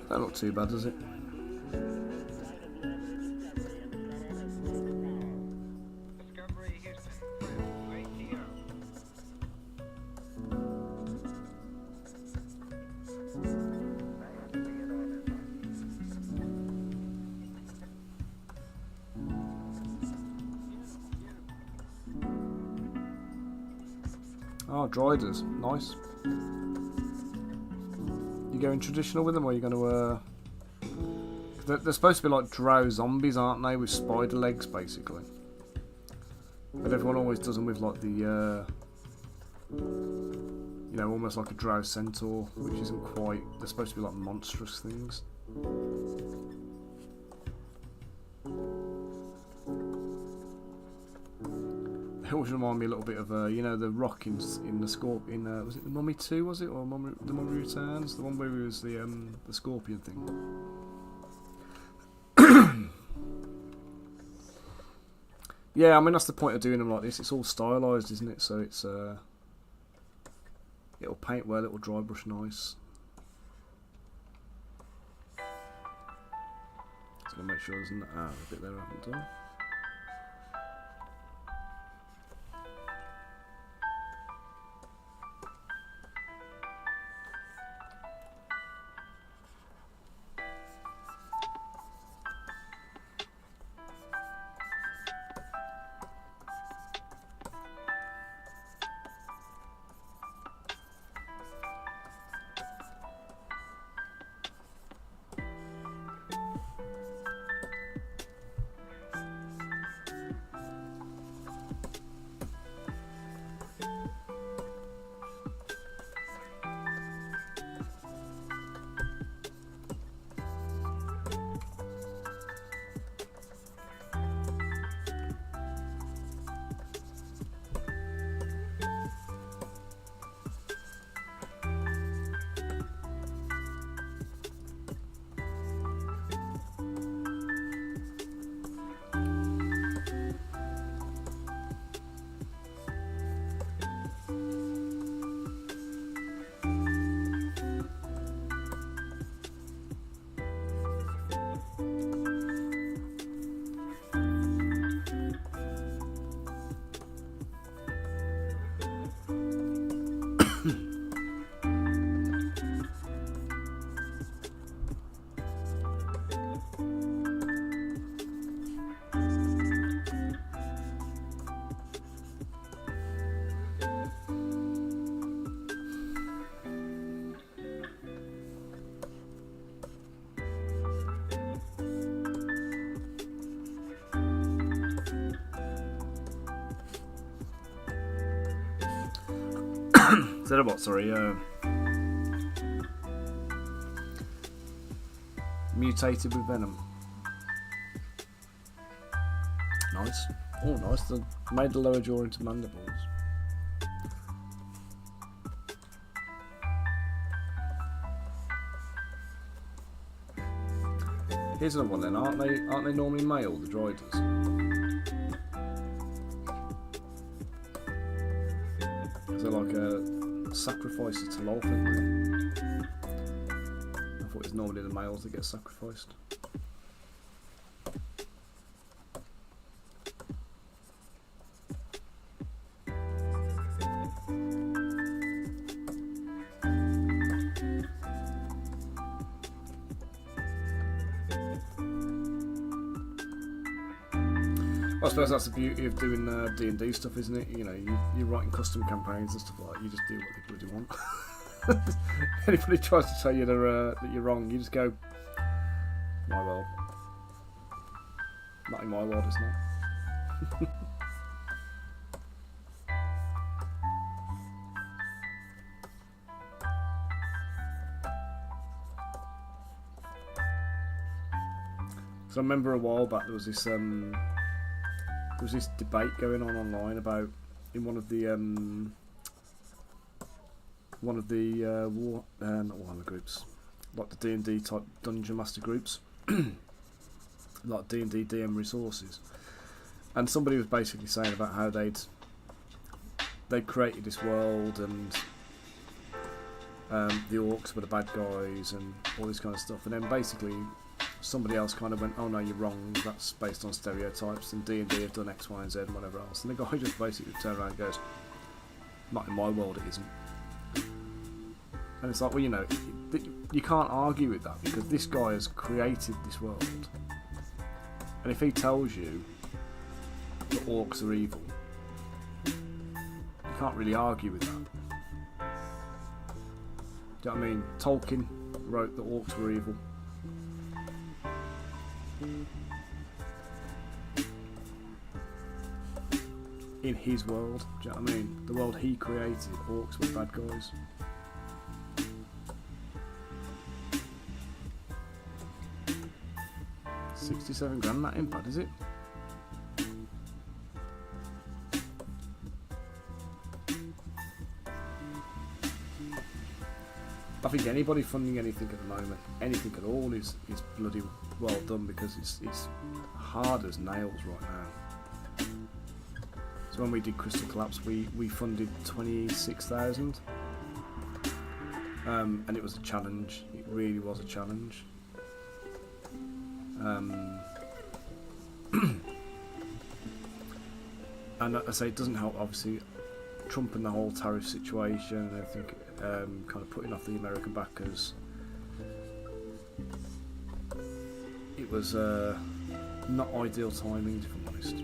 That not too bad, does it? Oh, Driders. Nice. You going traditional with them, or are you going to... They're supposed to be like drow zombies, aren't they? With spider legs, basically. But everyone always does them with like the... you know, almost like a drow centaur, which isn't quite... They're supposed to be like monstrous things. They always remind me a little bit of, you know, the rock in the Scorpion. Was it the Mummy 2? Was it, or the Mummy Returns? The one where he was the Scorpion thing. Yeah, I mean that's the point of doing them like this. It's all stylised, isn't it? So it's it'll paint well, it'll dry brush nice. Just gonna make sure there's a bit there I haven't done. Is that a what? Sorry, mutated with venom. Nice. Oh, nice. They made the lower jaw into mandibles. Here's another one then. Aren't they normally male, the Driders? They're like a sacrifice to lowfi. I thought it was normally the males that get sacrificed. I suppose that's the beauty of doing D&D stuff, isn't it? You know, you're writing custom campaigns and stuff like that. You just do what they bloody want. Anybody tries to tell you that you're wrong, you just go, my world. Not in my world, it's not. So I remember a while back there was this debate going on online about in one of the Warhammer groups, like the D&D type dungeon master groups, like D&D DM resources, and somebody was basically saying about how they'd created this world and the orcs were the bad guys and all this kind of stuff, and then basically somebody else kind of went, oh no, you're wrong, that's based on stereotypes, and D&D have done X, Y and Z and whatever else, and the guy just basically turned around and goes, not in my world it isn't. And it's like, well, you know, you can't argue with that, because this guy has created this world, and if he tells you that orcs are evil, you can't really argue with that. Do you know what I mean? Tolkien wrote that orcs were evil. In his world, do you know what I mean? The world he created, orcs were bad guys. £67 that ain't bad, is it? I think anybody funding anything at the moment, anything at all, is bloody well done, because it's hard as nails right now. So when we did Crystal Collapse, we funded 26,000, and it was a challenge. It really was a challenge. And I say it doesn't help, obviously, Trump and the whole tariff situation and everything, kind of putting off the American backers. It was not ideal timing, if I'm honest.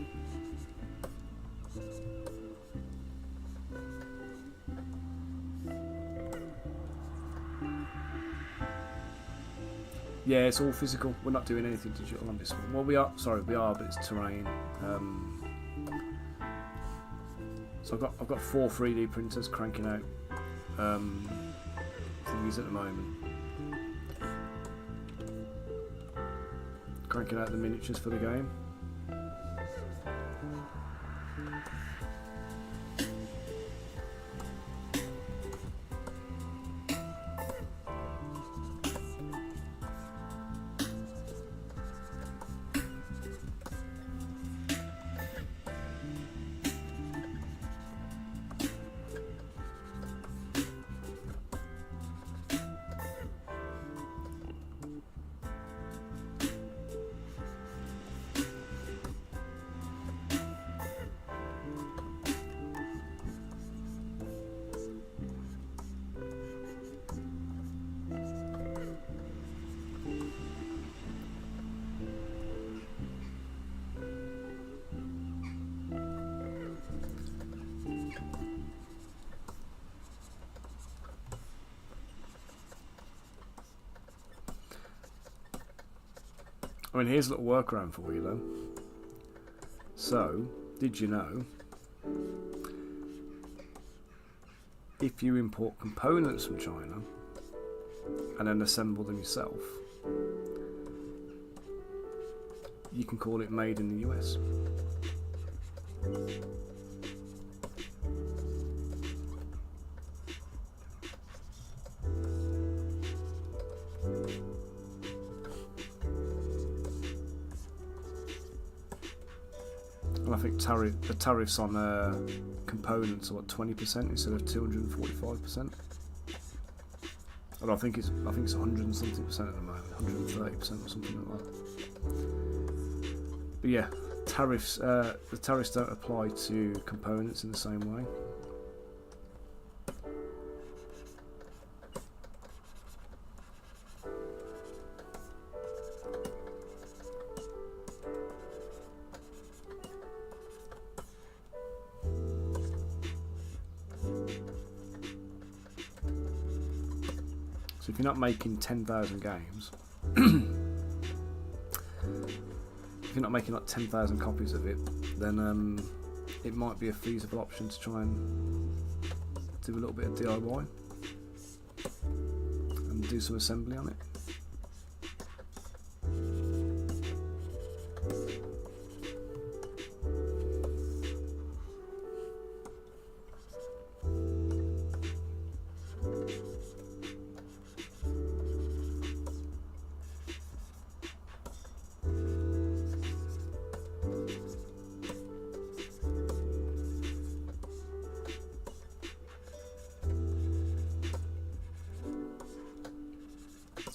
Yeah, it's all physical. We're not doing anything digital on this one. Well, we are, but it's terrain. So I've got 4 3D printers cranking out things at the moment. Cranking out the miniatures for the game. I mean, here's a little workaround for you though. So, did you know, if you import components from China and then assemble them yourself, you can call it made in the US. And I think the tariffs on components are what, 20% instead of 245%. And I think it's 100 and something percent at the moment, 130% or something like that. But yeah, tariffs. The tariffs don't apply to components in the same way. So if you're not making 10,000 games, if you're not making like 10,000 copies of it, then it might be a feasible option to try and do a little bit of DIY and do some assembly on it.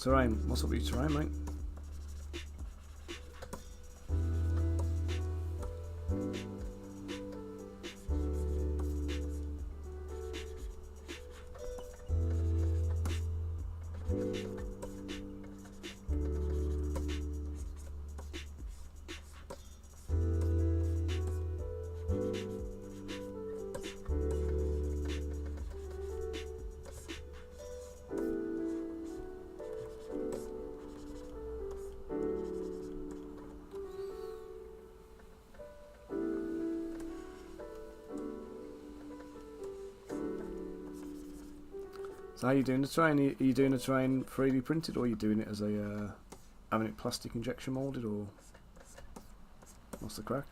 Terrain, what's up with your terrain, mate? So how are you doing the train? Are you doing the train 3D printed, or are you doing it as a having it plastic injection molded, or what's the crack?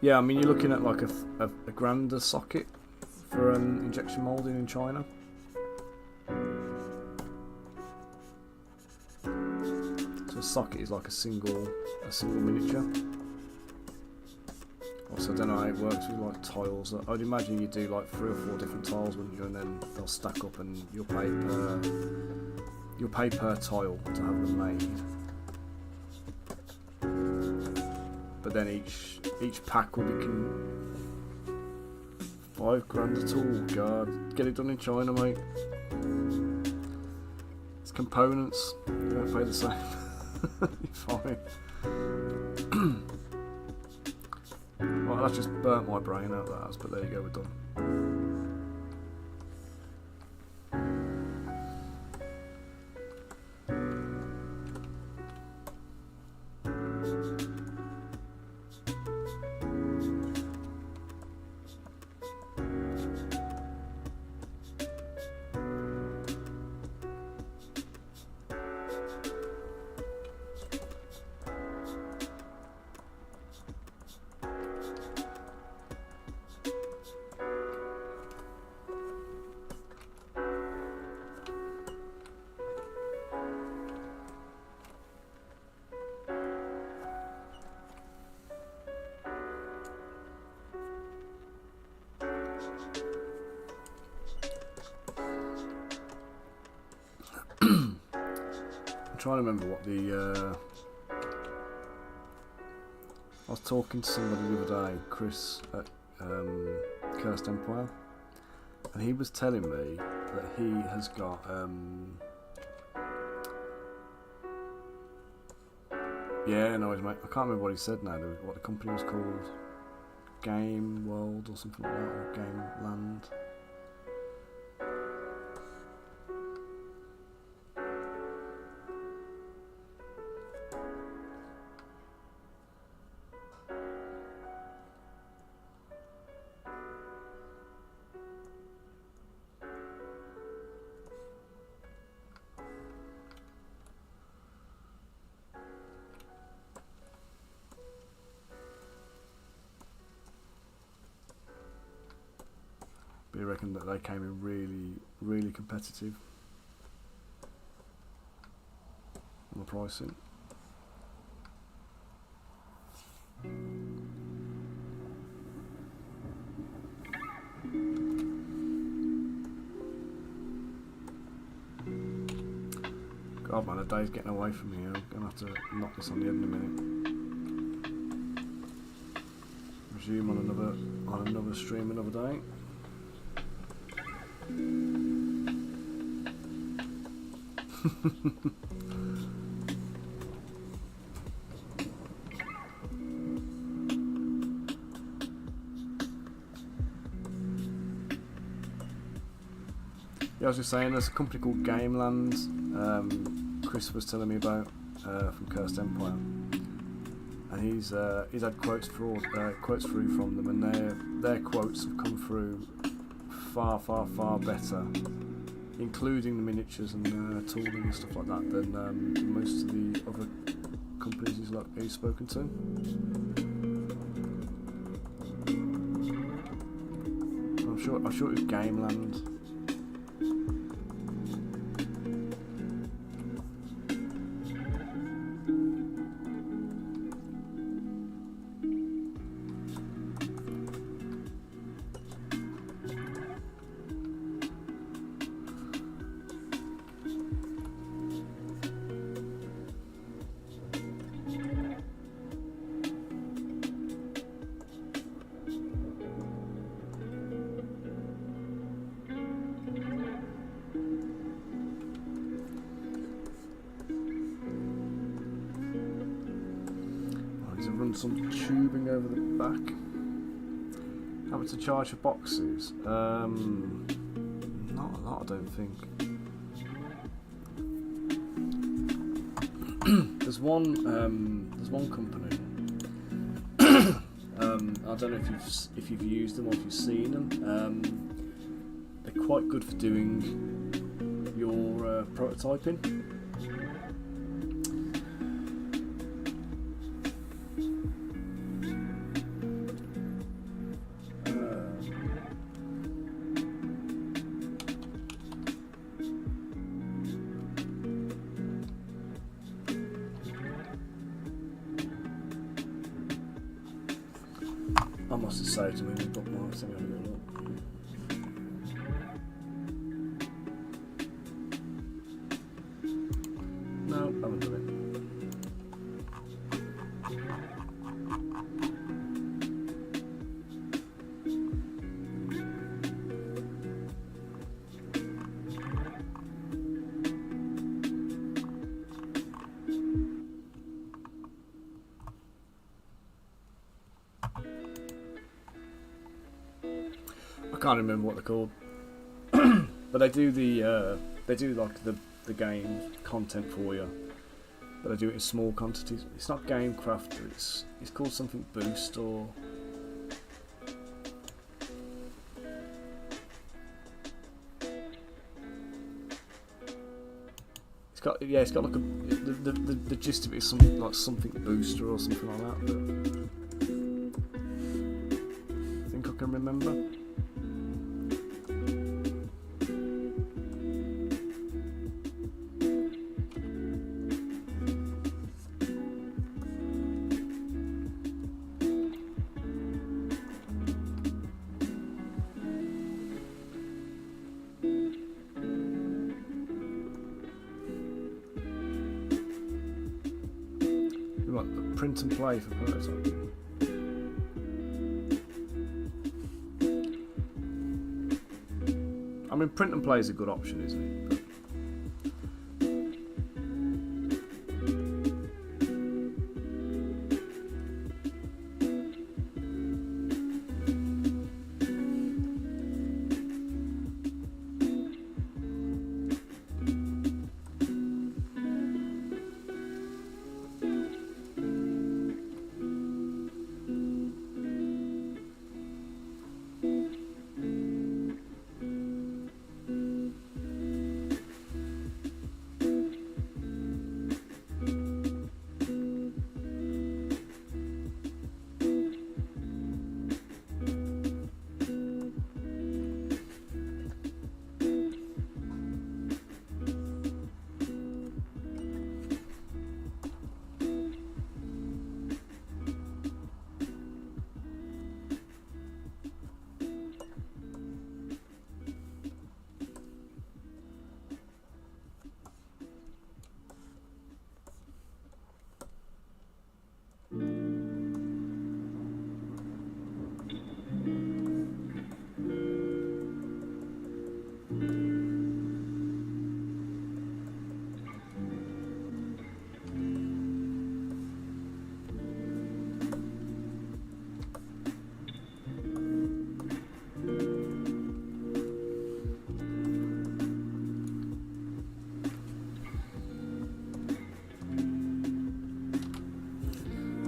Yeah, I mean, you're looking at like a grander socket for injection molding in China. So a socket is like a single miniature. Also, I don't know how it works with like tiles. I'd imagine you do like 3 or 4 different tiles, wouldn't you? And then they'll stack up, and you'll pay per tile to have them made. But then each pack will be £5 a tool. God, get it done in China, mate. It's components. You don't pay the same. You're fine. Well, that's just burnt my brain out, that has, but there you go, we're done. I'm trying to remember what the I was talking to somebody the other day, Chris at Cursed Empire, and he was telling me that he has got yeah, no, mate, I can't remember what he said now, what the company was called, Game World or something like that, or Game Land. But you reckon that they came in really competitive on the pricing? God man, the day's getting away from me. I'm gonna have to knock this on the head in a minute. Resume on another stream another day. Yeah, I was just saying, there's a company called Gameland. Chris was telling me about from Cursed Empire, and he's had quotes through from them, and their quotes have come through far better, including the miniatures and tooling and stuff like that, than most of the other companies he's spoken to. I'm sure it was Gameland. is run some tubing over the back. How much to charge for boxes? Not a lot, I don't think. There's one company. I don't know if you've used them or if you've seen them. They're quite good for doing your prototyping. I must have saved them in the bookmarks. Let me have a little look. No, I haven't done it. I can't remember what they're called, but they do like the game content for you, but they do it in small quantities. It's not game craft, but it's called something Boost or. It's got like the gist of it is something like something Booster or something like that. But I think I can remember. Like print and play for prototyping. I mean, print and play is a good option, isn't it?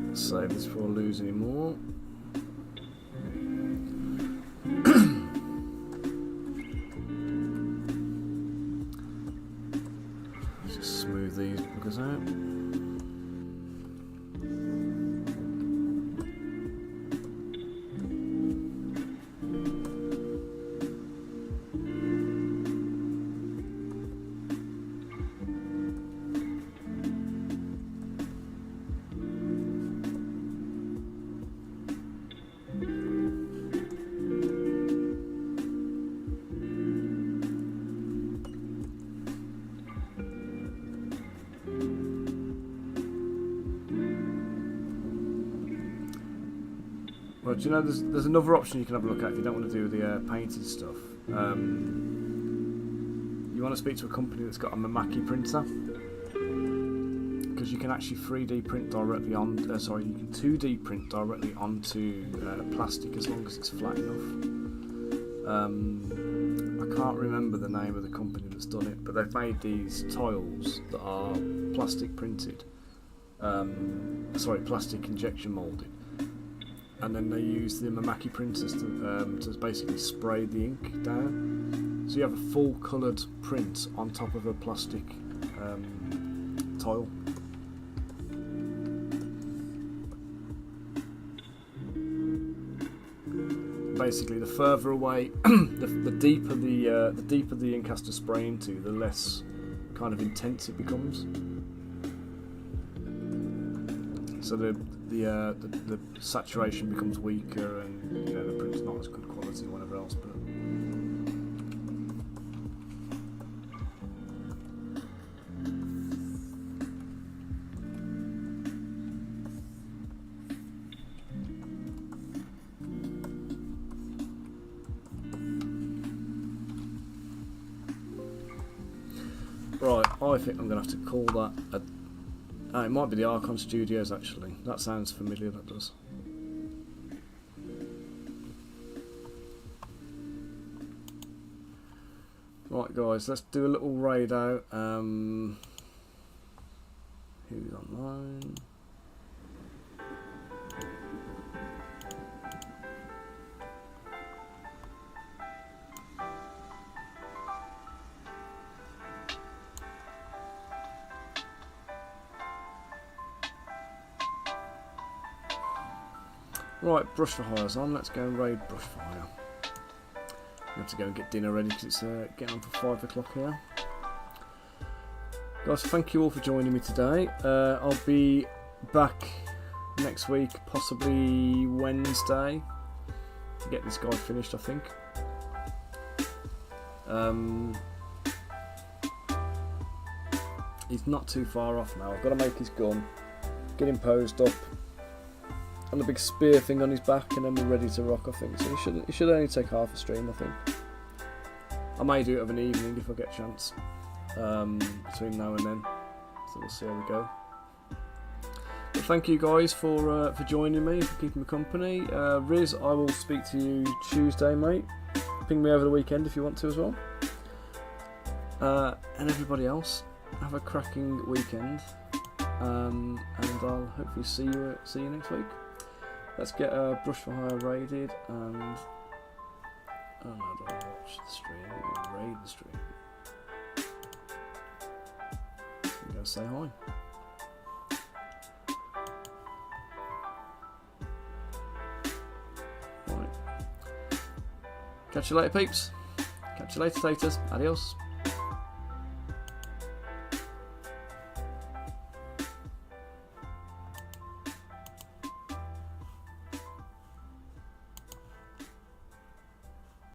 But save this before I lose any more. Just smooth these buggers out. Well, do you know there's another option you can have a look at if you don't want to do the painted stuff. You want to speak to a company that's got a Mamaki printer, because because you can actually 3D print directly on. Sorry, you can 2D print directly onto plastic as long as it's flat enough. I can't remember the name of the company that's done it, but they've made these tiles that are plastic printed. Sorry, plastic injection moulded, and then they use the Mamaki printers to basically spray the ink down, so you have a full coloured print on top of a plastic tile. Basically, the further away, the deeper the ink has to spray into, the less kind of intense it becomes. So the saturation becomes weaker, and the print's not as good quality and whatever else. But right, I think I'm going to have to call that a... it might be the Archon Studios actually. That sounds familiar, that does. Right guys, let's do a little raid out. Who's online? Right, Brush for Hire's on. Let's go and raid Brush for Hire. I have to go and get dinner ready because it's getting on for 5 o'clock here. Guys, thank you all for joining me today. I'll be back next week, possibly Wednesday, to get this guy finished, I think. He's not too far off now. I've got to make his gun, get him posed up, and the big spear thing on his back, and then we're ready to rock, I think. So it should only take half a stream, I think. I may do it of an evening if I get a chance, between now and then. So we'll see how we go. But thank you guys for joining me, for keeping me company. Riz, I will speak to you Tuesday, mate. Ping me over the weekend if you want to as well. And everybody else, have a cracking weekend. And I'll hopefully see you next week. Let's get Brush for Hire raided, and oh no, don't watch the stream, raid the stream. I'm gonna say hi. Right. Catch you later, peeps. Catch you later, taters. Adios.